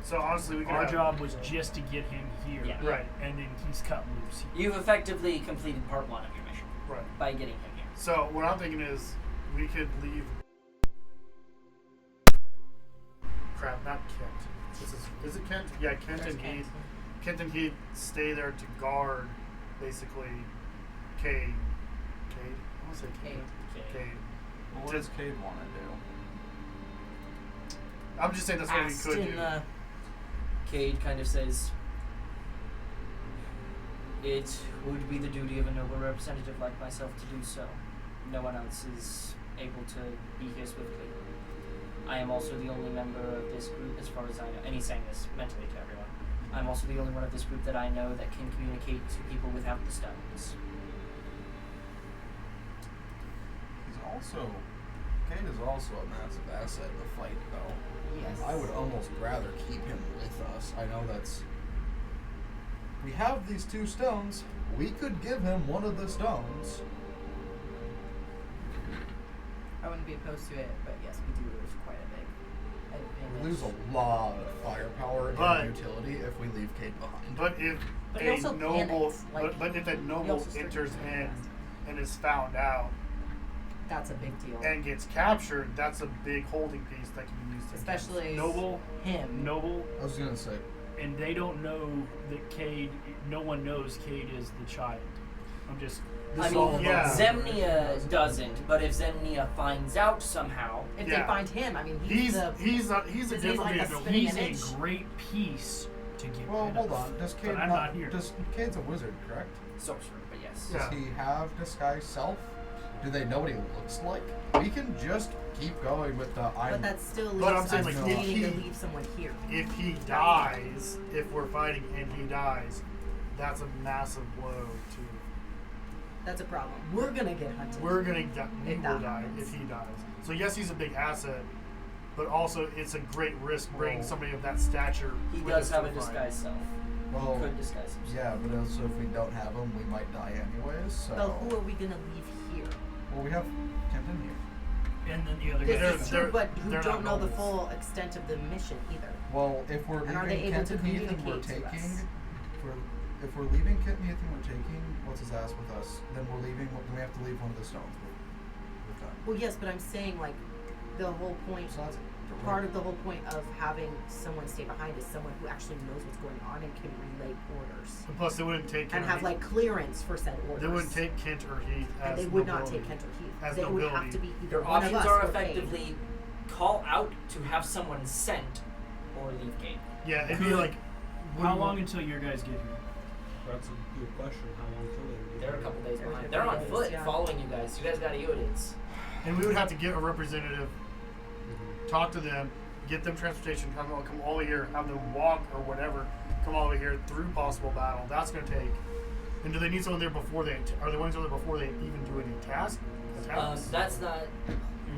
So honestly, we could Our have, job was just to get him here. Yeah. Right. And then he's cut loose. You've effectively completed part 1 of your mission Right. by getting him here. So what I'm thinking is we could leave. Crap, not Kent. Is it Kent? Yeah, Kent There's and Kent. Heath. Kent and Heath stay there to guard, basically, Cade. Cade? I want to say Cade. Cade. Cade. Well, what does Cade want to do? I'm just saying that's what we asked could in do. Cade kind of says, "It would be the duty of a noble representative like myself to do so. No one else is able to be here swiftly. I am also the only member of this group as far as I know," and he's saying this mentally to everyone. "I'm also the only one of this group that I know that can communicate to people without the stones." Cade is also a massive asset in the fight, though. Yes. I would almost rather keep him with us. I know that's... We have these 2 stones. We could give him one of the stones. I wouldn't be opposed to it, but yes, we do lose quite a big advantage. We lose a lot of firepower But- and utility if we leave Cade behind. But if But he a also noble, panics, like, but if a he noble also starts enters to in fast. and is found out That's a big deal. and gets captured, that's a big holding piece that can be used against Especially Noble, him. noble, I was gonna say, and they don't know that Cade. No one knows Cade is the child. I'm just. I is all mean, about- Zemnia doesn't, but if Zemnia finds out somehow, If Yeah. they find him, I mean, He's the he's a he's different like a vehicle. spinning He's image. a great piece to get well, rid hold of. on. Does Cade But I'm not here. Cade's a wizard, correct? sorcerer, but yes. Yeah. Does he have disguise self? Do they know what he looks like? We can just keep going with the but that still leaves But I'm saying, us like, needing to he- leave someone here. If he dies, if we're fighting and he dies, that's a massive blow to. That's a problem. We're gonna get hunted. We're gonna die. We If will that die happens. if he dies. So yes, he's a big asset, but also it's a great risk bringing Well, somebody of that stature. He with does us have to a the fight. disguise self. Well, He could disguise himself. yeah, but also if we don't have him, we might die anyways. So. But who are we gonna leave here? Well, we have Kenton here. And then the other This guy. is they're- true, but who they're don't not know the nobles. full extent of the mission either. Well, if we're And are they leaving able to Kenton Heath and we're communicate to taking, us? if we're leaving Kenton Heath and we're taking what's his ass with us, then we're leaving. Then we have to leave one of the stones with them. Well, yes, but I'm saying like the whole point. So that's Part of the whole point of having someone stay behind is someone who actually knows what's going on and can relay orders And plus, they wouldn't take and Kent or have Heath. like clearance for said orders. They wouldn't take Kent or Heath as and they would not nobility. take Kent or Heath. As They would have nobility. to be either Your one of options us are or Cade. effectively call out to have someone sent or leave game. Yeah, it'd be Could- like. How long until your guys get here? That's a good question. How long till they They're a couple days They're behind. different They're on days, foot yeah. following you guys. You guys got Eodins. And we would have to get a representative, talk to them, get them transportation, have them come all the way here, have them walk or whatever, come all the way here through possible battle. That's going to take. And do they need someone there before they? Are they wanting someone there before they even do any tasks? That's not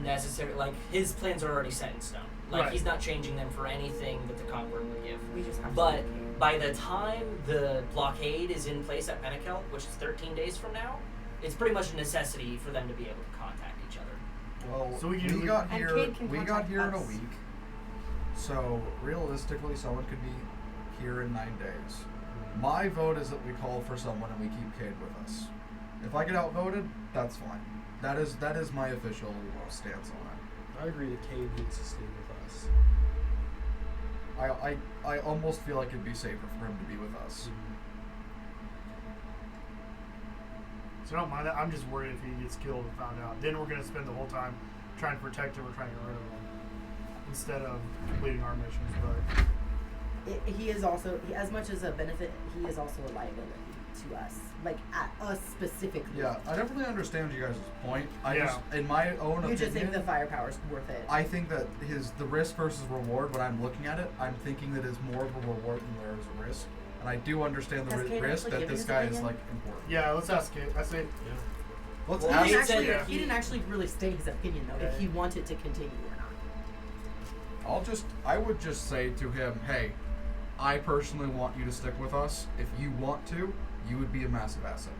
necessary. Like, his plans are already set in stone. Like, Right. he's not changing them for anything that the Concord would give. We just have to But communicate. by the time the blockade is in place at Pennakel, which is 13 days from now, it's pretty much a necessity for them to be able to contact each other. Well, So we we, can- got And here. Cade can We got contact here in a us. week. So realistically, someone could be here in 9 days. My vote is that we call for someone and we keep Cade with us. If I get outvoted, that's fine. That is my official stance on it. I agree that Cade needs to stay with us. I almost feel like it'd be safer for him to be with us. So I don't mind that. I'm just worried if he gets killed and found out. Then we're going to spend the whole time trying to protect him or trying to get rid of him instead of completing our missions. But He is also, as much as a benefit, he is also a liability to us. Like, at us specifically. Yeah, I definitely understand you guys' point. I Yeah. just, in my own You opinion, just think the firepower's worth it. I think that the risk versus reward, when I'm looking at it, I'm thinking that is more of a reward than there is a risk. And I do understand the Has Cade risk actually that given this his guy is opinion? like important. yeah, let's ask Kate. I say, Let's Well, He ask. Cade didn't, actually, said he didn't actually really state his opinion, though, if he wanted to continue or not. I would just say to him, hey, I personally want you to stick with us. If you want to, you would be a massive asset.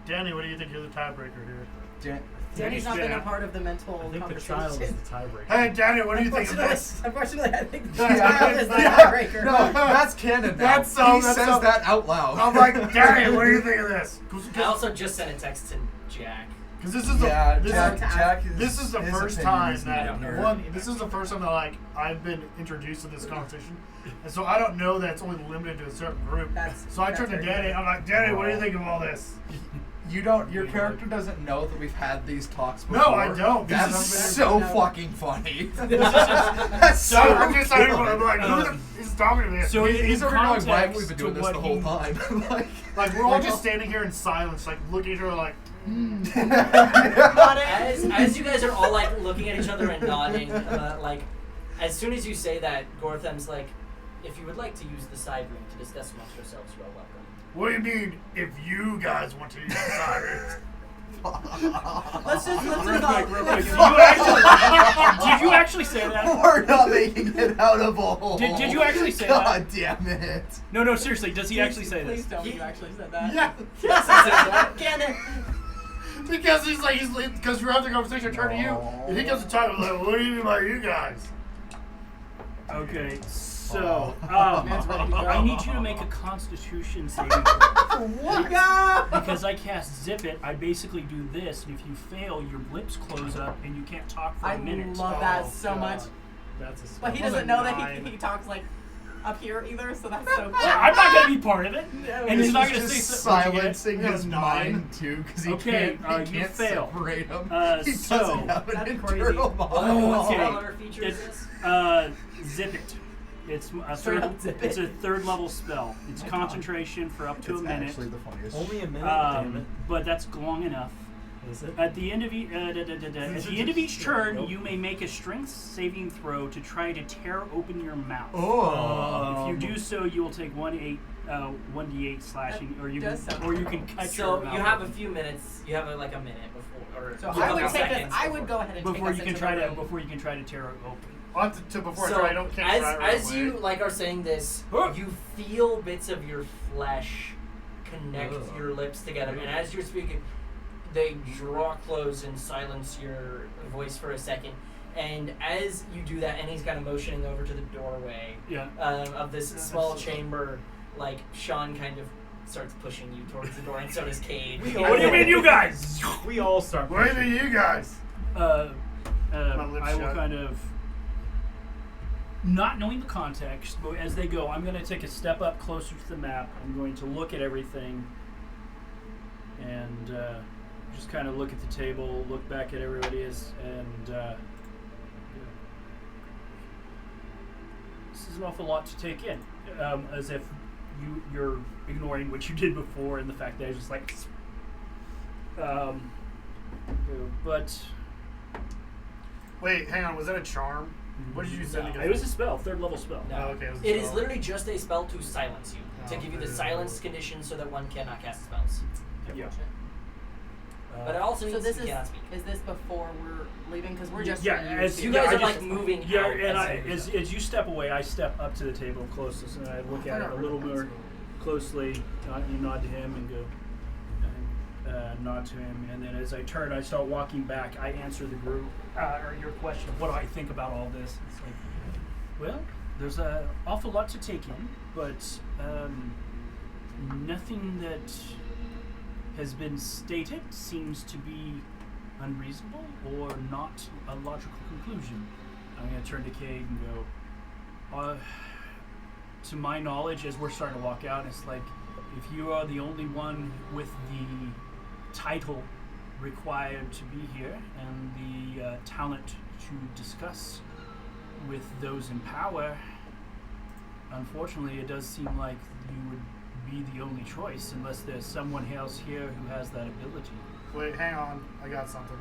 Danny, what do you think? You're the tiebreaker here. Danny's not been Yeah. a part of the mental I think the conversation. child is the tiebreaker. Hey, Danny, what do you think of this? Unfortunately, I think the Yeah. child is the Yeah. tiebreaker. No, that's canon now. That's so- he that's says so- that out loud. I'm like, Danny, what do you think of this? I also just sent a text to Jack. Because this is the yeah, this Jack, is, Jack is, this is the his first opinion time is that needed here. this is the first time that like I've been introduced to this conversation, and so I don't know that it's only limited to a certain group. That's- so I that's turned to very Danny. good. I'm like, Danny, what do you think of all this? You don't. Your character doesn't know that we've had these talks before. No, I don't. That's This is so fucking funny. That's So I'm just good. like, who the is talking to me? So He's in over going, why have context we been to doing this what the whole he- time? Like we're all just standing here in silence, like looking at each other, like. As you guys are all like looking at each other and nodding, like as soon as you say that, Gortham's like, if you would like to use the side room to discuss amongst yourselves, you are welcome. What do you mean if you guys want to use the side room? Let's just Real quick. Did you actually say that? We're not making it out of a hole. Did you actually say God that? damn it. No, seriously. Does he actually say Please this? tell me you actually said that. Yeah. Yes, he says that. Can it? Because because we're having a conversation, I turn to you, and he comes to talk, like, what do you mean by you guys? Okay, so Man's ready to go. I need you to make a Constitution saving throw. What? Because I cast Zip It, I basically do this, and if you fail, your lips close up and you can't talk for I a minute. love that Oh, so God. much. That's a But he spell. doesn't know that Nine. he talks like up here either, so that's so cool. Yeah, I'm not gonna be part of it, and he's not He's gonna say just something. silencing Yeah, his nine. mind too, because he Okay, can't. He you can't fail. separate them. So, He doesn't have an that's crazy. internal What monologue. Okay. spell or feature is this? Zip It. It's a Straight third. up Zip It's It. a third level spell. It's My concentration for up to It's a minute. actually the funniest. Only a minute, damn it. But that's long enough. Is it? At the end of each turn, you may make a strength saving throw to try to tear open your mouth. Oh. If you do so, you will take 1d8 slashing, or you does sound can cut So your mouth you have a open. few minutes. You have like a minute before, or So a I couple would take us. seconds I would go ahead and take before us you can into try the to room. tear it open. On to before So I don't can't try right as away. you like are saying this, you feel bits of your flesh connect Ugh. your lips together, and as you're speaking, they draw close and silence your voice for a second. And as you do that, and he's kind of motioning over to the doorway Yeah. of this small chamber, like Sean kind of starts pushing you towards the door, and so does Cade. What do you mean, you guys? We all start. What do you mean, you guys? I lips will shut. kind of, not knowing the context, but as they go, I'm going to take a step up closer to the map. I'm going to look at everything and just kind of look at the table, look back at everybody, and this is an awful lot to take in, as if you're ignoring what you did before and the fact that I was just like, but. Wait, hang on. Was that a charm? What did you say? No. It was a spell, third level spell. No. Oh, okay, it was a It is spell. literally just a spell to silence you, to Oh, give you the okay. silence condition so that one cannot cast spells. Yeah. But it also So means this you is cannot speak. this before we're leaving? Because we're just Yeah, for as two. You guys I are like just- moving Yeah, out and as as you step away, I step up to the table closest and I look at it a little more closely. You nod to him and go, nod to him, and then as I turn, I start walking back. I answer the group or your question of what do I think about all this. It's like, well, there's an awful lot to take in, but nothing that has been stated seems to be unreasonable or not a logical conclusion. I'm going to turn to Cade and go, to my knowledge, as we're starting to walk out, it's like, if you are the only one with the title required to be here and the talent to discuss with those in power, unfortunately, it does seem like you would be the only choice unless there's someone else here who has that ability. Wait, hang on. I got something.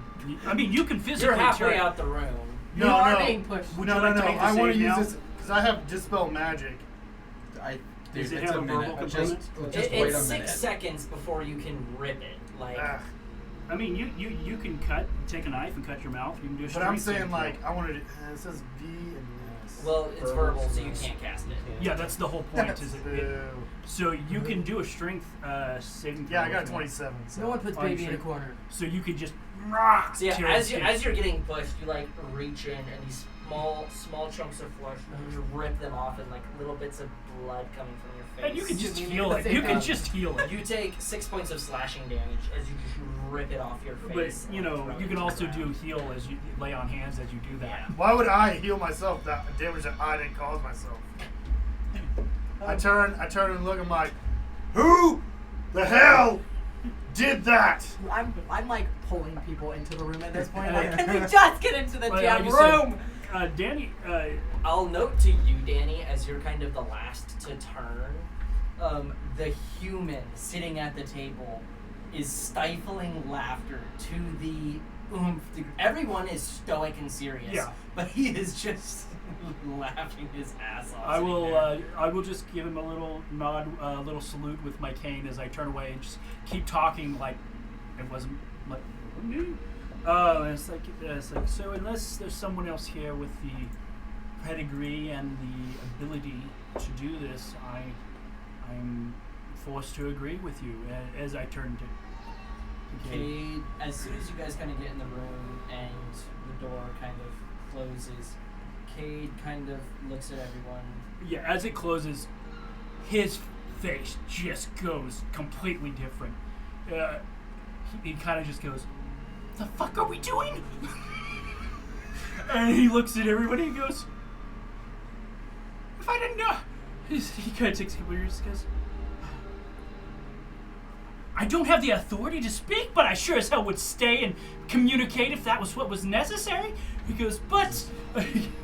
I mean, you can physically You're halfway turn- out the room. You No, are no. being pushed. Would No, you no, like no. to make the I want to save use now? this because I have Dispel Magic. Does it it's have a a minute. verbal Just component? wait a It's minute. 6 seconds before you can rip it. Like, Ugh. I mean, you can take a knife and cut your mouth. You can do a But I'm strength saying saving like throw. I wanted. It says V and S. well, it's verbal, so you can't cast it. Yeah, that's the whole point. Is it, Boo. so you can do a strength saving throw. Yeah, I got if you want. 27. So. No one puts Are you baby in a sure? corner. So you could just. So yeah, tear as his as you're getting pushed, you like reach in, and these small chunks of flesh, you rip them off, and like little bits of blood coming from your face. And you can just You heal mean it. the You same can thing. just heal it. You take 6 points of slashing damage as you just rip it off your But face. you and know, throw you it can to also the do ground. heal as you lay on hands as you do that. Yeah. Why would I heal myself that damage that I didn't cause myself? I turn and look. I'm like, who the hell did that? I'm like pulling people into the room at this point. Like, can we just get into the Well, damn like you said, room? Danny, I'll note to you, Danny, as you're kind of the last to turn, the human sitting at the table is stifling laughter to the oomph. Everyone is stoic and serious, Yeah. but he is just laughing his ass off. I sitting will. there. I will just give him a little nod, a little salute with my cane as I turn away and just keep talking like it wasn't like me. And it's like so. Unless there's someone else here with the pedigree and the ability to do this, I'm forced to agree with you. As I turn to Cade, as soon as you guys kind of get in the room and the door kind of closes, Cade kind of looks at everyone. Yeah, as it closes, his face just goes completely different. He kind of just goes, "The fuck are we doing?" And he looks at everybody and goes, "If I didn't know," he kind of takes a couple years and goes, "I don't have the authority to speak, but I sure as hell would stay and communicate if that was what was necessary." He goes, "But..."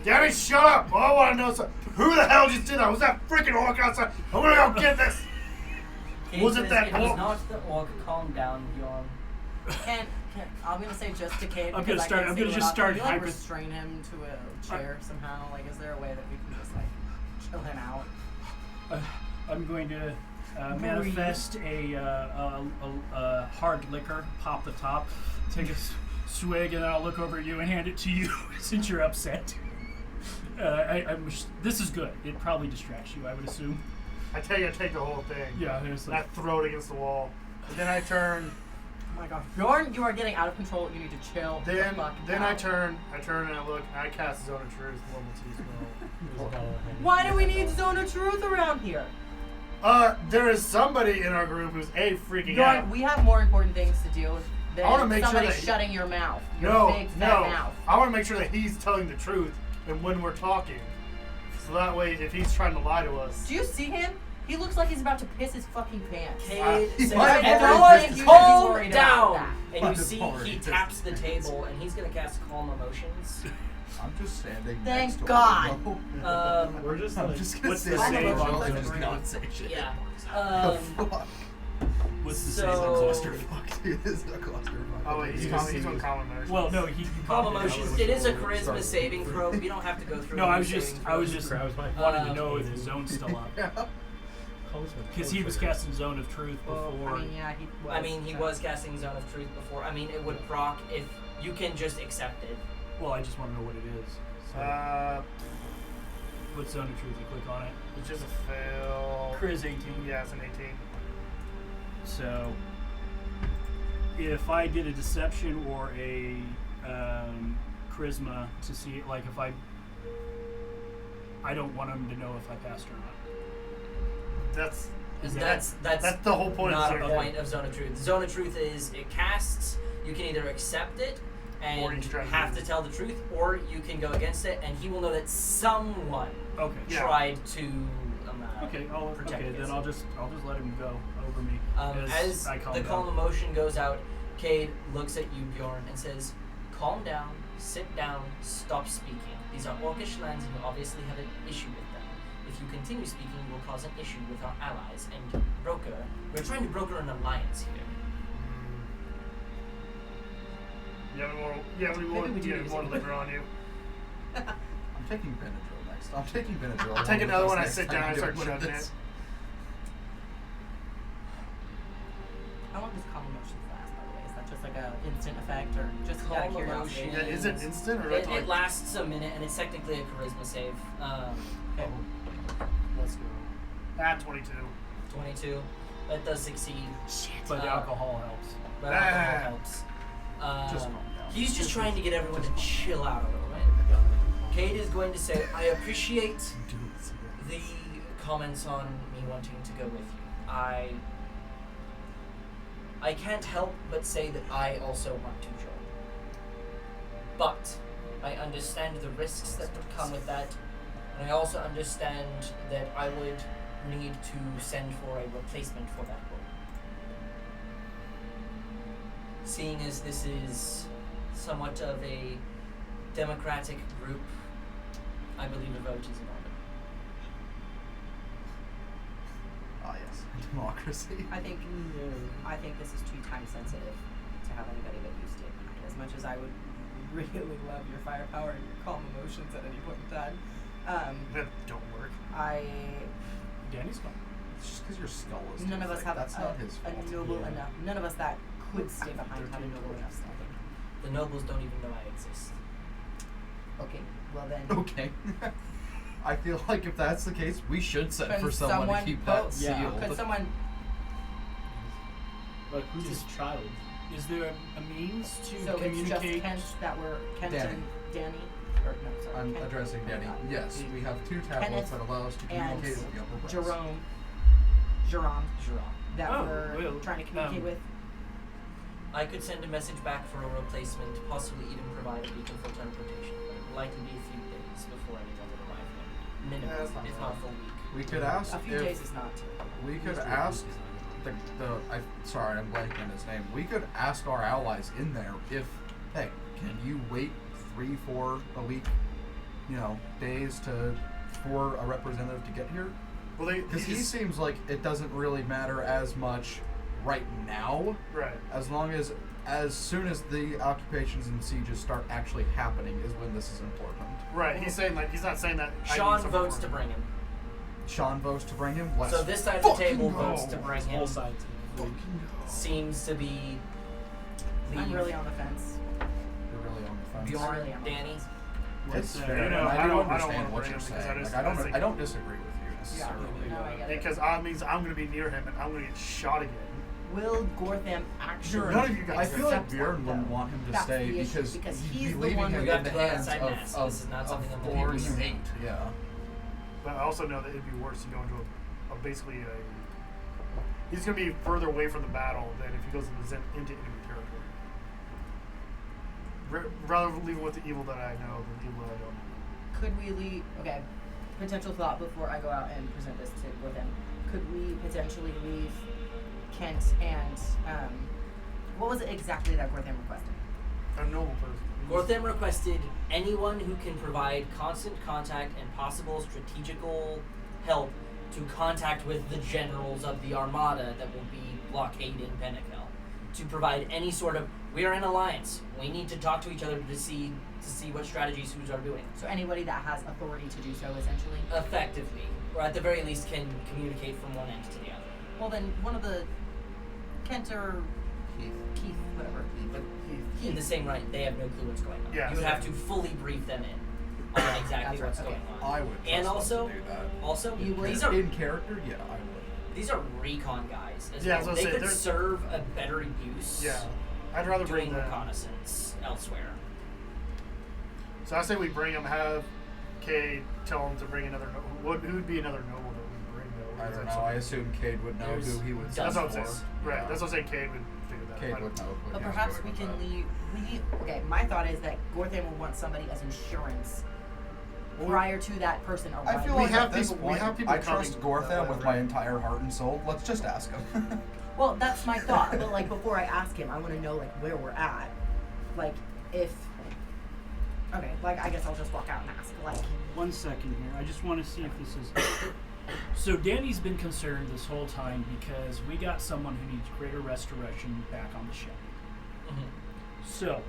Danny, shut up! All I want to know is who the hell just did that? Was that freaking orc outside? I'm gonna go get this. Cade Was it says, that It was orc? not the orc. Calm down, Bjorn. I'm gonna say just to Cade. I'm because gonna I start- can't I'm see gonna what just else- start Can we, like, hyper- restrain him to a chair somehow? Like, is there a way that we can just like chill him out? I'm going to manifest a hard liquor, pop the top, take a swig, and then I'll look over at you and hand it to you since you're upset. This is good. It probably distracts you, I would assume. I tell you, I take the whole thing. Yeah, there's And I like, throw it against the wall. And then I turn. Oh my god, Bjorn, you are getting out of control. You need to chill. the Then fuck then out. I turn and I look. And I cast Zone of Truth level 2 spell. Why do we need Zone of Truth around here? There is somebody in our group who's freaking Bjorn, out. we have more important things to deal with I wanna than make sure somebody that shutting your mouth. Your No, big fat no. mouth. I want to make sure that he's telling the truth, and when we're talking, so that way, if he's trying to lie to us, Do you see him? He looks like he's about to piss his fucking pants. Cade he says, might have "Everyone, already pissed his calm pants. down!" That. And Might you have see already he pissed taps his the pants. table, and he's gonna cast Calm Emotions. I'm just standing Thank next to God. him. We're just I'm like, just gonna what's say the that save as on long as those he's not say shit. Yeah. The fuck? what's the So- save on cluster? Fuck, dude, this is a clusterfuck. oh wait, he's on common motion. Well, no, he Calm popped it. Emotions. It is a charisma saving throw. You don't have to go through. No, any I was just saving throws. grabs my wanting to know if his zone's still up. Yeah. Because he was casting Zone of Truth Well, before. I mean, yeah, he was. I mean, he was casting Zone of Truth before. I mean, it would proc if you can just accept it. Well, I just want to know what it is. So, what Zone of Truth? You click on it. It's just a fail. Chris 18. Yeah, it's an 18. So, if I did a deception or a charisma to see, like, if I don't want him to know if I passed or not. That's That's the whole point not of a Zone of point of Zone of Truth. Zone of Truth is it casts. You can either accept it Or you and try to have use to it. tell the truth, or you can go against it, and he will know that someone Okay. Yeah. tried to. Okay. protect Okay. against Then it. I'll just let him go over me. As I calm the down. calm emotion goes out, Cade looks at you, Bjorn, and says, "Calm down, sit down, stop speaking. These are orcish lands, and you obviously have an issue with them. If you continue speaking, you will cause an issue with our allies and broker. We're trying to broker an alliance here." You have more. You have any more? Maybe we do You have use more it. liquor on you. I'm taking Benadryl next. I'm taking Benadryl. I'll take along another with one. I us sit next down. time I we start do one of chugging this. it. How long does calm emotions last, by the way? Is that just like a instant effect, or just out Calm of curiosity? emotion. Yeah, is it instant or It, like? it lasts a minute, and it's technically a charisma save. Okay. Let's go. 22. 22. That does succeed. But the alcohol helps. But alcohol helps. Just calm down. He's just trying to get everyone to chill out a little bit. Kate is going to say, "I appreciate the comments on me wanting to go with you. I can't help but say that I also want to join. But I understand the risks that would come with that, and I also understand that I would need to send for a replacement for that role." Seeing as this is somewhat of a democratic group, I believe a vote is in order. Ah, yes. Democracy. I think this is too time sensitive to have anybody but you stay behind. As much as I would really love your firepower and your calm emotions at any point in time, That don't work. Danny's gone. It's just because your skull is none too of us thick. have That's not his a fault. noble Yeah. enough. None of us that could stay behind have a noble enough standing. The nobles don't even know I exist. Okay, well then. Okay. I feel like if that's the case, we should set Can for someone to keep that vote? Yeah. sealed. Could someone? Like, who's his child? Is there a means to So it's just communicate? Kent that were Kent Danny. and Danny, or no, sorry. I'm Kent, addressing Danny. Yes, we have 2 tablets Kenneth that allow us to and communicate with the upper brass. Jerome Jerome. that Oh, we're well, trying to communicate with. I could send a message back for a replacement, possibly even provide a beacon for teleportation, but it will likely be a few days before anyone would arrive here. Minimum, Yeah, that's not if bad. not a full week. We could ask A few if days is not. we could ask sorry, I'm blanking on his name. We could ask our allies in there if, hey, can you wait 3-4 a week, days for a representative to get here? Well, Because he seems like it doesn't really matter as much right now, right. as soon as the occupations and sieges start actually happening is when this is important. Right. He's saying he's not saying that. I need Sean someone votes for to him. bring him. Sean votes to bring him. Let's So this side of the fucking table go. votes to bring him. Whole side. Seems to be I'm leave really on the fence. You're really on the fence. Bjorn, really on the Danny. fence. It's What's fair. that? and I I do don't understand wanna what bring you're him because saying. I just- Like, I think- I don't disagree with you necessarily. No, I get it. Because that means I'm going to be near him and I'm going to get shot again. Will Gortham actually? None of you guys I feel like accept Bjorn that, wouldn't though? want him to That's stay the issue, because because he'd he's be the leaving one him who We have in the to go hands outside of, mass. of, This is not of something that the the people people you say. hate. Yeah. But I also know that it'd be worse to go into basically a. He's going to be further away from the battle than if he goes into enemy territory. Rather leave it with the evil that I know than the evil that I don't know. Could we leave? Okay, potential thought before I go out and present this to Gortham. Could we potentially leave Kent and what was it exactly that Gortham requested? A noble person. Gortham requested anyone who can provide constant contact and possible strategical help to contact with the generals of the armada that will be blockading Benekel. To provide any sort of, we are in alliance. We need to talk to each other to see what strategies who's are doing. So anybody that has authority to do so, essentially. Effectively, or at the very least can communicate from one end to the other. Well, then one of the Kent or Keith, whatever. But in the same right, they have no clue what's going on. Yeah, You would so- have to fully brief them in on exactly That's what's right, going okay. on. I would. And trust also, them to do that. also, You would? these are in character, yeah, I would. these are recon guys as Yeah, I well. was They gonna say, could they're- serve a better use. Yeah. I'd rather bring doing them. reconnaissance elsewhere. So I say we bring him, have Cade tell him to bring another noble. Who would be another noble that we bring, though? I Is don't that know. I something- assume Cade would know There's who he would dozens. send That's what I'm for. saying. Right. Yeah. That's what I'm saying. Cade would figure that Cade out. would know. But he was perhaps doing we with can that. leave. Okay, my thought is that Gortham will want somebody as insurance prior to that person arriving. I feel We like have at this people- we point, have people I trust coming that Gortham way, with right? my entire heart and soul. Let's just ask him. Well, that's my thought. But like before I ask him, I want to know like where we're at. Like if. Okay, like I guess I'll just walk out and ask. Like 1 second here. I just want to see if this is. So Danny's been concerned this whole time because we got someone who needs greater restoration back on the ship. So,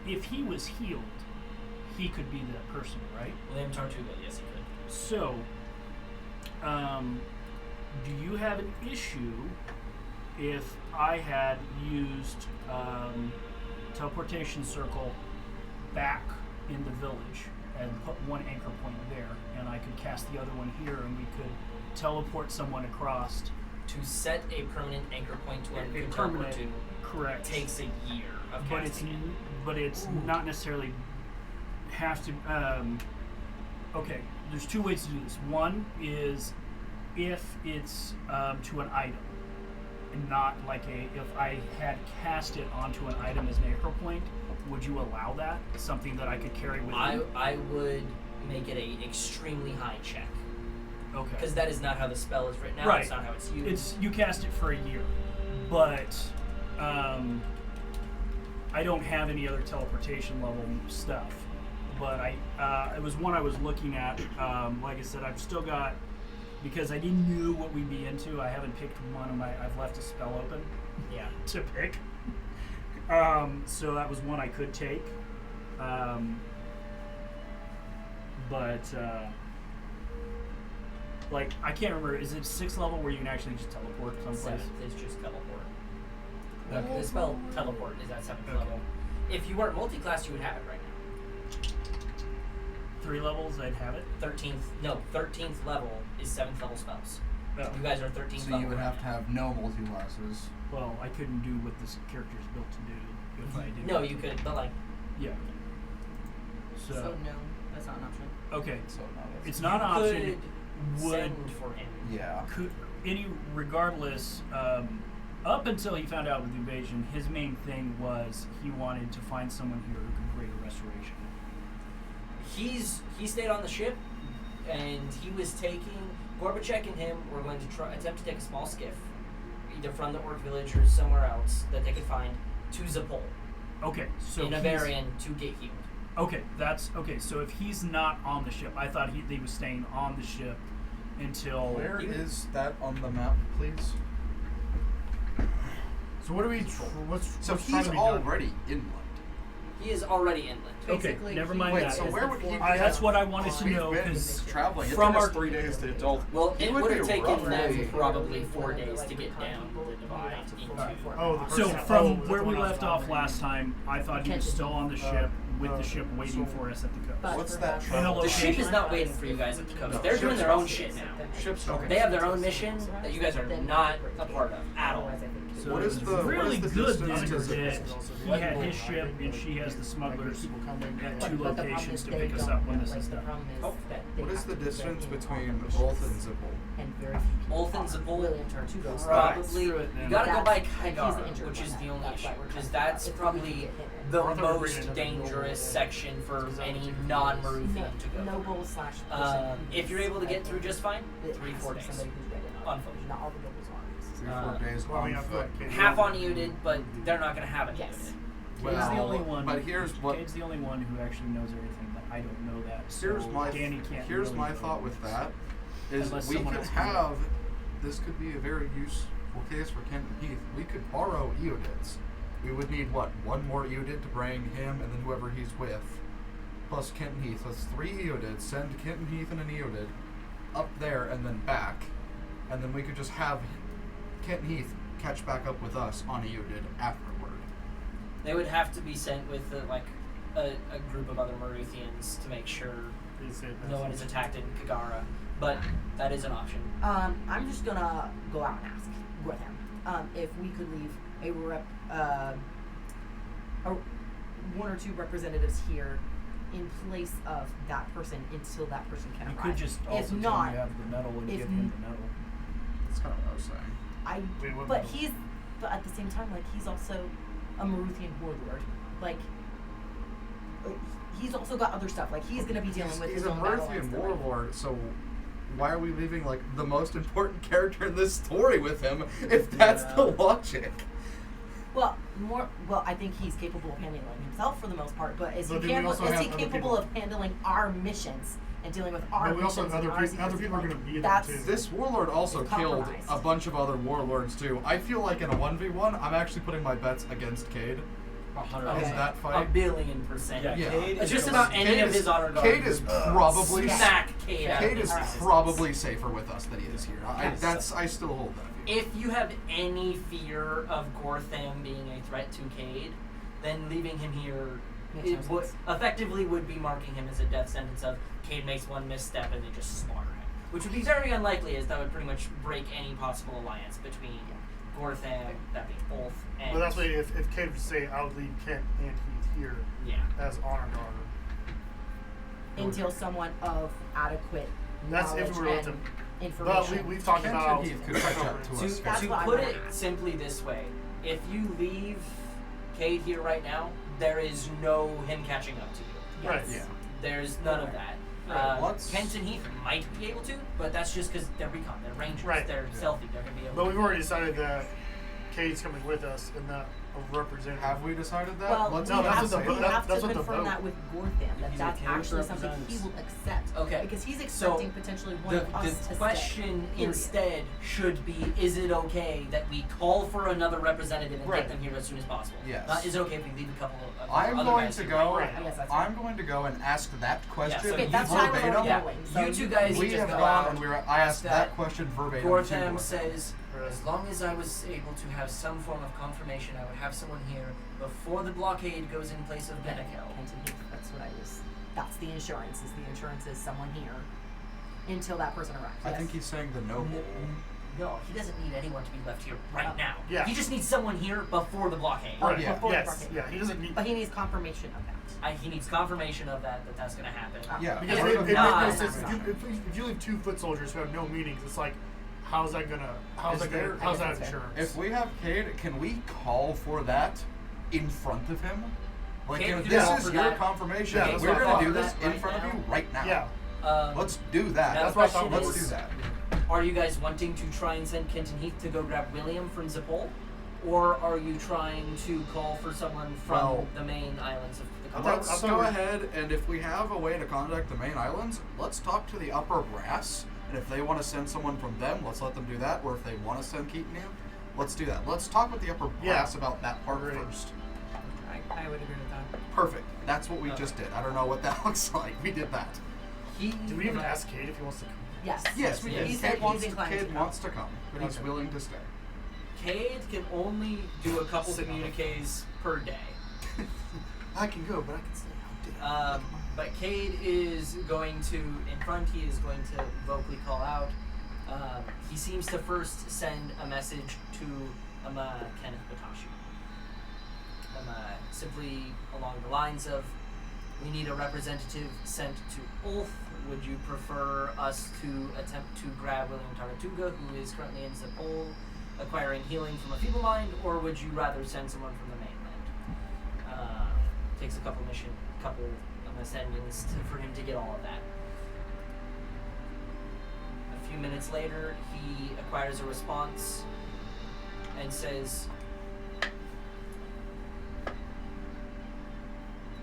if he was healed, he could be that person, right? William Tartuga, yes, he could. So, do you have an issue if I had used teleportation circle back in the village and put one anchor point there, and I could cast the other one here, and we could teleport someone across? To set a permanent anchor point to A where you can permanent- teleport to Correct. takes a year of but it's casting it. but it's not necessarily have to. Okay, there's two ways to do this. One is if it's to an item, and not like if I had cast it onto an item as an anchor point. Would you allow that? Something that I could carry with me? I would make it a extremely high check. Okay. Because that is not how the spell is written out. Right. It's not how it's used. It's you cast it for a year, but I don't have any other teleportation level stuff. But it was one I was looking at. Like I said, I've still got, because I didn't know what we'd be into. I haven't picked one of my. I've left a spell open. Yeah. To pick. So that was one I could take. Like, I can't remember, is it 6th level where you can actually just teleport someplace? 7th is just teleport. Okay. The spell teleport is at 7th level. If you weren't multi-class, you would have it right now. 3 levels, I'd have it. 13th level is 7th level spells. Oh. You guys are 13th So level. you would right have to now. have no multi-classes. Well, I couldn't do what this character's built to do if I did. No, you could, but like, Yeah. So no, that's not an option. Okay. So no, that's It's not an you option. could Would send for him. yeah. regardless, up until he found out with the invasion, his main thing was he wanted to find someone here who could bring a restoration. He stayed on the ship, and he was taking Gorbachek and him were going to attempt to take a small skiff, either from the Orc village or somewhere else that they could find, to Zapol Okay, so in he's- Avarian to get healed. Okay, that's okay. So if he's not on the ship, I thought he was staying on the ship until. Where is that on the map, please? So what do we? What's So what's trying he's to be done? already inland. He is already inland. Okay, Basically, never he mind Wait, that. so is where the would he? fourth- That's what I wanted to We've know been because traveling. It from took us our- 3 days to adult. Well, He it would would have be taken them roughly- probably 4 days to get down the divide into. Oh, the so person- from oh, where we the one left I was off last time, I thought he was still on the ship with the ship waiting so- for us at the coast. But What's that perhaps- travel? The ship location? is not waiting for you guys at the coast. No, They're doing ship's their own not. shit now. Ship's not. They have their own mission that you guys are not a part of at all. So What it is was the- what really is the good distance then to that Zapol? he had his ship and she has the smugglers People coming. at But 2 the problem locations is to they pick us don't up when have, this like, is the done. problem is Oh. that they What is have the to distance get in between on the Ulth and missions, Zapol? and very few people Ulth and are Zapol willing to go. Probably, Screw it, you man. gotta go by He's the Kygara, injured which one. is the only That's why issue, we're because trying to that's figure out if we probably can get him. the Arthur would bring most another dangerous noble section for Is that any what you non-Maruthian to go. Noble slash If you're able to get through just fine, it 3-4 has to be days. somebody who's ready On on foot. Not all the nobles are. 3-4 days Well, we on have foot. to- Half unmuted, but they're not gonna have it Yes. muted. Cade's the Well, only one. but here's what- Cade's the only one who actually knows everything that I don't know that. So Here's my Danny can't. here's really my know. thought with that is Unless we someone could else can do it. have this could be a very useful case for Kenton Heath. We could borrow Eodids. We would need what, one more Eodid to bring him and then whoever he's with, plus Kenton Heath. That's 3 Eodids. Send Kenton Heath and an Eodid up there and then back, and then we could just have Kenton Heath catch back up with us on Eodid afterward. They would have to be sent with a group of other Maruthians to make sure no one is attacked in Kagara, but that is an option. I'm just gonna go out and ask with him if we could leave one or two representatives here in place of that person until that person can You arrive. could just also if tell not, him you have the medal and if give him the medal. That's kind of what I was saying. Wait, what but medal? but at the same time, like, he's also a Maruthian warlord. Like, he's also got other stuff. Like, he's gonna be dealing with He's his a own battle Murthian lines that- warlord, so why are we leaving like the most important character in this story with him if that's the logic? Well, I think he's capable of handling himself for the most part. But is But he, then we also is have he other capable people. of handling our missions and dealing with our But we also missions? have and other our people. Other secrets? people are Like, going to be there that's- too. This warlord also It's killed compromised. a bunch of other warlords too. I feel like in a 1v1, I'm actually putting my bets against Cade. 100. Is Okay. that A fight? billion%. Yeah, Yeah. Cade It's is just about any Cade of is- his honor guard. Cade is probably smack Cade out of Cade is his probably safer with us than he is here. Yes. I still hold that view. If you have any fear of Gortham being a threat to Cade, then leaving him here Makes no sense. effectively would be marking him as a death sentence of Cade makes one misstep and they just slaughter him. Which would be very unlikely, as that would pretty much break any possible alliance between Gortham, that being Ulth, and... But that's why if Cade would say, I would leave Kent and Heath here Yeah. as honor guard. until someone of adequate That's if knowledge we were and to. information. But we've talked Kent about. and Heath could catch up to us. That's To what I put want. it simply this way, if you leave Cade here right now, there is no him catching up to you. Right. Yeah. There's none of that. Let's- Kent and Heath might be able to, but that's just because they're recon, they're rangers, Right. they're Yeah. stealthy, they're going to be able But to we've do already it. decided that Kate's coming with us and not a representative. Have we decided that? Well, Let's no, we that's have what to, the we vote- have that's to what the confirm vote- that with Gortham, that He's that's okay with actually something he representatives. will accept. Okay, Because he's so expecting potentially one of us the to question stay. Period. instead should be: is it okay that we call for another representative and Right. get them here as soon as possible? Yes. Not is it okay if we leave a couple of I'm other going guys to here? go. Right. Yes, that's I'm going to go and ask that question. so Okay, you that's why I was verbatim. already Yeah. going. So You two guys We just have go gone out, and I asked that that question verbatim. to Gortham Gortham. says, Right. as long as I was able to have some form of confirmation, I would have someone here before the blockade goes in place of Benekel. That's what I was. That's the insurance. Is the insurance is someone here until that person arrives. I Yes. think he's saying the noble. No, he doesn't need anyone to be left here right now. Yeah. He just needs someone here before the blockade. Oh, Right. Yeah. before the Yes. blockade. Yeah. He doesn't need. But he needs confirmation of that. He needs confirmation of that that's going to happen. Yeah. Because If it makes not- no sense. If you leave 2 foot soldiers who have no meanings, it's like, how's that Is there- how's that I guess that's fair. insurance? If we have Cade, can we call for that in front of him? Like, Cade if can this call is for your that. confirmation, Yeah, that's we're what I going thought. to do this That in right front of now? you right now. yeah. Let's do that. Now That's the what I question thought Let's is, do that. are you guys wanting to try and send Kenton Heath to go grab William from Zapol? Or are you trying to call for someone from Well, the main islands of the I thought- Concords? Let's go ahead, and if we have a way to contact the main islands, let's talk to the upper brass. And if they want to send someone from them, let's let them do that. Or if they want to send Keaton here, let's do that. Let's talk with the upper Yeah. brass about that part Agreed. first. I would agree with that. Perfect. That's what we Okay. just did. I don't know what that looks like. We did that. Do we even ask Kate if he wants to come? Yes. Yes, we Yeah, did. He he's said Kid he's inclined Kid to wants to come, but he's Okay. willing to stay. Cade can only do a couple Sit on the communiques per day. I can go, but I can stay out. But Cade is going to, in front, he is going to vocally call out. He seems to first send a message to Kenneth Batashi. Simply along the lines of, we need a representative sent to Ulf. Would you prefer us to attempt to grab William Taratuga, who is currently in Zapol, acquiring healing from a feeble mind, or would you rather send someone from the mainland? Takes a couple ascendants for him to get all of that. A few minutes later, he acquires a response and says,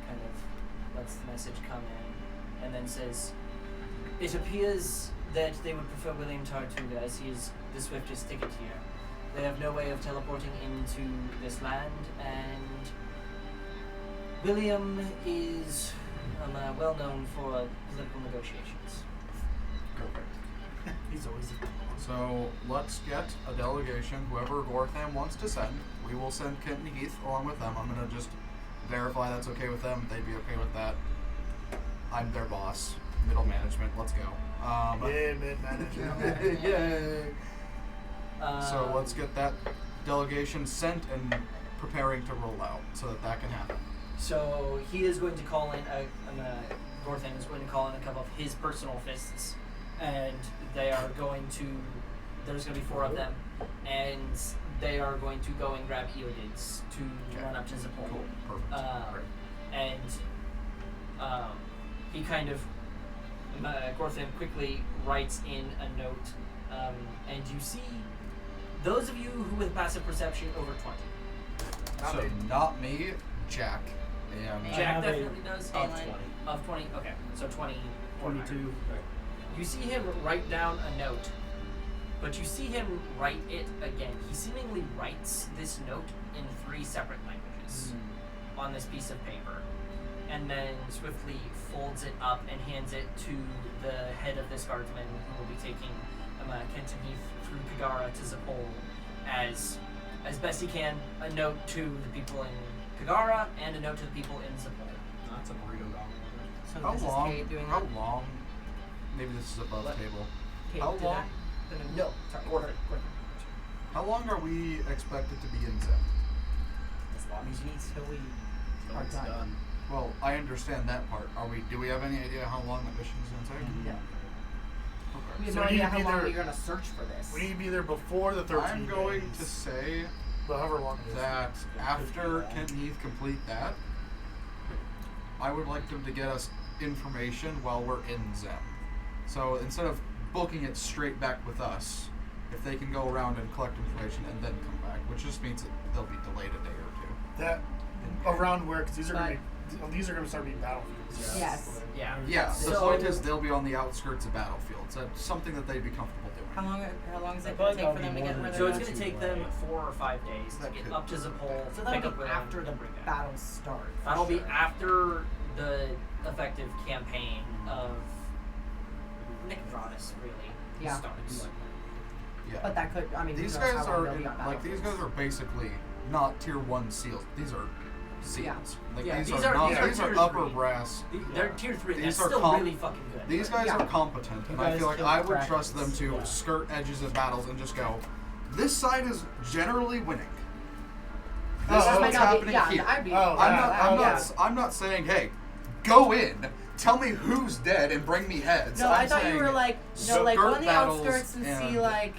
kind of lets the message come in, and then says, it appears that they would prefer William Tartuga as he is the swiftest ticket here. They have no way of teleporting into this land, and William is well known for political negotiations. He's always. So let's get a delegation, whoever Gortham wants to send. We will send Kenton Heath along with them. I'm going to just verify that's okay with them. They'd be okay with that. I'm their boss. Middle management. Let's go. Yeah, mid-management. Yay. So let's get that delegation sent and preparing to roll out so that can happen. So he is going to call in, Gortham is going to call in a couple of his personal fists, and they are going to, there's going to be 4 of them, and they are going to go and grab Eodids to run up to Zapol. Cool. Perfect. Great. And he kind of, Gortham quickly writes in a note, and you see, those of you who with passive perception over 20. So not me, Jack. And I Jack have a- definitely does. Of Alan. 20. Of 20, okay. So 20. 22. You see him write down a note, but you see him write it again. He seemingly writes this note in 3 separate languages on this piece of paper, and then swiftly folds it up and hands it to the head of this guardsman, who will be taking Kenton Heath through Kagara to Zapol as best he can. A note to the people in Kagara and a note to the people in Zapol. That's a burrito dog. So how this long? is Kate doing How that. long? Maybe this is above What? table. Kate how did long? that. The No, sorry. order. How long are we expected to be in Zen? As long as you need till we are It's done. done. Well, I understand that part. Do we have any idea how long that mission's gonna take? Yeah. Okay. We have So no we need idea to how be long there- we're gonna search for this. We need to be there before the 13 I'm going days. to say But however long it is. that after Kenton Heath complete that, I would like them to get us information while we're in Zen. So instead of booking it straight back with us, if they can go around and collect information and then come back, which just means that they'll be delayed a day or two. That around where? Because these are gonna start being battlefields. Yes. Yeah. Yeah, the So- point is they'll be on the outskirts of battlefields. That's something that they'd be comfortable doing. How long is I it feel going like to take I'll for be them to more get than where So they're it's at? going to take them 4 or 5 days to That get could- up to Zapol, So pick that'll up be with after them, the and bring back. battles start. for That'll be sure. after the effective campaign of Nicodranus really Yeah. starts. Yeah. But that could, I mean, These who knows guys how long are they'll be in, on like these battlefields. guys are basically not tier 1 seals. These are seals. Yeah. Like Yeah, these, these are are- not these are these are tier upper 3. brass. They're tier 3. These That's are still comp- really fucking good. These guys Yeah. are competent, and I guys feel like killed I would Krakens. trust them to Yeah. skirt edges of battles and just go, this side is generally winning. This Oh, is that what's might not be- happening yeah, here. I'd be. Oh, I'm yeah, not. that- I'm yeah. not. I'm not saying, hey, go in. Tell me who's dead and bring me heads. No, I'm I thought you saying were like, skirt go on the battles outskirts and see like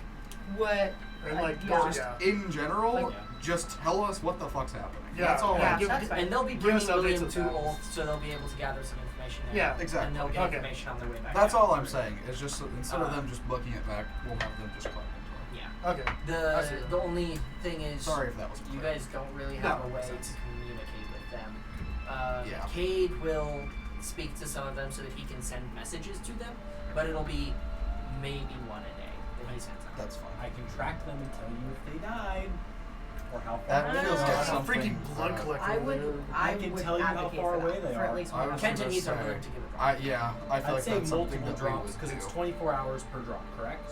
what. And like, yeah. just in general, Like- just tell us what the fuck's happening. Yeah, That's all. yeah. I Give- that's fine. And they'll be Give bringing us updates William of to that. Ulf, so they'll be able to gather some information. there. Yeah, exactly. And they'll get Okay. information on their way back. That's out. all I'm saying. Is just instead of them just booking it back, we'll have them just collect it. Yeah. Okay. I see. The only thing is, Sorry if that was you clear. guys don't really have No, a way makes to sense. communicate with them. Yeah. Cade will speak to some of them so that he can send messages to them, but it'll be maybe one a day that he sends out. That's fine. I can track them and tell you if they died or how far That away feels they like are. something. Freaking blood collector. I would. over I can would tell you how advocate far for that, away they for are. at least I one was Kent of and them. Heath are say- willing to give it. I feel I'd like say that's something multiple that we drops would because do. it's 24 hours per drop, correct?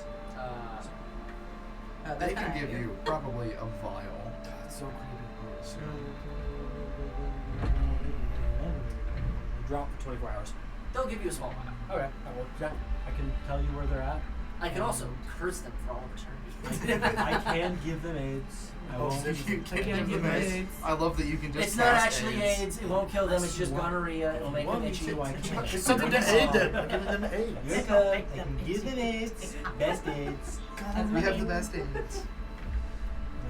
That's They kinda can give handy. you probably a vial. That's so creepy. Drop for 24 hours. They'll give you a small amount. Okay, that works. Yeah, I can tell you where they're at. I can also curse them for all eternity. I can give them AIDS. I Oh, won't. so You can give give them them AIDS. AIDS. I love that you can just. It's not cast actually AIDS. It won't kill them. It's just What? gonorrhea. It'll make them What? itchy. I can- It's something to aid them. I'm giving them AIDS. Wake up. I can give them AIDS. Best AIDS. We have the best AIDS.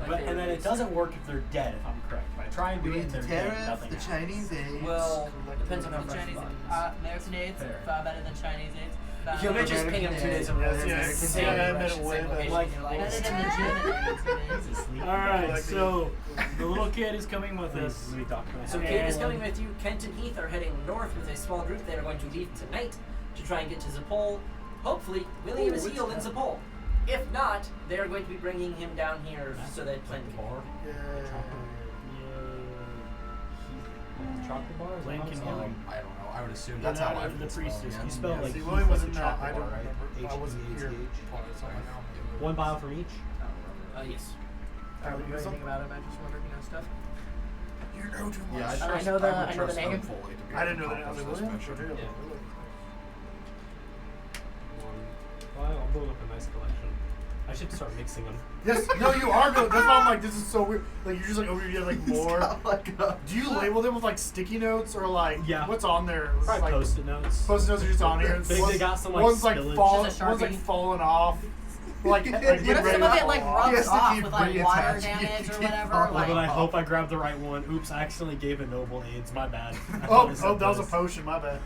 But, and then it doesn't work if they're dead, if I'm correct. If I try and do it and they're dead, nothing happens. Chinese AIDS. Well, depends on how The fresh Chinese, the body is. American AIDS, Fair. far better than Chinese AIDS. Far You'll better just than- ping him 2 days in a row. Yes, It's yes. the same Yeah, direction, but same with, location. like, You're like, Better than the German AIDS. All right, so the little kid is coming with us. Let me talk to So myself. Cade is coming with you. Kent and Heath are heading north with a small group. They are going to leave tonight to try and get to Zapol. Hopefully, William is healed in Zapol. If not, they are going to be bringing him down here so that Clint can. Chocolate bar? Is that Lane how can it's heal spelled? him. I don't know. I would assume You're that's how not I the would spell priestess. it. You spell like See, he's William like wasn't a that. I chocolate don't bar, right? remember. I wasn't here. Part, so I don't know. One vial from each? Yes. Tyler, you know anything about it? I just wondered, stuff. You know too much. Yeah, I I trust. know the- I would I know the trust them name. fully to be I able didn't to know that. I was like, accomplish William? this For mission. real? Well, I'm building up a nice collection. I should start mixing them. Yes, no, you are good. That's why I'm like, this is so weird. Like, you're just like over here, like He's more. got, like, a- Do you label them with like sticky notes or like Yeah. what's on there? It's Probably like, post-it notes. Post-it notes are just on here. They got some, like, one's like spillage. falling, Just a one's like Sharpie. falling off. Like, What getting What if ready some to of it fall like off. He has rubs to off keep with like water reattaching it damage to or keep whatever? falling Well, then I Like, hope I grabbed the right one. Oops, I accidentally gave a noble AIDS. My bad. I Oh, thought oh, that was a this. potion. My bad.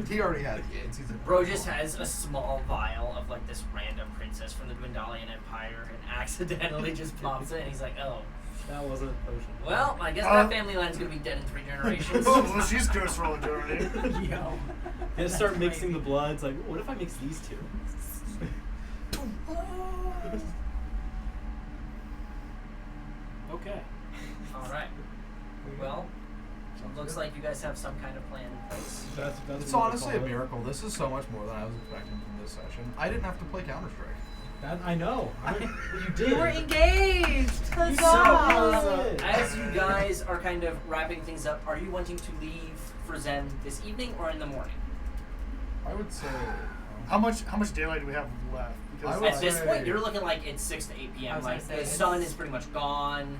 He already had the AIDS. He's a Bro just has a small vial of like this random princess from the Dwendalian Empire and accidentally just pops it and he's like, oh. That wasn't a potion. Well, I guess that family line's gonna be dead in 3 generations. Well, she's cursed for all eternity. Yo. And start mixing the bloods. Like, what if I mix these two? Okay. Alright. Well, looks like you guys have some kind of plan in place. That's It's what we honestly a call it. miracle. This is so much more than I was expecting from this session. I didn't have to play Counter-Strike. That, I know. You did. you were engaged. Let's So go. good. As you guys are kind of wrapping things up, are you wanting to leave for Zen this evening or in the morning? I would say. How much daylight do we have left? I Because would At this say- point, you're looking like it's 6 to 8 I p.m. was Like gonna say, the it's- sun is pretty much gone.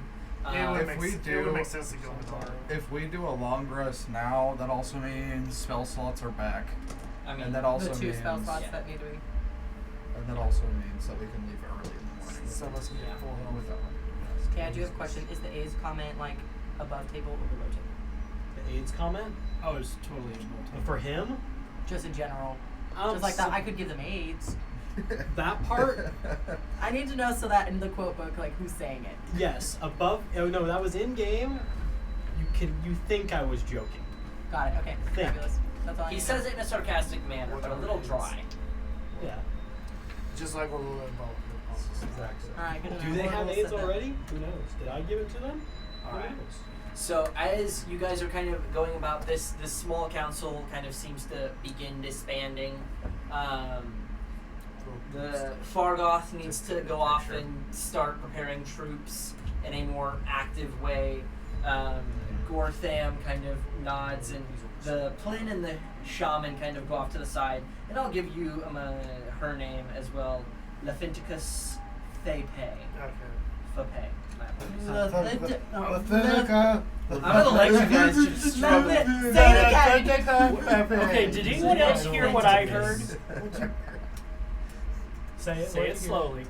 it would If make we it do- would make sense to go in the dark. If we do a long rest now, that also means spell slots are back, I mean, and that also The 2 means spell slots yeah. that need to be. and that also means that we can leave early in the morning. Some of us can get full health. With that one. Okay, I do have a question. Is the A's comment like above table or below table? The AIDS comment? Oh, it's totally a For him? Just in general. Um, Just like that, so- I could give them AIDS. That part, I need to know so that in the quote book, like who's saying it. yes. Above. Oh no, that was in game. You think I was joking? Got it. Okay. Think. Fabulous. That's all I He need to says know. it in a sarcastic manner, but a little dry. Yeah. Just like what we were about. Exactly. All right. Good to Do know. they We'll have set AIDS that. already? Who knows? Did I give it to them? Who Alright. knows? So as you guys are kind of going about this small council kind of seems to begin disbanding. The Fargoth needs to go off and start preparing troops in a more active way. Gortham kind of nods, and the Plin and the Shaman kind of go off to the side. And I'll give you her name as well, Lephinticus Thepe. Okay. Fape. Pathetica. I'm gonna let you guys just struggle. Say it again. Okay, did anyone else hear what I heard? Say it. Say it slowly.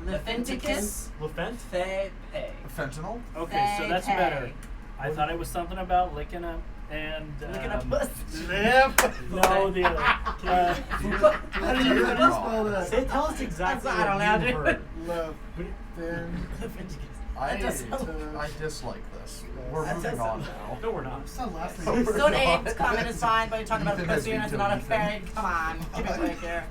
Lephinticus Lefent? Thepe. Fentanyl? Okay, so that's Hey. better. I thought it was something about licking up and Looking at puss. no, the other. How do you spell that? Say, tell us exactly I don't know, what you dude. heard. Left. Then. I doesn't- dislike this. We're That moving doesn't- on now. No, we're not. What's that last Oh, name? we're Don't not. AIDS comment is fine, but you're talking about Ethan pussy has and it's vetoed not a Ethan. fairy. Come on, give me a break here.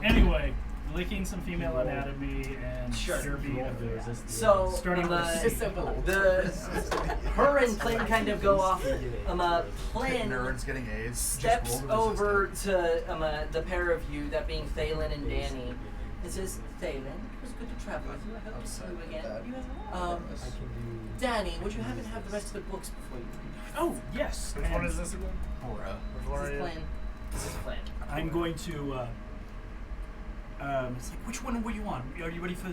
Anyway, licking some female anatomy and Sure. derby. So, Starting with C. It's so cool. her and Plin kind of go off. Plin Nerds getting AIDS. steps Just roll the over resistance. to the pair of you, that being Thalen and Danny, and says, Thalen, it was good to travel with you. I hope to see you again. Danny, would you happen to have the rest of the books before you leave? Oh yes. Which one and is this again? Aura. Which one This are is you? Plin. This is Plin. I'm going to. It's like, which one were you on? Are you ready for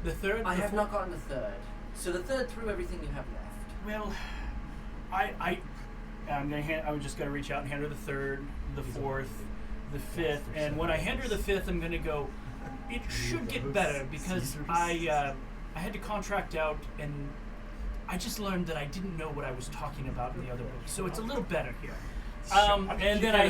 the third? I The have fourth? not gotten the third. So the third through everything you have left. Well, I'm just gonna reach out and hand her the third, the fourth, the fifth, and when I hand her the fifth, I'm gonna go. It should get better because I had to contract out, and I just learned that I didn't know what I was talking about in the other book, so it's a little better here. And then I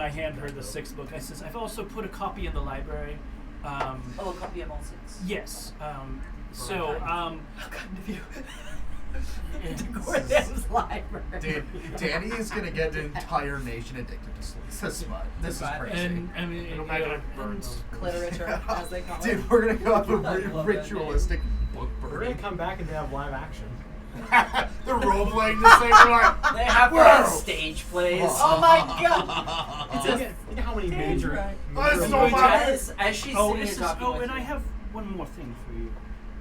hand her the sixth book. I says, I've also put a copy in the library. Oh, a copy of all six. Yes. How kind of you. Gordon's library. Dude, Danny is gonna get an entire nation addicted to smut. This is crazy. And I mean, It'll make it burn. Cliterature, as they call it. Dude, we're gonna go have a I love that ritualistic book We're burning. gonna come back and have live action. They're role playing this thing. We're like, They have Whoa! stage plays. Oh my god! It's like, you know how many major. right. Oh, this is major- all my- As she's Oh, sitting it here says, talking oh, with and I you. have one more thing for you.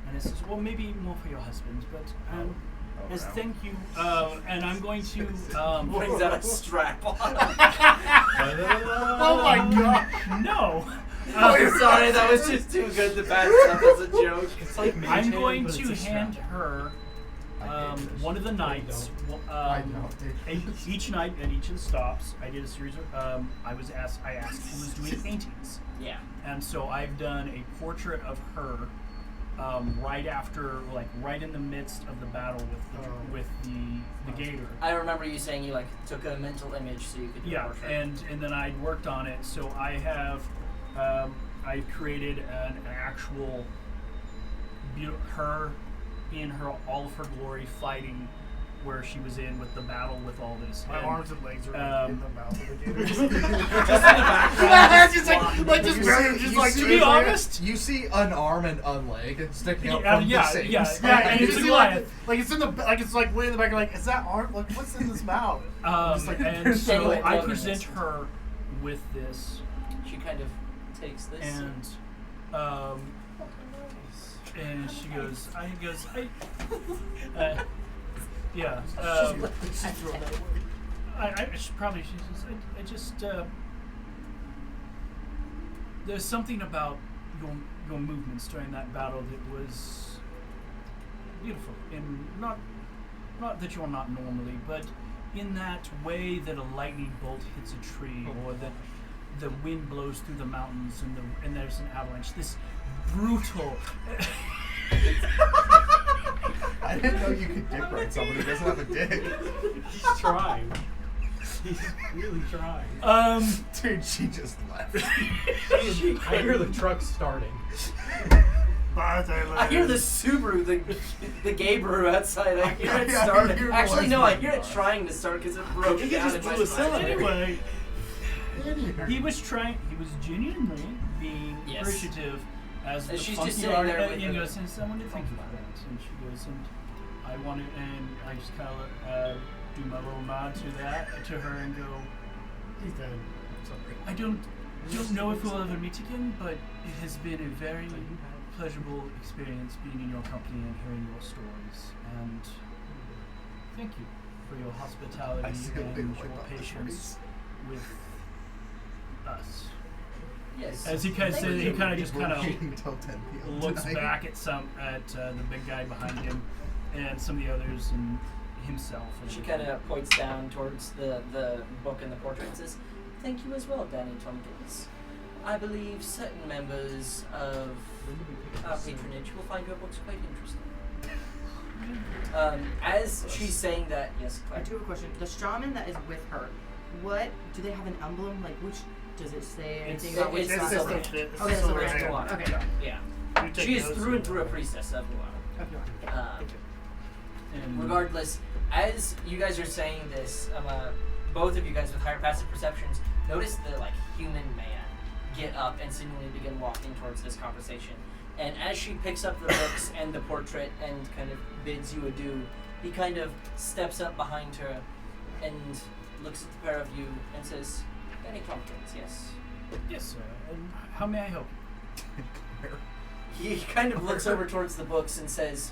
And it says, well, maybe more for your husband, but as no. thank you, and I'm going to brings out a strap on. oh my god. no. I'm sorry, that was just too good to pass up as a joke. It's like Mage I'm Hand, going but to it's a hand strap. her one of the nights. I know. Each night at each of the stops, I did a series of. I asked who was doing paintings, Yeah. and so I've done a portrait of her. Right in the midst of the battle with the gator. I remember you saying you took a mental image so you could do a Yeah, portrait. and then I worked on it. So I have I created an actual her in all of her glory fighting where she was in with the battle with all this. My And, arms and legs are in the mouth of the gator. Just in the background. just like just very, just like to be honest, you see an arm and a leg sticking out Yeah, from yeah, the same yeah. side. Yeah, and you It's just a see like Goliath. it's in the it's like way in the back. Like, is that arm? Like, what's in this mouth? Just like, and so Anyway, I Logan, present listen. her with this, She kind of takes this. and she goes, yeah. I should probably. She says, there's something about your movements during that battle that was beautiful, and not that you're not normally, but in that way that a lightning bolt hits a tree, or that the wind blows through the mountains, and there's an avalanche. This brutal. I didn't know you could dick ride someone who doesn't have a dick. He's trying. She's really trying. Dude, she just left. I hear the truck starting. Bye, Taylor. I hear the Subaru, the Gabriel outside. I hear it I starting. hear Actually, noise no, I going hear it on. trying to start because it broke He down just in my blew a cylinder. Anyway, Anywho. he was genuinely being Yes. appreciative as the she's funky just sitting art, there with and the- goes, and someone to thank you for that. And she goes, and I want to, and I just kind of do my little nod to her, and go, He's dead. I don't know if we'll ever meet again, but it has been a very pleasurable experience being in your company and hearing your stories. And thank you for your hospitality I see and they your wiped out the patience with us. Yes. As he kind of Thank says, he you. kind of just kind of until 10 p.m. looks tonight. back at the big guy behind him and some of the others and himself. And She kind of points down towards the book and the portrait and says, "Thank you as well, Danny Tompkins. I believe certain members of our patronage will find your books quite interesting." As she's saying that, yes, I Claire. do have a question. The shaman that is with her, what do they have an emblem? Like, which does it say anything about which it's It's side? just silver. a fit. It's Okay, a so silver there's hand. the one. Okay. Yeah. You take She is those through and through a priestess of Luana. Thank you. and Regardless, as you guys are saying this, both of you guys with higher passive perceptions notice the human man get up and seemingly begin walking towards this conversation. And as she picks up the books and the portrait and kind of bids you adieu, he kind of steps up behind her and looks at the pair of you and says, "Danny Tompkins, yes." yes, sir. And how may I help you? He kind of looks over towards the books and says,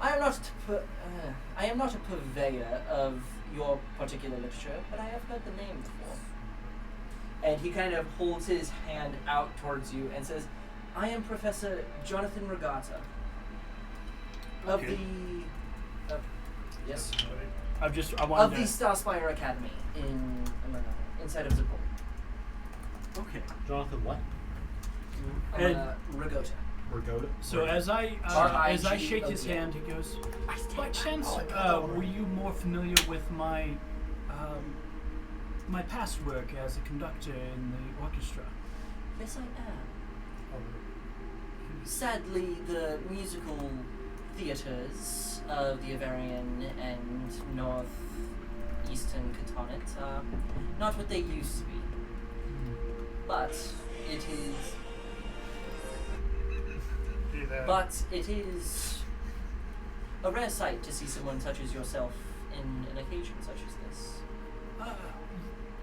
I am not a purveyor of your particular literature, but I have heard the name before." And he kind of holds his hand out towards you and says, "I am Professor Jonathan Regatta of Okay. the yes I of wanted the to. Starspire Academy inside of Zippo. Okay. Jonathan, what? And- Regatta. Regatta? So as I shake his R-I-G-O-T-A. hand, he goes, by chance, were you more familiar with my my past work as a conductor in the orchestra? Yes, I am. Sadly, the musical theatres of the Avarian and northeastern Cantonate are not what they used to be. But it is. Do that. But it is a rare sight to see someone such as yourself in an occasion such as this.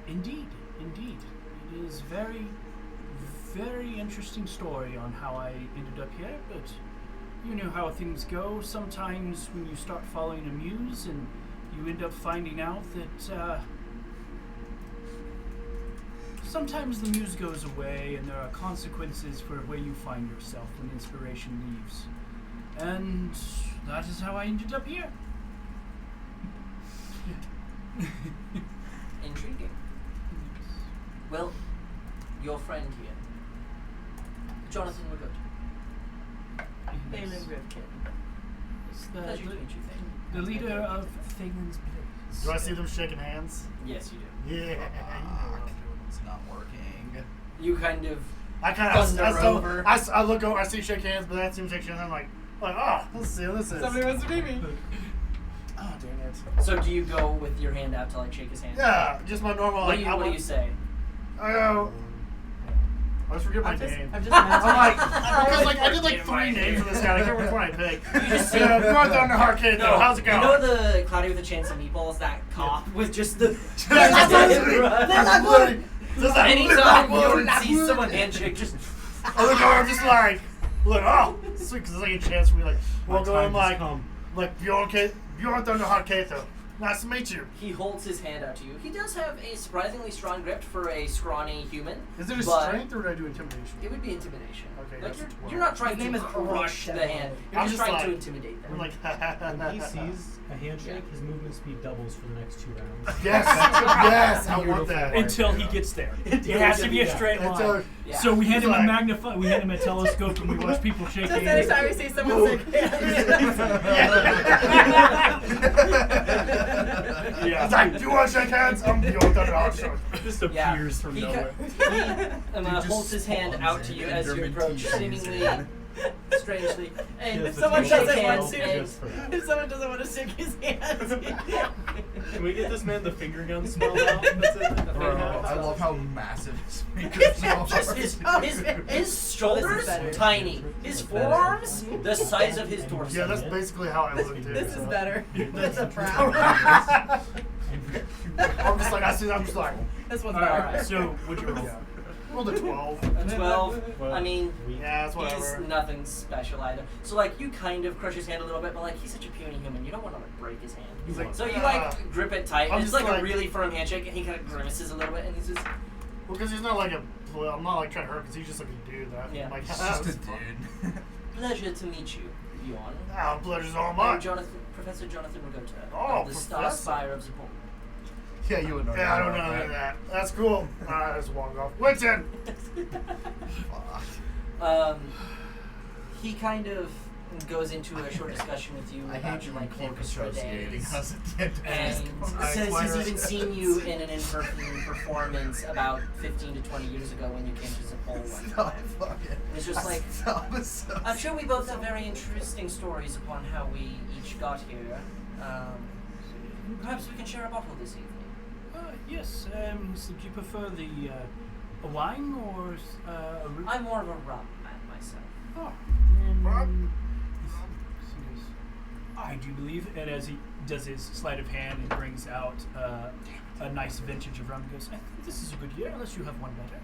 Indeed. It is very, very interesting story on how I ended up here, but you know how things go. Sometimes when you start following a muse and you end up finding out that sometimes the muse goes away and there are consequences for where you find yourself when inspiration leaves. And that is how I ended up here. Intriguing. Well, your friend here, Jonathan Regatta. Balin Rivkin. It's Pleasure to meet you, Thane. the leader of Thalen's Blaze. Do I see them shaking hands? Yes, you do. Yeah. It's not working. You kind of I kind Thunder of over. I look over. I see shake hands, but that seems shake hands. I'm like, oh, let's see what this is. wants to meet me. Oh, dang it. So do you go with your hand out to shake his hand? Yeah, just my normal. What do you say? I go. I always forget my name. I'm just I'm like, because I I did forget my three names name. for this guy. I can't remember which one I picked. You just say, North on the arcade though. How's it going? You know the Cloudy with a Chance of Meatballs, that cop with just the. That's literally. Just like, Anytime you see someone handshake, just. I look over, I'm just like, oh, sweet, because there's like a chance we we'll go in Bjorn Thunder Harketo. Nice to meet you. He holds his hand out to you. He does have a surprisingly strong grip for a scrawny human. Is it a but strength or would I do intimidation? It would be intimidation. Okay, Like that's you're not trying His name to is crush the Earl. hand. You're I'm just just trying to like- intimidate them. I'm like, When he sees a handshake, his movement speed doubles for the next 2 rounds. yes, yes, I want that. Until he gets there. It has to be a straight line. Until- Yeah. So we hand him a Like- magnify. We hand him a telescope, and we watch people shake Just hands. anytime we see someone shake hands. Yeah. I was like, do you want to shake hands? I'm the old thunder. Just Yeah. appears from He nowhere. Holds just his hand spawns out to in you and as you German approach, teaches seemingly it. strangely. And Yes, someone it's doesn't a want joke to- just for that. If someone doesn't want to shake his hand. Can we get this man the finger gun smell out? That's it. The Bro, finger I gun? love how massive his fingers are. just his shoulders better. tiny, his forearms the size of his torso. Yeah, that's basically how I look too. This so. is better. That's a I'm proud. just like, I see, I'm just like, This one's All better. right. So would you roll? yeah. Roll the 12. A 12. Well, I mean, Yeah, that's whatever. he's nothing special either. So like you kind of crush his hand a little bit, but like he's such a puny human, you don't want to like break his hand. He's like, So you "Ah." like grip it tight. I'm And it's just like a like- really firm handshake, and he kind of grimaces a little bit, and he's just Well, because he's not like a. Well, I'm not like trying to hurt because he's just like a dude. That Yeah. I'm like, He's just a this is fun. dude. pleasure to meet you, Bjorn. Ah, pleasure's all I'm mine. Professor Jonathan Rogota Oh, of the Star Professor. Spire of Zapol. Yeah, you would know. Yeah, I don't know about any of that. That's cool. Alright, let's walk off. Winston! Fuck. He kind of goes into a short discussion with you I about hate you your, like keep orchestra associating days. us again. And I says he's acquire- even seen you in an in-person performance about 15 to 20 years ago when you came to Zapol one Stop time. fucking. It's just like, Stop associating. I'm sure we both have very interesting stories upon how we each got here. Perhaps we can share a bottle this evening. Yes. So do you prefer the a wine or a? I'm more of a rum man myself. Oh. Rum? I do believe, and as he does his sleight of hand and brings out a nice vintage of rum, he goes, I think this is a good year, unless you have one better.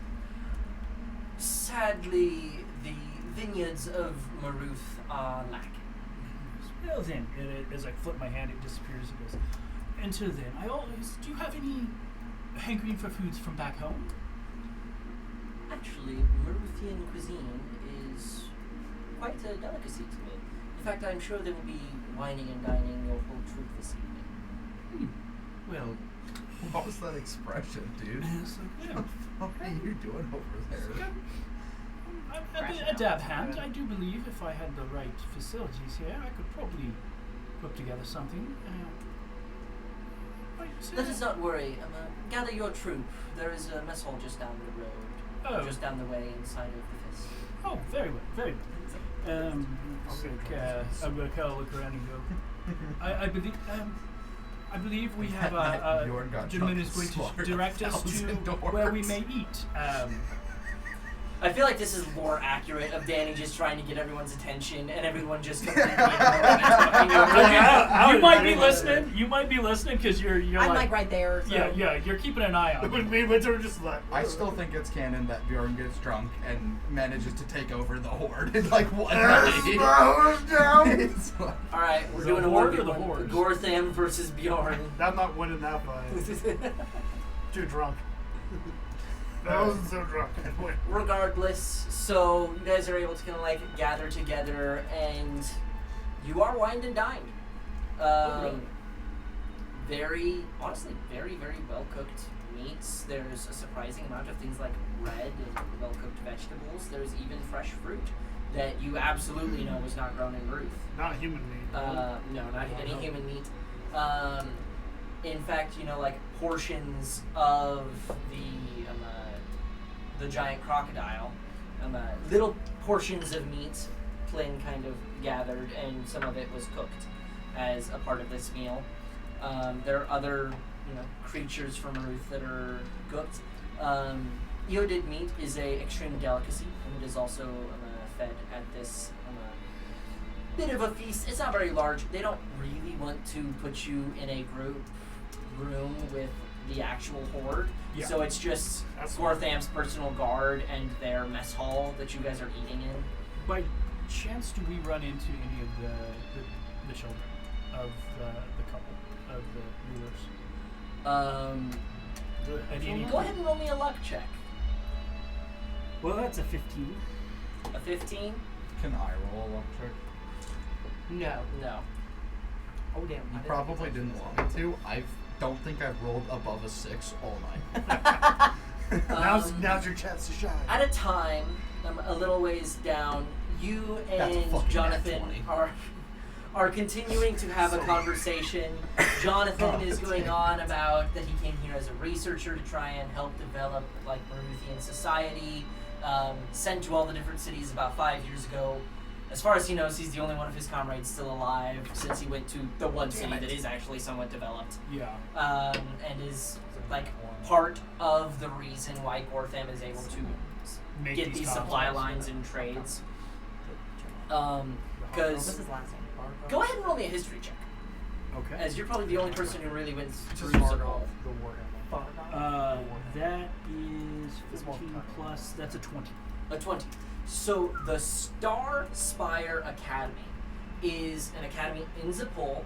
Sadly, the vineyards of Maruth are lacking. Well then, and as I flip my hand, it disappears. It goes, until then, I always, do you have any hankering for foods from back home? Actually, Maruthian cuisine is quite a delicacy to me. In fact, I'm sure there will be wining and dining your whole troop this evening. Well, What was that expression, dude? it's like, yeah. What are you doing over there? A dab hand. I do believe if I had the right facilities here, I could probably put together something. Let us not worry. Gather your troop. There is a mess hall just down the road. Oh. Just down the way inside of the fist. Oh, very well, very well. I'm gonna kind of look around and go. I believe we have a Bjorn got gentleman who's drunk going and to slaughtered direct us to 1,000 where we doors. may eat. I feel like this is more accurate of Danny just trying to get everyone's attention and everyone just completely ignoring and talking over him. You might be listening. You might be listening because you're I'm like right there. So. yeah. You're keeping an eye on. When it. me and Winston were just like, I still think it's canon that Bjorn gets drunk and manages to take over the horde in like one night. It's like, Alright, we're The doing a horde or 1v1. the hordes? Gortham versus Bjorn. I'm not winning that fight. Too drunk. I wasn't so drunk. I'd win. Regardless, so you guys are able to kind of like gather together and you are wined and dined. really? Very, honestly, very, very well cooked meats. There's a surprising amount of things like bread and well cooked vegetables. There's even fresh fruit that you absolutely know was not grown in Ruth. Not human meat. No, not any human meat. In fact, like portions of the giant crocodile, little portions of meat, plain kind of gathered, and some of it was cooked as a part of this meal. There are other, creatures from Ruth that are cooked. Eodid meat is a extreme delicacy, and it is also fed at this bit of a feast. It's not very large. They don't really want to put you in a room with the actual horde. Yeah. So it's just That's Gortham's personal guard and their mess hall that you guys are eating in. By chance, do we run into any of the children of the couple of the rulers? Any Go ahead and roll me a luck check. Well, that's a 15. A 15? can I roll a luck check? No. No. Oh damn. You probably didn't want me to. I don't think I've rolled above a 6 all night. Now's your chance to shine. At a time, a little ways down, you That's a and fucking nat Jonathan 20. are continuing to have a conversation Jonathan is going on about that he came here as a researcher to try and help develop like Maruthian society. Sent to all the different cities about 5 years ago. As far as he knows, he's the only one of his comrades still alive since he went to the one city that is actually somewhat developed. Yeah. And is like part of the reason why Gortham is able to Make get these supply lines and trades. What's Because his last name? go ahead and roll me a history check, Okay. as you're probably the only person who really went through Just mark Zabal. off the warhammer. That is 15 plus. That's a 20. A 20. So the Star Spire Academy is an academy in Zapol,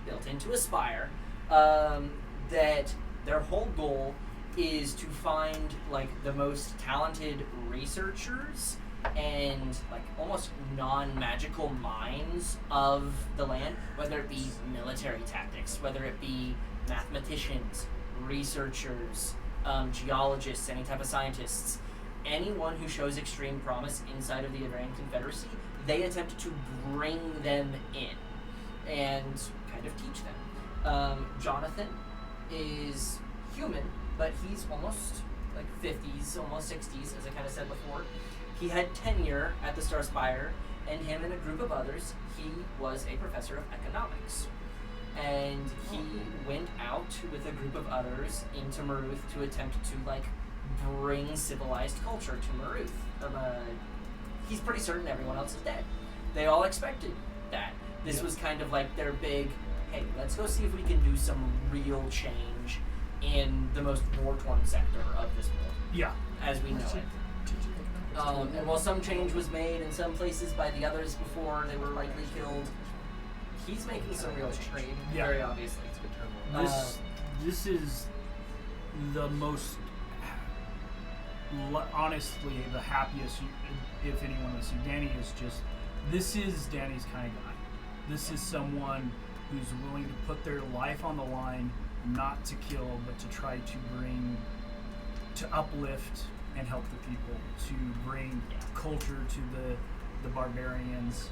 built into a spire, that their whole goal is to find like the most talented researchers and like almost non-magical minds of the land, whether it be military tactics, whether it be mathematicians, researchers, geologists, any type of scientists, anyone who shows extreme promise inside of the Adrain Confederacy, they attempt to bring them in and kind of teach them. Jonathan is human, but he's almost like 50s, almost 60s, as I kind of said before. He had tenure at the Star Spire, and him and a group of others, he was a professor of economics. And he went out with a group of others into Maruth to attempt to like bring civilized culture to Maruth. He's pretty certain everyone else is dead. They all expected that. This was kind of like their big, hey, let's go see if we can do some real change in the most war-torn sector of this world, Yeah. as we know it. And while some change was made in some places by the others before they were likely killed, he's making some real change, Yeah. very obviously. This is the most honestly the happiest if anyone would see. Danny is just, this is Danny's kind of guy. This is someone who's willing to put their life on the line, not to kill, but to try to uplift and help the people, to bring culture to the barbarians,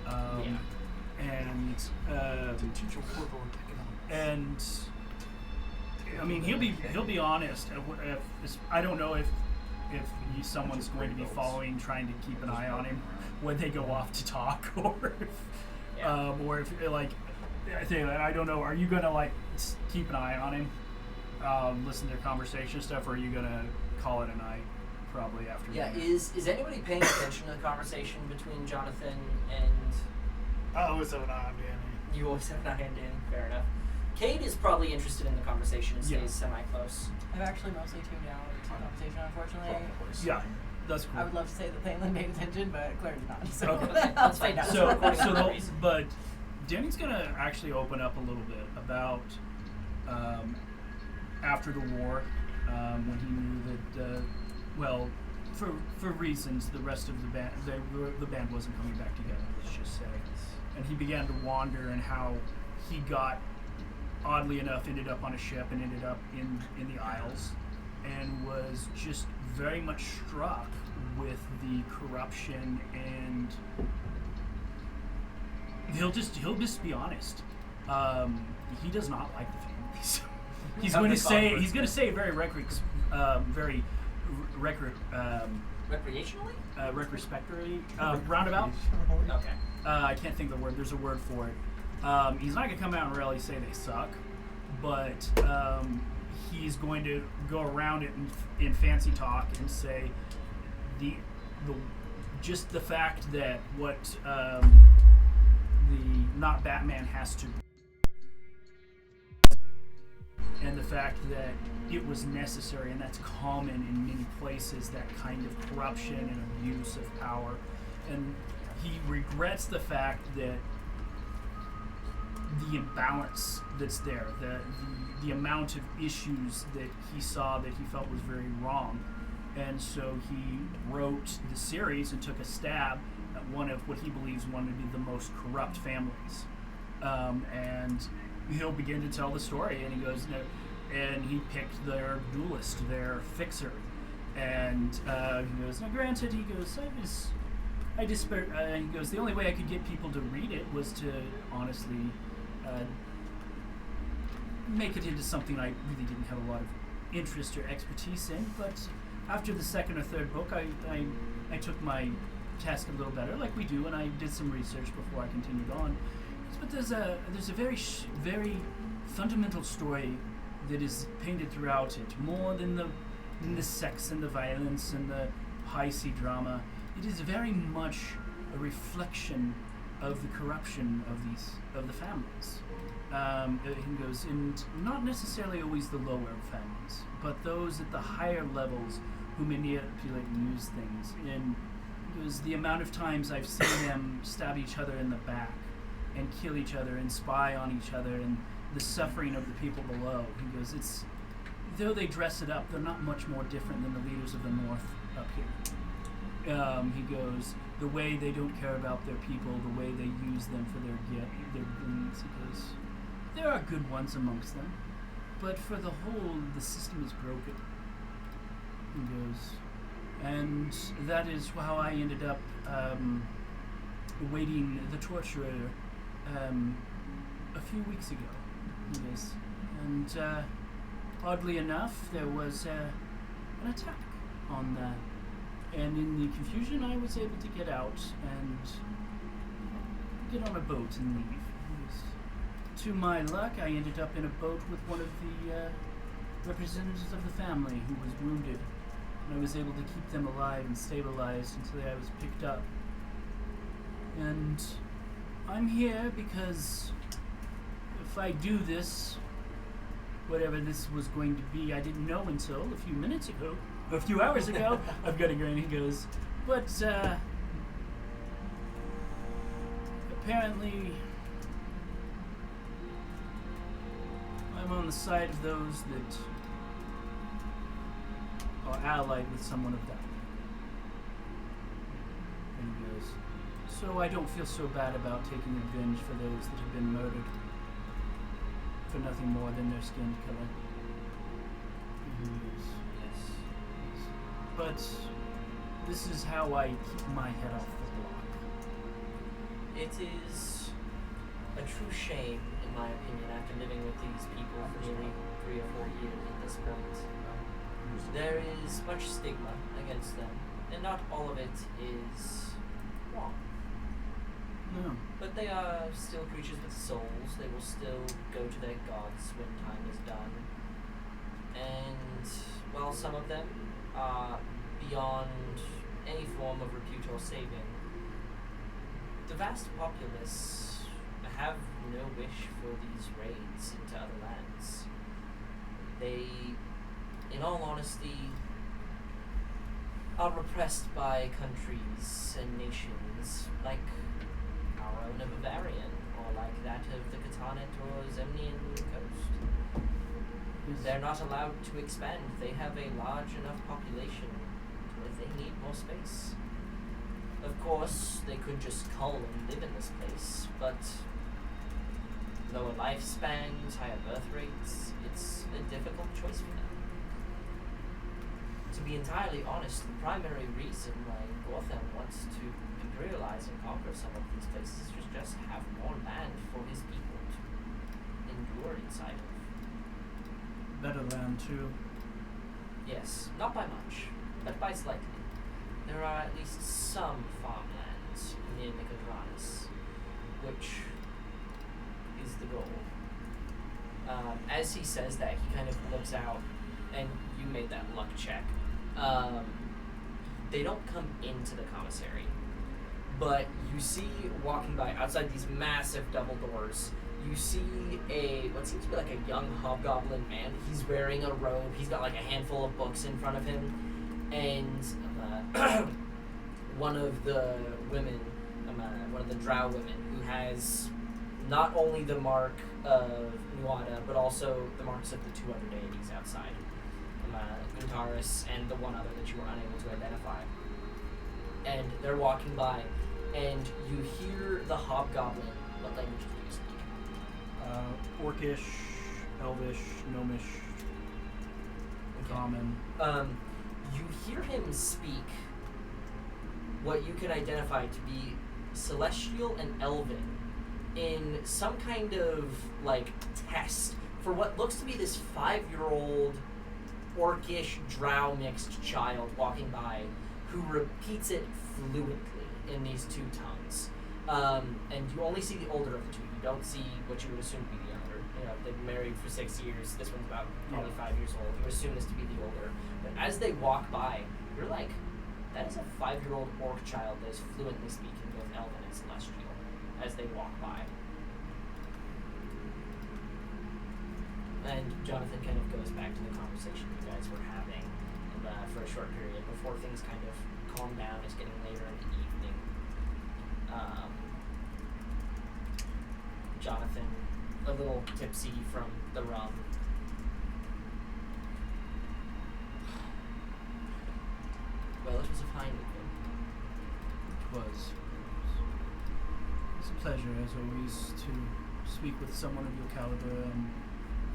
and I mean he'll be honest. If I don't know if someone's going to be following, trying to keep an eye on him when they go off to talk, or if like I don't know. Are you gonna like keep an eye on him, listen to their conversation stuff, or are you gonna call it a night? Probably after. Yeah, dinner? is anybody paying attention to the conversation between Jonathan and... I always have an eye on Danny. You always have an eye on Danny, fair enough. Cade is probably interested in the conversation and stays semi-close. I've actually mostly tuned out to the conversation, unfortunately. Yeah, that's cool. I would love to say that Thalen paid attention, but Claire did not. So Okay. I'll say no. But Danny's gonna actually open up a little bit about after the war, when he knew that for reasons the rest of the band the band wasn't coming back together. Let's just say, and he began to wander, and how he got, oddly enough, ended up on a ship and ended up in the Isles, and was just very much struck with the corruption, and he'll just be honest. He does not like the families. He's going to say very Recreationally? Retrospectively, roundabout. Okay. I can't think of the word. There's a word for it. He's not gonna come out and really say they suck, but he's going to go around it in fancy talk and say just the fact that what the not Batman has to, and the fact that it was necessary, and that's common in many places, that kind of corruption and abuse of power. And he regrets the fact that the imbalance that's there, the amount of issues that he saw that he felt was very wrong. And so he wrote the series and took a stab at one of what he believes one to be the most corrupt families. And he'll begin to tell the story, and he goes, and he picked their duelist, their fixer, and he goes, now granted, he goes, he goes, the only way I could get people to read it was to honestly make it into something I really didn't have a lot of interest or expertise in. But after the second or third book, I took my task a little better, like we do, and I did some research before I continued on. But there's a very fundamental story that is painted throughout it, more than the sex and the violence and the high C drama. It is very much a reflection of the corruption of the families. He goes, and not necessarily always the lower families, but those at the higher levels who manipulate and use things. And he goes, the amount of times I've seen them stab each other in the back and kill each other and spy on each other, and the suffering of the people below. He goes, it's, though they dress it up, they're not much more different than the leaders of the North up here. He goes, the way they don't care about their people, the way they use them for their needs. He goes, there are good ones amongst them, but for the whole, the system is broken. He goes, and that is how I ended up awaiting the torturer a few weeks ago. He goes, and oddly enough, there was an attack on that. And in the confusion, I was able to get out and get on a boat and leave. To my luck, I ended up in a boat with one of the representatives of the family who was wounded, and I was able to keep them alive and stabilized until I was picked up. And I'm here because if I do this, whatever this was going to be, I didn't know until a few minutes ago, or a few hours ago. I've got a grin. He goes, but apparently I'm on the side of those that are allied with someone of that. And he goes, so I don't feel so bad about taking revenge for those that have been murdered for nothing more than their skin color. And he goes, yes. But this is how I keep my head off the block. It is a true shame, in my opinion, after living with these people for nearly 3 or 4 years at this point. There is much stigma against them, and not all of it is wrong. No. But they are still creatures with souls. They will still go to their gods when time is done. And while some of them are beyond any form of repute or saving, the vast populace have no wish for these raids into other lands. They, in all honesty, are repressed by countries and nations like our own of Bavarian, or like that of the Katanet or Zemnian coast. They're not allowed to expand. They have a large enough population where they need more space. Of course, they could just cull and live in this place, but lower lifespans, higher birth rates, it's a difficult choice for them. To be entirely honest, the primary reason why Gortham wants to imperialize and conquer some of these places is just have more land for his people to endure inside of. Better land too. Yes, not by much, but by slightly. There are at least some farmlands near Nicodranas, which is the goal. As he says that, he kind of looks out, and you made that luck check. They don't come into the commissary, but you see walking by outside these massive double doors, you see what seems to be like a young hobgoblin man. He's wearing a robe, he's got like a handful of books in front of him, and one of the women, one of the drow women, who has not only the mark of Nuada, but also the marks of the 2 other deities outside. Guntaris and the one other that you were unable to identify. And they're walking by, and you hear the hobgoblin. What language do you speak? Orcish, Elvish, Gnomish, Common. You hear him speak what you can identify to be Celestial and Elven in some kind of, like, test for what looks to be this 5-year-old orcish drow mixed child walking by who repeats it fluently in these two tongues. And you only see the older of the two. You don't see what you would assume to be the younger. You know, they've been married for 6 years. This one's about probably 5 years old. You assume this to be the older. But as they walk by, you're like, that is a 5-year-old orc child that is fluently speaking both Elven and Celestial as they walk by. And Jonathan kind of goes back to the conversation you guys were having for a short period before things kind of calm down. It's getting later in the evening. Jonathan, a little tipsy from the rum. Well, it was a fine evening. It was. It's a pleasure, as always, to speak with someone of your caliber, and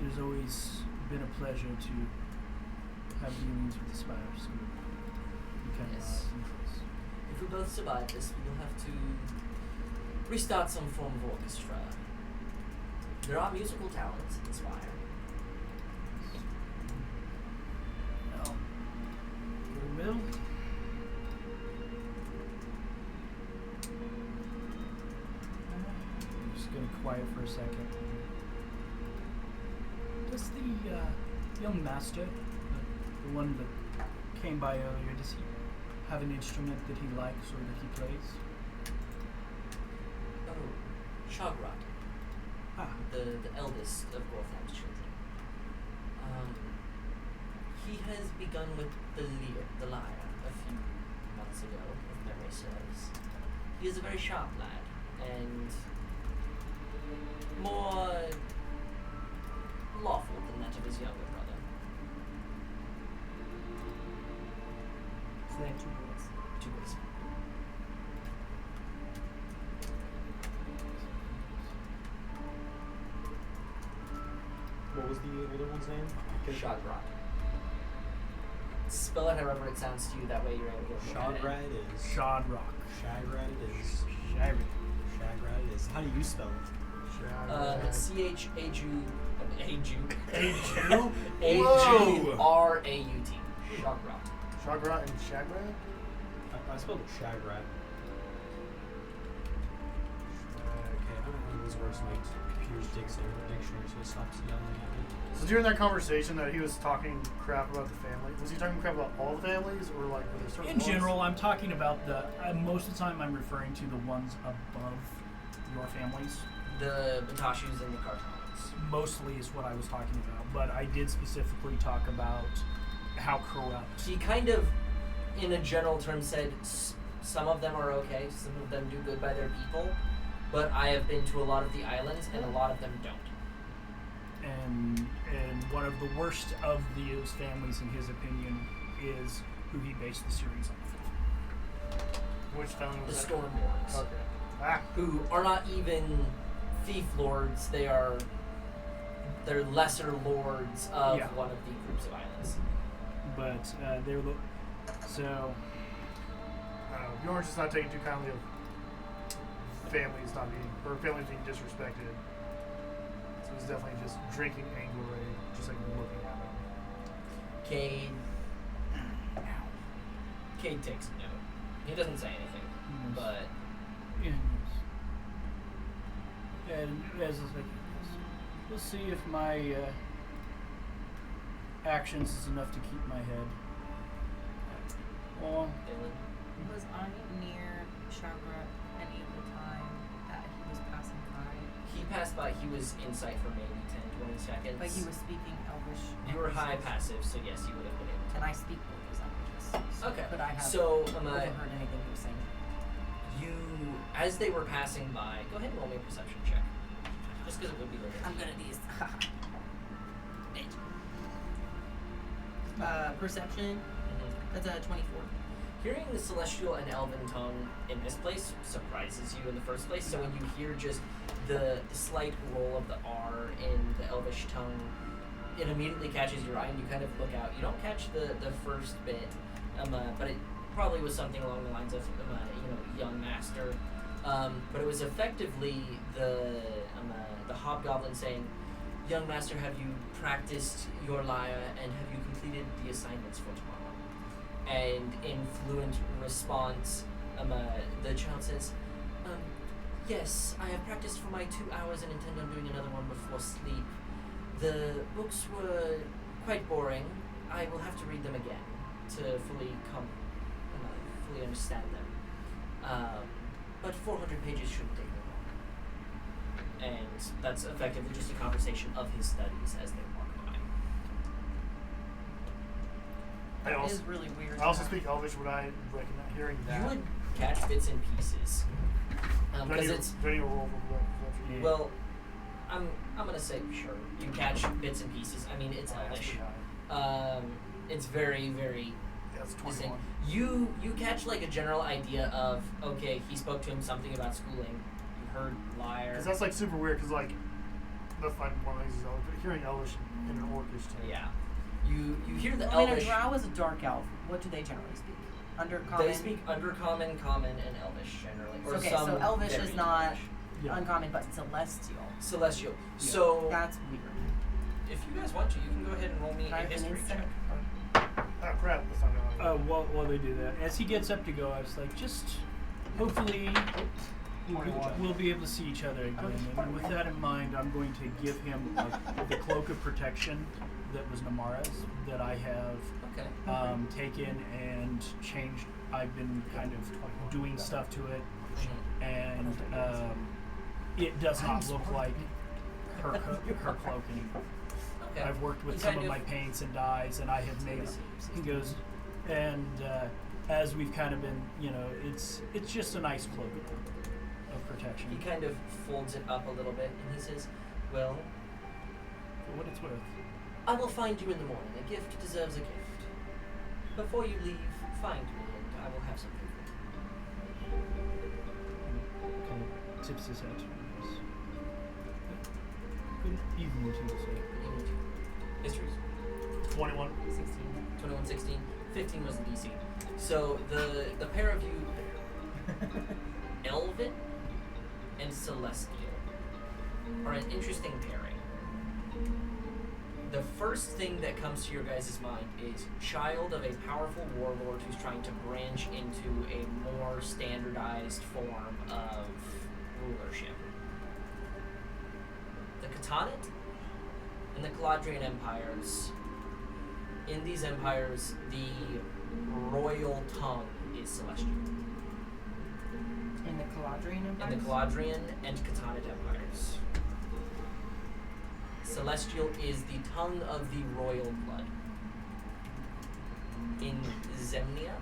it has always been a pleasure to have dealings with the spires. You can Yes. If we both survive this, we will have to restart some form of orchestra. There are musical talents in the Spire. Well, we will. I'm just going to quiet for a second. Does the young master, the one that came by earlier, does he have an instrument that he likes or that he plays? Oh, Shagrat, the eldest of Gortham's children. He has begun with the lyre a few months ago, if memory serves. He is a very sharp lad, and more lawful than that of his younger brother. So they have 2 boys. 2 boys. What was the older one's name? Shagrat. Spell it however it sounds to you, that way you're able to look at it. Shagrat it is. Shadrock. Shagrat it is. Shagrat. Shagrat it is. How do you spell it? C-H-A-G... A-G... Whoa! A-G-R-A-U-T. Shagrat. Shagrat and Shagrat? I spelled it Shagrat. Okay, I don't know those words in my computer's dictionary, so it stops yelling at me. So during that conversation that he was talking crap about the family, was he talking crap about all the families, or like were there certain In ones? general, I'm talking about the. Most of the time, I'm referring to the ones above your families. The Batashus and the Cartons. Mostly is what I was talking about, but I did specifically talk about how corrupt. He kind of, in a general term, said some of them are okay, some of them do good by their people, but I have been to a lot of the islands, and a lot of them don't. And one of the worst of those families, in his opinion, is who he based the series off of. Which family The was that? Stormborns. Okay. Ah. Who are not even thief lords, they're lesser lords of Yeah. one of the groups of islands. But they're the. So. Bjorn's just not taking too kindly of families not being, or families being disrespected. So he's definitely just drinking angrily, just like looking at him. Cade takes a note. He doesn't say anything, Yes. but Yes. And as I said, we'll see if my actions is enough to keep my head. Or Dylan, Was I near Shagrat any of the time that he was passing by? he passed by, he was in sight for maybe 10, 20 seconds. But he was speaking Elvish. You were high languages. passive, so yes, you would have been able to. And I speak both those languages. So Okay, could I have so overheard anything he was saying? you, as they were passing by, go ahead and roll me a perception check. Just because it would be later. I'm good at these. Perception. Mhm. That's a 24. Hearing the celestial and elven tongue in this place surprises you in the first place. So when you hear just the slight roll of the R in the elvish tongue, it immediately catches your eye, and you kind of look out. You don't catch the first bit, but it probably was something along the lines of young master. But it was effectively the hobgoblin saying, Young master, have you practiced your lyre and have you completed the assignments for tomorrow? And in fluent response, the child says, yes, I have practiced for my 2 hours and intend on doing another one before sleep. The books were quite boring. I will have to read them again to fully understand them. But 400 pages shouldn't take me long. And that's effectively just a conversation of his studies as they walk by. I That also, is really weird. I also speak Elvish. Would I recognize hearing that? You would catch bits and pieces. Because it's Do I need a roll for perception? Yeah. well, I'm gonna say sure. You catch bits and pieces. I mean, it's Oh, that's Elvish. pretty high. It's very, very Yeah, it's distinct. 21. You catch like a general idea of okay, he spoke to him something about schooling. You heard liar. Because that's like super weird. Because like that's like one of these is Elvish. But hearing Elvish in an Orcish too. Yeah. You hear the I mean, a Elvish. drow is a dark elf. What do they generally speak? Undercommon. They speak Undercommon, Common, and Elvish generally. Or Okay, some so Elvish is variant not Elvish. Yeah. uncommon, but celestial. Celestial. So That's weird. if you guys want to, you can go ahead and roll me Can I a have an history insight? check. Oh crap! That's not gonna. While they do that, as he gets up to go, I was like, just hopefully we'll be able to see each other again. And with that in mind, I'm going to give him the cloak of protection that was Namara's that I have Okay. taken and changed. I've been kind of doing stuff to it, and it does not look like her cloak anymore. Okay. I've worked with You some kind of my paints and dyes, and I have made. He goes, and as we've kind of been, it's just a nice cloak of protection. He kind of folds it up a little bit and he says, well, For what it's worth. I will find you in the morning. A gift deserves a gift. Before you leave, find me and I will have something for you. Kind of tips his head. Good evening to you, sir. Evening to you. Histories. 21. 16. 21, 16. 15 was the DC. So the pair of you, Elven and Celestial, are an interesting pairing. The first thing that comes to your guys' mind is child of a powerful warlord who's trying to branch into a more standardized form of rulership. The Khatanate and the Caladrian empires. In these empires, the royal tongue is celestial. In the Caladrian Empire? In the Caladrian and Khatanate empires. Celestial is the tongue of the royal blood. In Zemnia,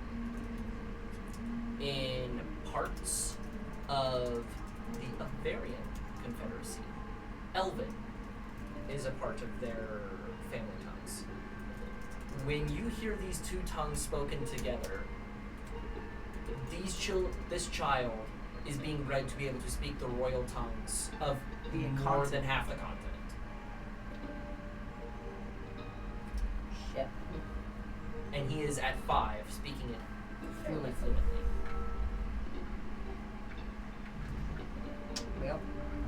in parts of the Bavarian Confederacy, Elven is a part of their family tongues. When you hear these two tongues spoken together, this child is being bred to be able to speak the royal tongues of The more continent. than half the continent. Shit. And he is at 5, speaking it fairly fluently. Well,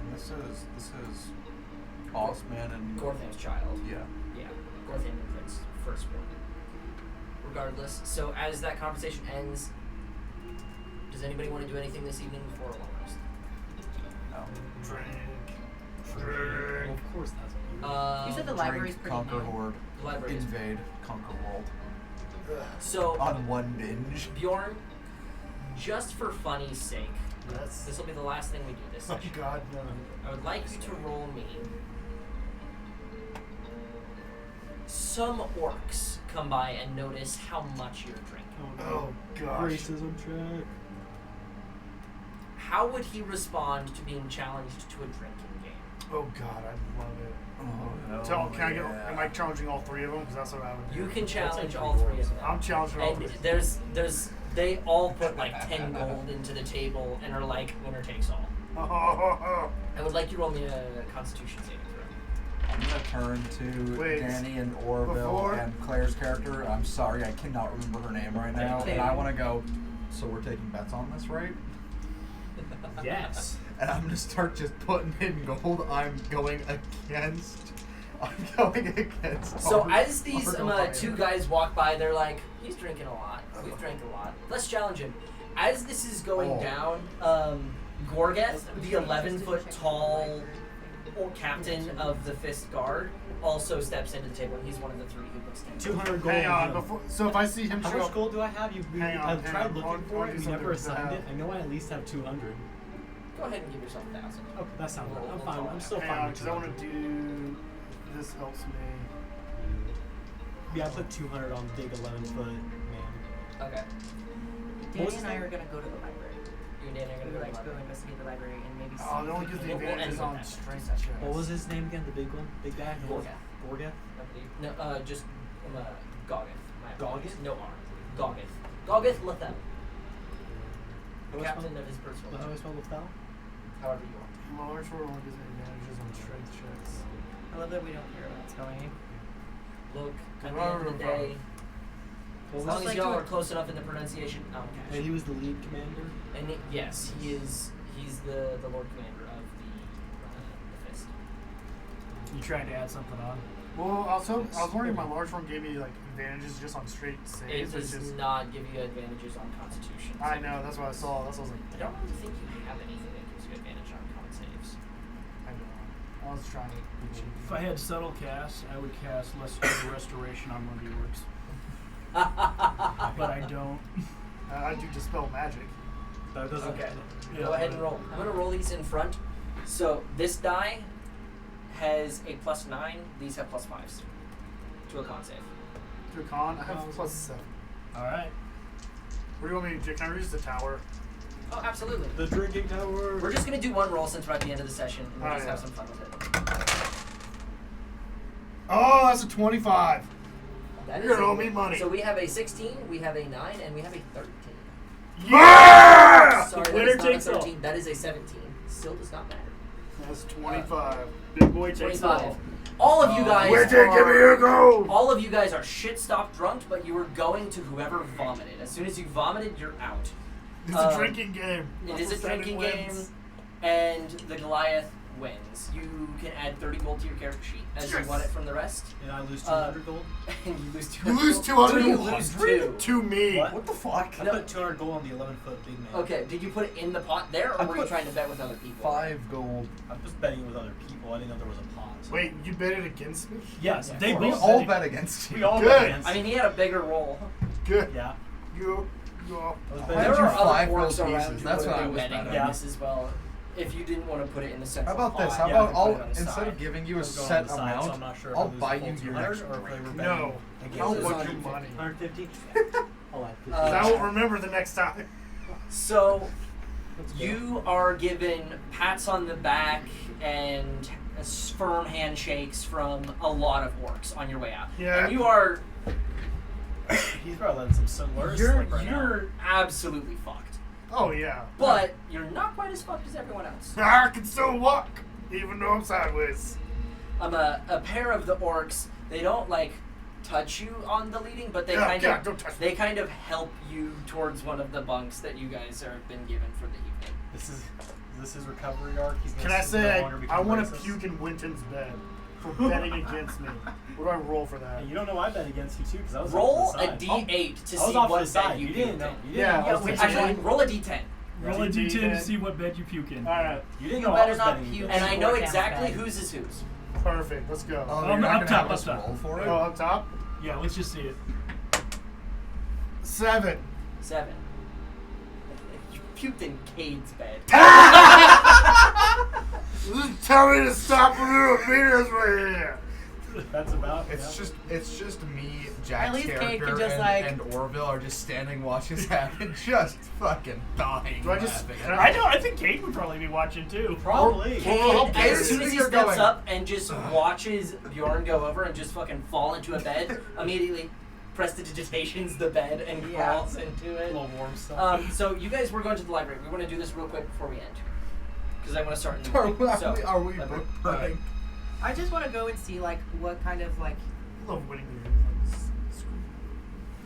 And this is Osman and Gortham's child. Yeah. Yeah, Gortham and Prince firstborn. Regardless, so as that conversation ends, does anybody want to do anything this evening before a long rest? No. Drink. Well, of course that's what you said the Drink, library's pretty conquer new. horde, The library is- invade, conquer world. So, On one binge. Bjorn, just for funny's sake, Yes. this will be the last thing we do this Oh session. God, no. I would like you to roll me. Some orcs come by and notice how much you're drinking. Oh gosh. racism check. How would he respond to being challenged to a drinking game? Oh God, I love it. Oh, Tell, can I get? Am I challenging all three of them? Because that's what I would do. You can challenge all three of them. I'm challenging all And three. they all put like 10 gold into the table and are like winner takes all. I would like you to roll me a Constitution saving throw. I'm gonna turn to Wait, Danny and Orville before- and Claire's character. I'm sorry, I cannot remember her name right now, and I want to go. So we're taking bets on this, right? Yes. and I'm gonna start just putting in gold. I'm going against. So our- as these our Goliath. two guys walk by, they're like, he's drinking a lot. We've drank a lot. Let's challenge him. As this is going down, Gorgeth, the 11-foot tall captain of the Fist Guard, also steps into the table. He's one of the three who looks down. 200 gold. Hang on, yeah. before, so if I see him How show much up, gold do I have? Hang on, I've hang tried on. looking I'll for it. do You never something assigned to it. I know I at least have 200. Go ahead and give yourself 1,000. Okay, that sounds good. I'm We'll fine. call I'm it. still hang fine. on, with because I want 200. to do. This helps me. Yeah, I put 200 on big 11-foot man. Okay. Danny and I are gonna go to the library. You and Danny are We going would to like to go investigate the library and maybe see. Oh, it only gives the We'll end advantages with on that. strength checks. What was his name again? The big one? Big guy? Gorgath. Gorgath? I believe. No, just Goggeth. My apologies. Goggeth? No R. Goggeth. Goggeth Lethal. How do I Captain spell- of his personal. How do I spell Lethal? However you want. My large sword only gives me advantages on strength checks. I love that we don't care about spelling. Look, at the end of the day, as long as like y'all to- are close enough in the pronunciation, I'm And cash. he was the lead commander. And yes, he's the Lord Commander of the Fist. You trying to add something on? Well, I was wondering if my large one gave me like advantages just on straight It saves. does Just, not give you advantages on Constitution. I know, that's what I saw. That's what I was I like, don't really think you have anything that gives you advantage on con saves. I know. I was trying to be cheeky. If I had subtle cast, I would cast less restoration on one of the orcs. But I don't. I do dispel magic. That doesn't. Okay. Yeah, Go ahead but- and roll. I'm gonna roll these in front. So this die has a +9. These have +5s to a con save. To a con, I have +7. All right. What do you want me to do? Can I reach the tower? Oh, absolutely. The drinking tower. We're just gonna do one roll since we're at the end of the session, and we'll Oh, just yeah. have some fun with it. Oh, that's a 25. That You're is gonna a- owe me money. So we have a 16, we have a 9, and we have a 13. Yeah! Sorry, that Winner is not a takes all. 13. That is a 17. Still does not matter. That's 25. Big boy takes 25. all. All of you guys Where'd you give me your gold? all of you guys are shit stopped drunk, but you were going to whoever vomited. As soon as you vomited, you're out. It's a drinking game. It is a Almost drinking game, wins. and the Goliath wins. You can add 30 gold to your character sheet as you Yes. won it from the rest, And I lose 200 gold. and you lose 200. You lose gold. 200 You gold. lose 2. To me. What? the fuck? I No. put 200 gold on the 11-foot big man. Okay, did you put it in the pot there, or I were you put trying to bet with other people? 5 gold. I was betting with other people. I didn't know there was a pot. So. Wait, you bet it against me? Yes, Yeah. they We both all bet. bet against you. We all Good. bet against. I mean, he had a bigger roll. Good. yeah. You. I was I betting. had There you are 5 other gold orcs around pieces. who That's would what have I been was betting betting. on Yeah. this as well. If you didn't want to put it in the How central about this? pot, How you about could put it I'll on the instead side. of giving you a I'm going set on the side, amount, so I'm not sure if I'll I lose buy the you full your 200 next or if they drink. were betting No. against I'll us. put you money. 150. I'll add 50. Uh, I won't remember the next time. So Let's go. you are given pats on the back and firm handshakes from a lot of orcs on your way out. Yeah. And you are He's probably letting some slurs you're slip right now. you're absolutely fucked. Oh, yeah. But you're not quite as fucked as everyone else. I can still walk, even though I'm sideways. A pair of the orcs, they don't like touch you on the leading, but they Yeah, kind yeah, of don't touch they me. kind of help you towards one of the bunks that you guys have been given for the evening. This is his recovery arc. He's Can gonna I no say longer I become want to racist. puke in Winton's bed for betting against me? What do I roll for that? And you don't know I bet against you too because I was Roll off a to the side. d8 to I was see off to what the side. bed you You didn't puked know. in. You didn't Yeah, know. I was I was thinking- Actually, roll a d10. Roll a D10. d10 to see what bed you puke in. Alright, You didn't You know I better was not betting puke. against And I you. know Forecast exactly bed. whose is whose. perfect. Let's go. Oh, Um, you're not up gonna top, have us up top. roll for it? Oh, up top? Yeah, let's just see it. 7. 7. You puked in Cade's bed. Just tell me to stop when you're a Venus right here. That's about. It's yeah. just me, At Jack's least Kate character, can just, and, like- and Orville are just standing watching this happen, just fucking dying. Do I just- laughing. can I know. I think Kate would probably be watching too. Probably. Well, Cade, okay, as soon as he you're steps going. up and just watches Bjorn go over and just fucking fall into a bed, immediately prestidigitations the bed and Yeah. crawls into A it. little warm stuff. So you guys were going to the library. We want to do this real quick before we end. Because I want to start in the Are morning. So, we, are we library. book burning? I just want to go and see like what kind of like I love winning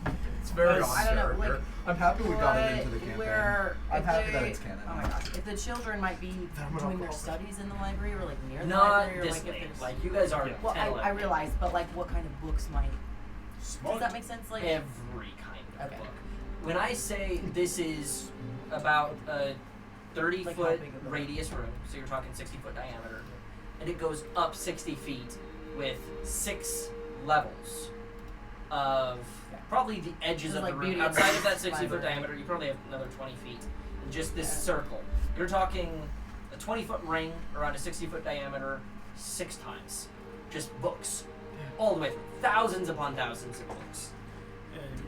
the very As- on I don't know, character. like, I'm happy we got it into the what- campaign. where I'm if happy that they- it's canon. Oh my gosh! If the children might be That would doing their all- studies in the library or like near the Not library, or this like if late. there's Like you guys are. Yeah. well, 10, I 11. realize, but like what kind of books might? Does Smart. that make sense? Like Every kind of Okay. book. When I say this is about a 30 Like how foot big of a- radius room, so you're talking 60-foot diameter, and it goes up 60 feet with 6 levels of Yeah. probably the edges It's of like the room. Beauty and the Outside of that Beast 60-foot library. diameter, you probably have another 20 feet. And just this Yeah. circle. You're talking a 20-foot ring around a 60-foot diameter 6 times. Just books. All the way through. Thousands upon thousands of books.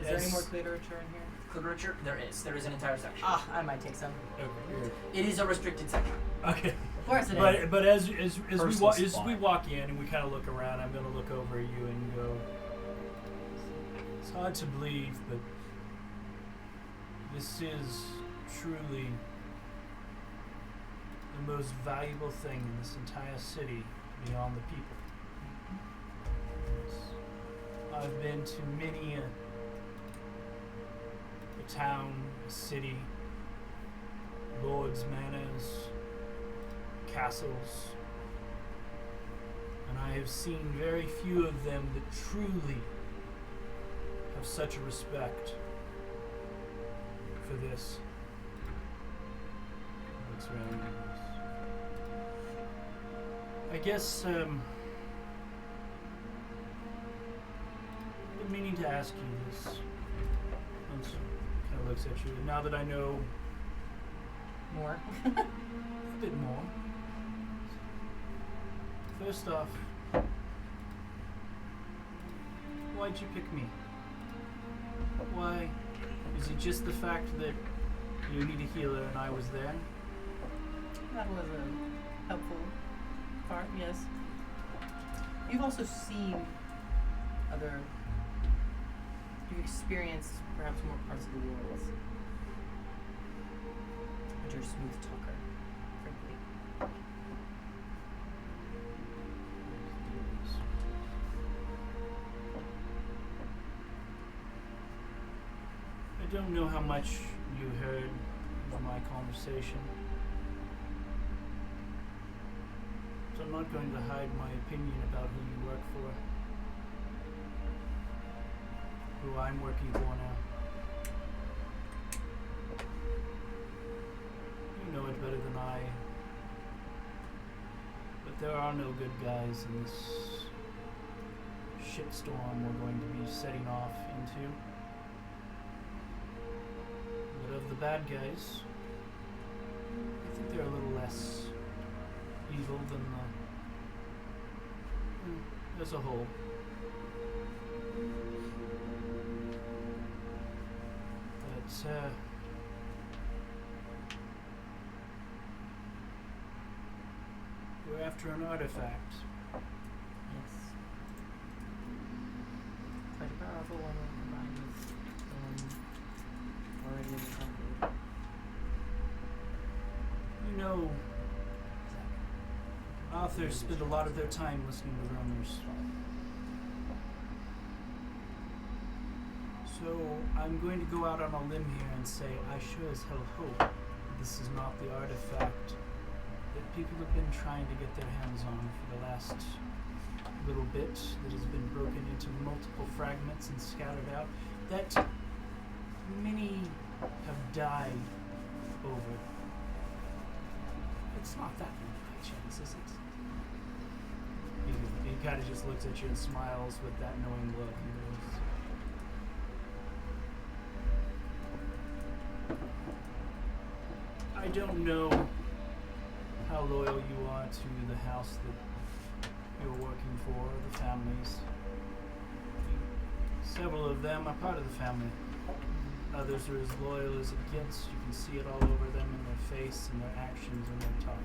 is there any more literature in here? Literature? There is. There is an entire section. Ah, I might take some. Okay. It is a restricted section. Okay. Of course it is. But as we Personal as spot. we walk in and we kind of look around, I'm gonna look over at you and go. It's hard to believe, but this is truly the most valuable thing in this entire city beyond the people. I've been to many a town, a city, lords' manors, castles, and I have seen very few of them that truly have such a respect for this. Looks around. I guess been meaning to ask you this. Kind of looks at you. Now that I know More. a bit more. First off, why'd you pick me? Why? Is it just the fact that you need a healer and I was there? That was a helpful part, yes. You've also seen other. You've experienced perhaps more parts of the world. But you're a smooth talker, frankly. I don't know how much you heard of my conversation. So I'm not going to hide my opinion about who you work for. Who I'm working for now. You know it better than I. But there are no good guys in this shitstorm we're going to be setting off into. But of the bad guys, I think they're a little less evil than the as a whole. But we're after an artifact. Yes. Quite a powerful one when combined with already in the Concord. You know, authors spend a lot of their time listening to rumors. So I'm going to go out on a limb here and say I sure as hell hope that this is not the artifact that people have been trying to get their hands on for the last little bit, that has been broken into multiple fragments and scattered out, that many have died over. It's not that one by chance, is it? He kind of just looks at you and smiles with that knowing look and goes, I don't know how loyal you are to the house that you're working for, the families. Several of them are part of the family. Others are as loyal as it gets. You can see it all over them in their face and their actions and their talk.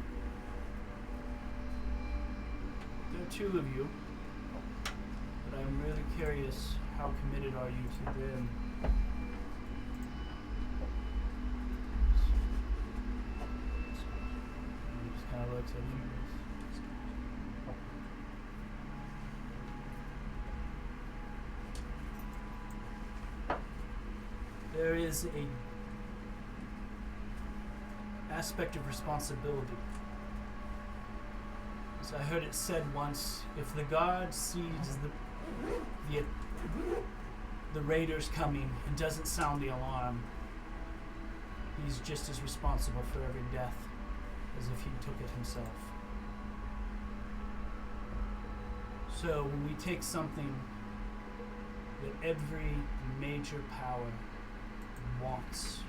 There are two of you, but I'm really curious, how committed are you to them? He just kind of looks at you. there is a aspect of responsibility. So I heard it said once, if the guard sees the raiders coming and doesn't sound the alarm, he's just as responsible for every death as if he took it himself. So when we take something that every major power wants,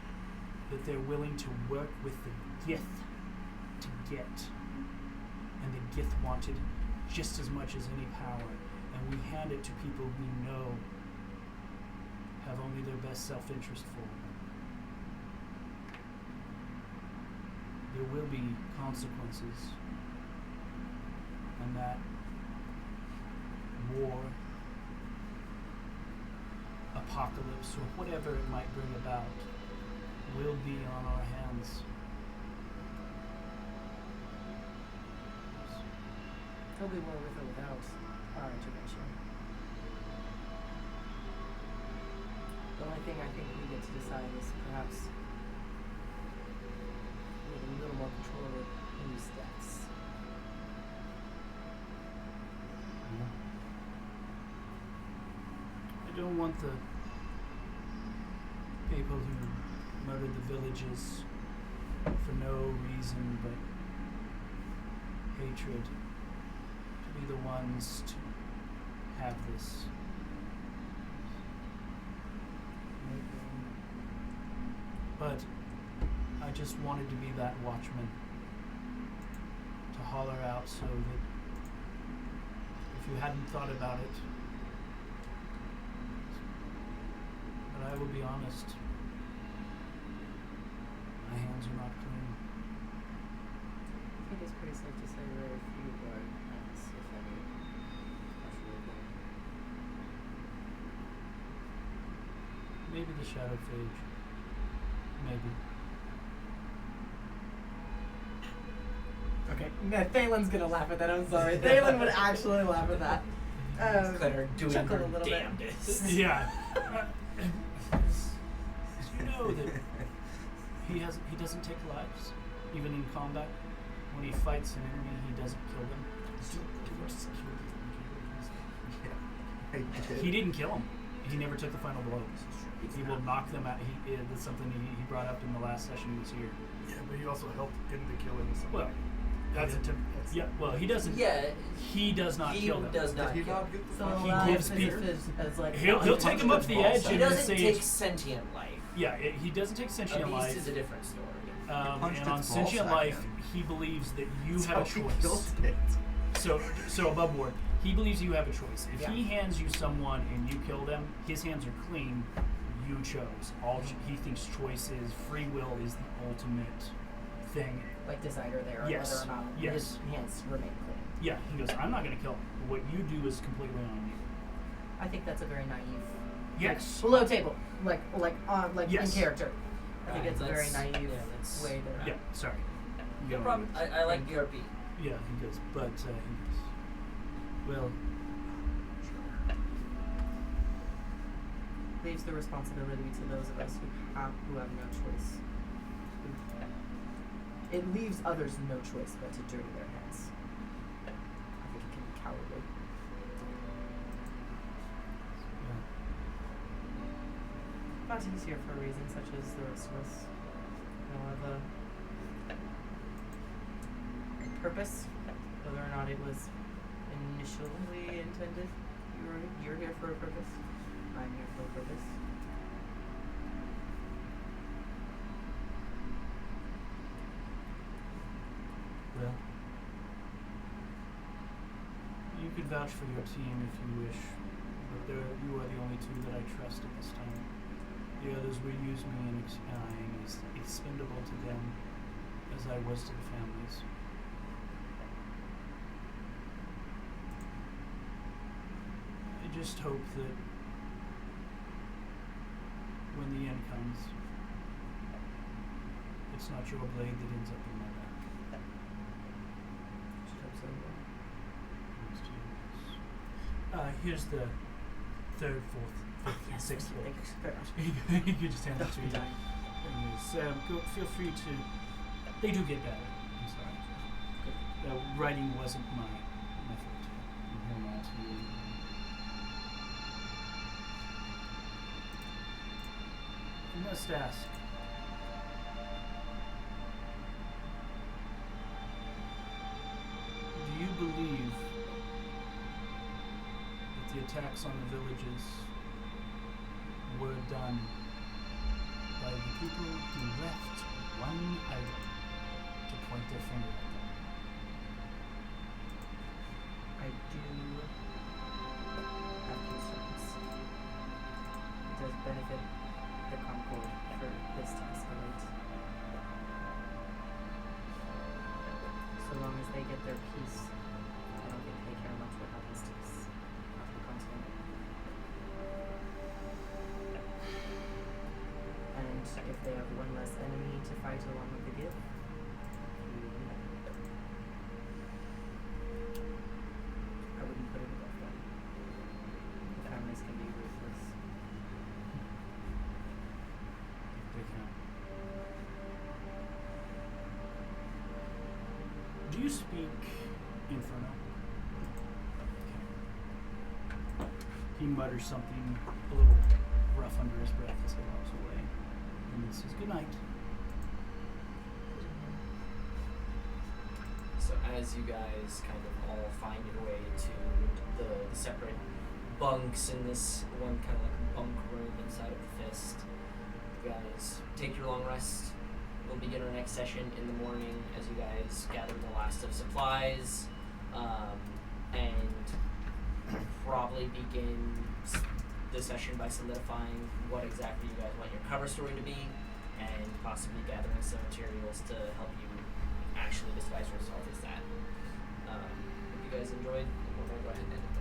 that they're willing to work with the Gith to get, and the Gith wanted just as much as any power, and we hand it to people we know have only their best self-interest for. There will be consequences, and that war, apocalypse, or whatever it might bring about will be on our hands. There'll be more with or without our intervention. The only thing I think we get to decide is perhaps with a little more control of whose deaths. I don't want the people who murdered the villages for no reason but hatred to be the ones to have this. But I just wanted to be that watchman, to holler out so that if you hadn't thought about it, but I will be honest, my hands are not clean. I think it's pretty safe to say very few guard hands, if any, are really clean. Maybe the shadow phage. Maybe. Okay, Thalen's gonna laugh at that, I'm sorry. Thalen would actually laugh at that. Claire doing chuckle her a little bit. damnedest. Yeah. You know that he doesn't take lives, even in combat. When he fights an enemy, he doesn't kill them. He didn't kill him. He never took the final blow. He will knock them out. That's something he brought up in the last session he was here. Yeah, but he also helped in the killing. Well, that's yeah. Well, he doesn't. Yeah, he does not he kill them. does not Did he kill. not get the So final He allow gives as people- as like He'll take him up to the edge He and doesn't say, take sentient life. yeah, he doesn't take A sentient beast life. is a different story. punched And on its sentient ballsack life, in. he believes that you That's have a how he choice. killed it. So above board, he believes you have a choice. If Yeah. he hands you someone and you kill them, his hands are clean. You chose. He thinks choice is free will is the ultimate thing. like decider there, Yes. whether or not Yes. his hands remain clean. Yeah, he goes, I'm not going to kill him. What you do is completely on you. I think that's a very naive. Yes. Like, below table, like Yes. in character. I think Right, it's a very that's- naive yeah, that's- way to. Yeah, sorry. No problem. I like BRP. Yeah, he goes, but he goes, well, Leaves the responsibility to those of us who have no choice. It leaves others no choice but to dirty their hands. I think it can be cowardly. yeah. But he's here for a reason such as the rest of us. He'll have a purpose, whether or not it was initially intended. You're here for a purpose. I'm here for a purpose. Well, you could vouch for your team if you wish, but you are the only two that I trust at this time. The others will use me and I am as expendable to them as I was to the families. I just hope that when the end comes, it's not your blade that ends up in my back. Just hope so. Here's the third, fourth, fifth, and sixth floor. Thanks very much. You could just hand it to you. Anyways, feel free to. They do get better. I'm sorry. Writing wasn't my forte. Hold on to you. I must ask. Do you believe that the attacks on the villages were done by the people who left one item to point their finger at them? I do have concerns. It does benefit the Concord for this to escalate. So long as they get their peace, I don't think they care much what happens to us off the continent. And if they have one less enemy to fight along with the gift, I wouldn't put it above them. The families can be ruthless. They can. Do you speak Inferno? Okay. He mutters something a little rough under his breath as he walks away. And he says, "Good night." So as you guys kind of all find your way to the separate bunks in this one kind of like bunk room inside of the Fist, you guys take your long rest. We'll begin our next session in the morning as you guys gather the last of supplies, and probably begin the session by solidifying what exactly you guys want your cover story to be, and possibly gathering some materials to help you actually disguise yourself as that. If you guys enjoyed, we're going to go ahead and end it.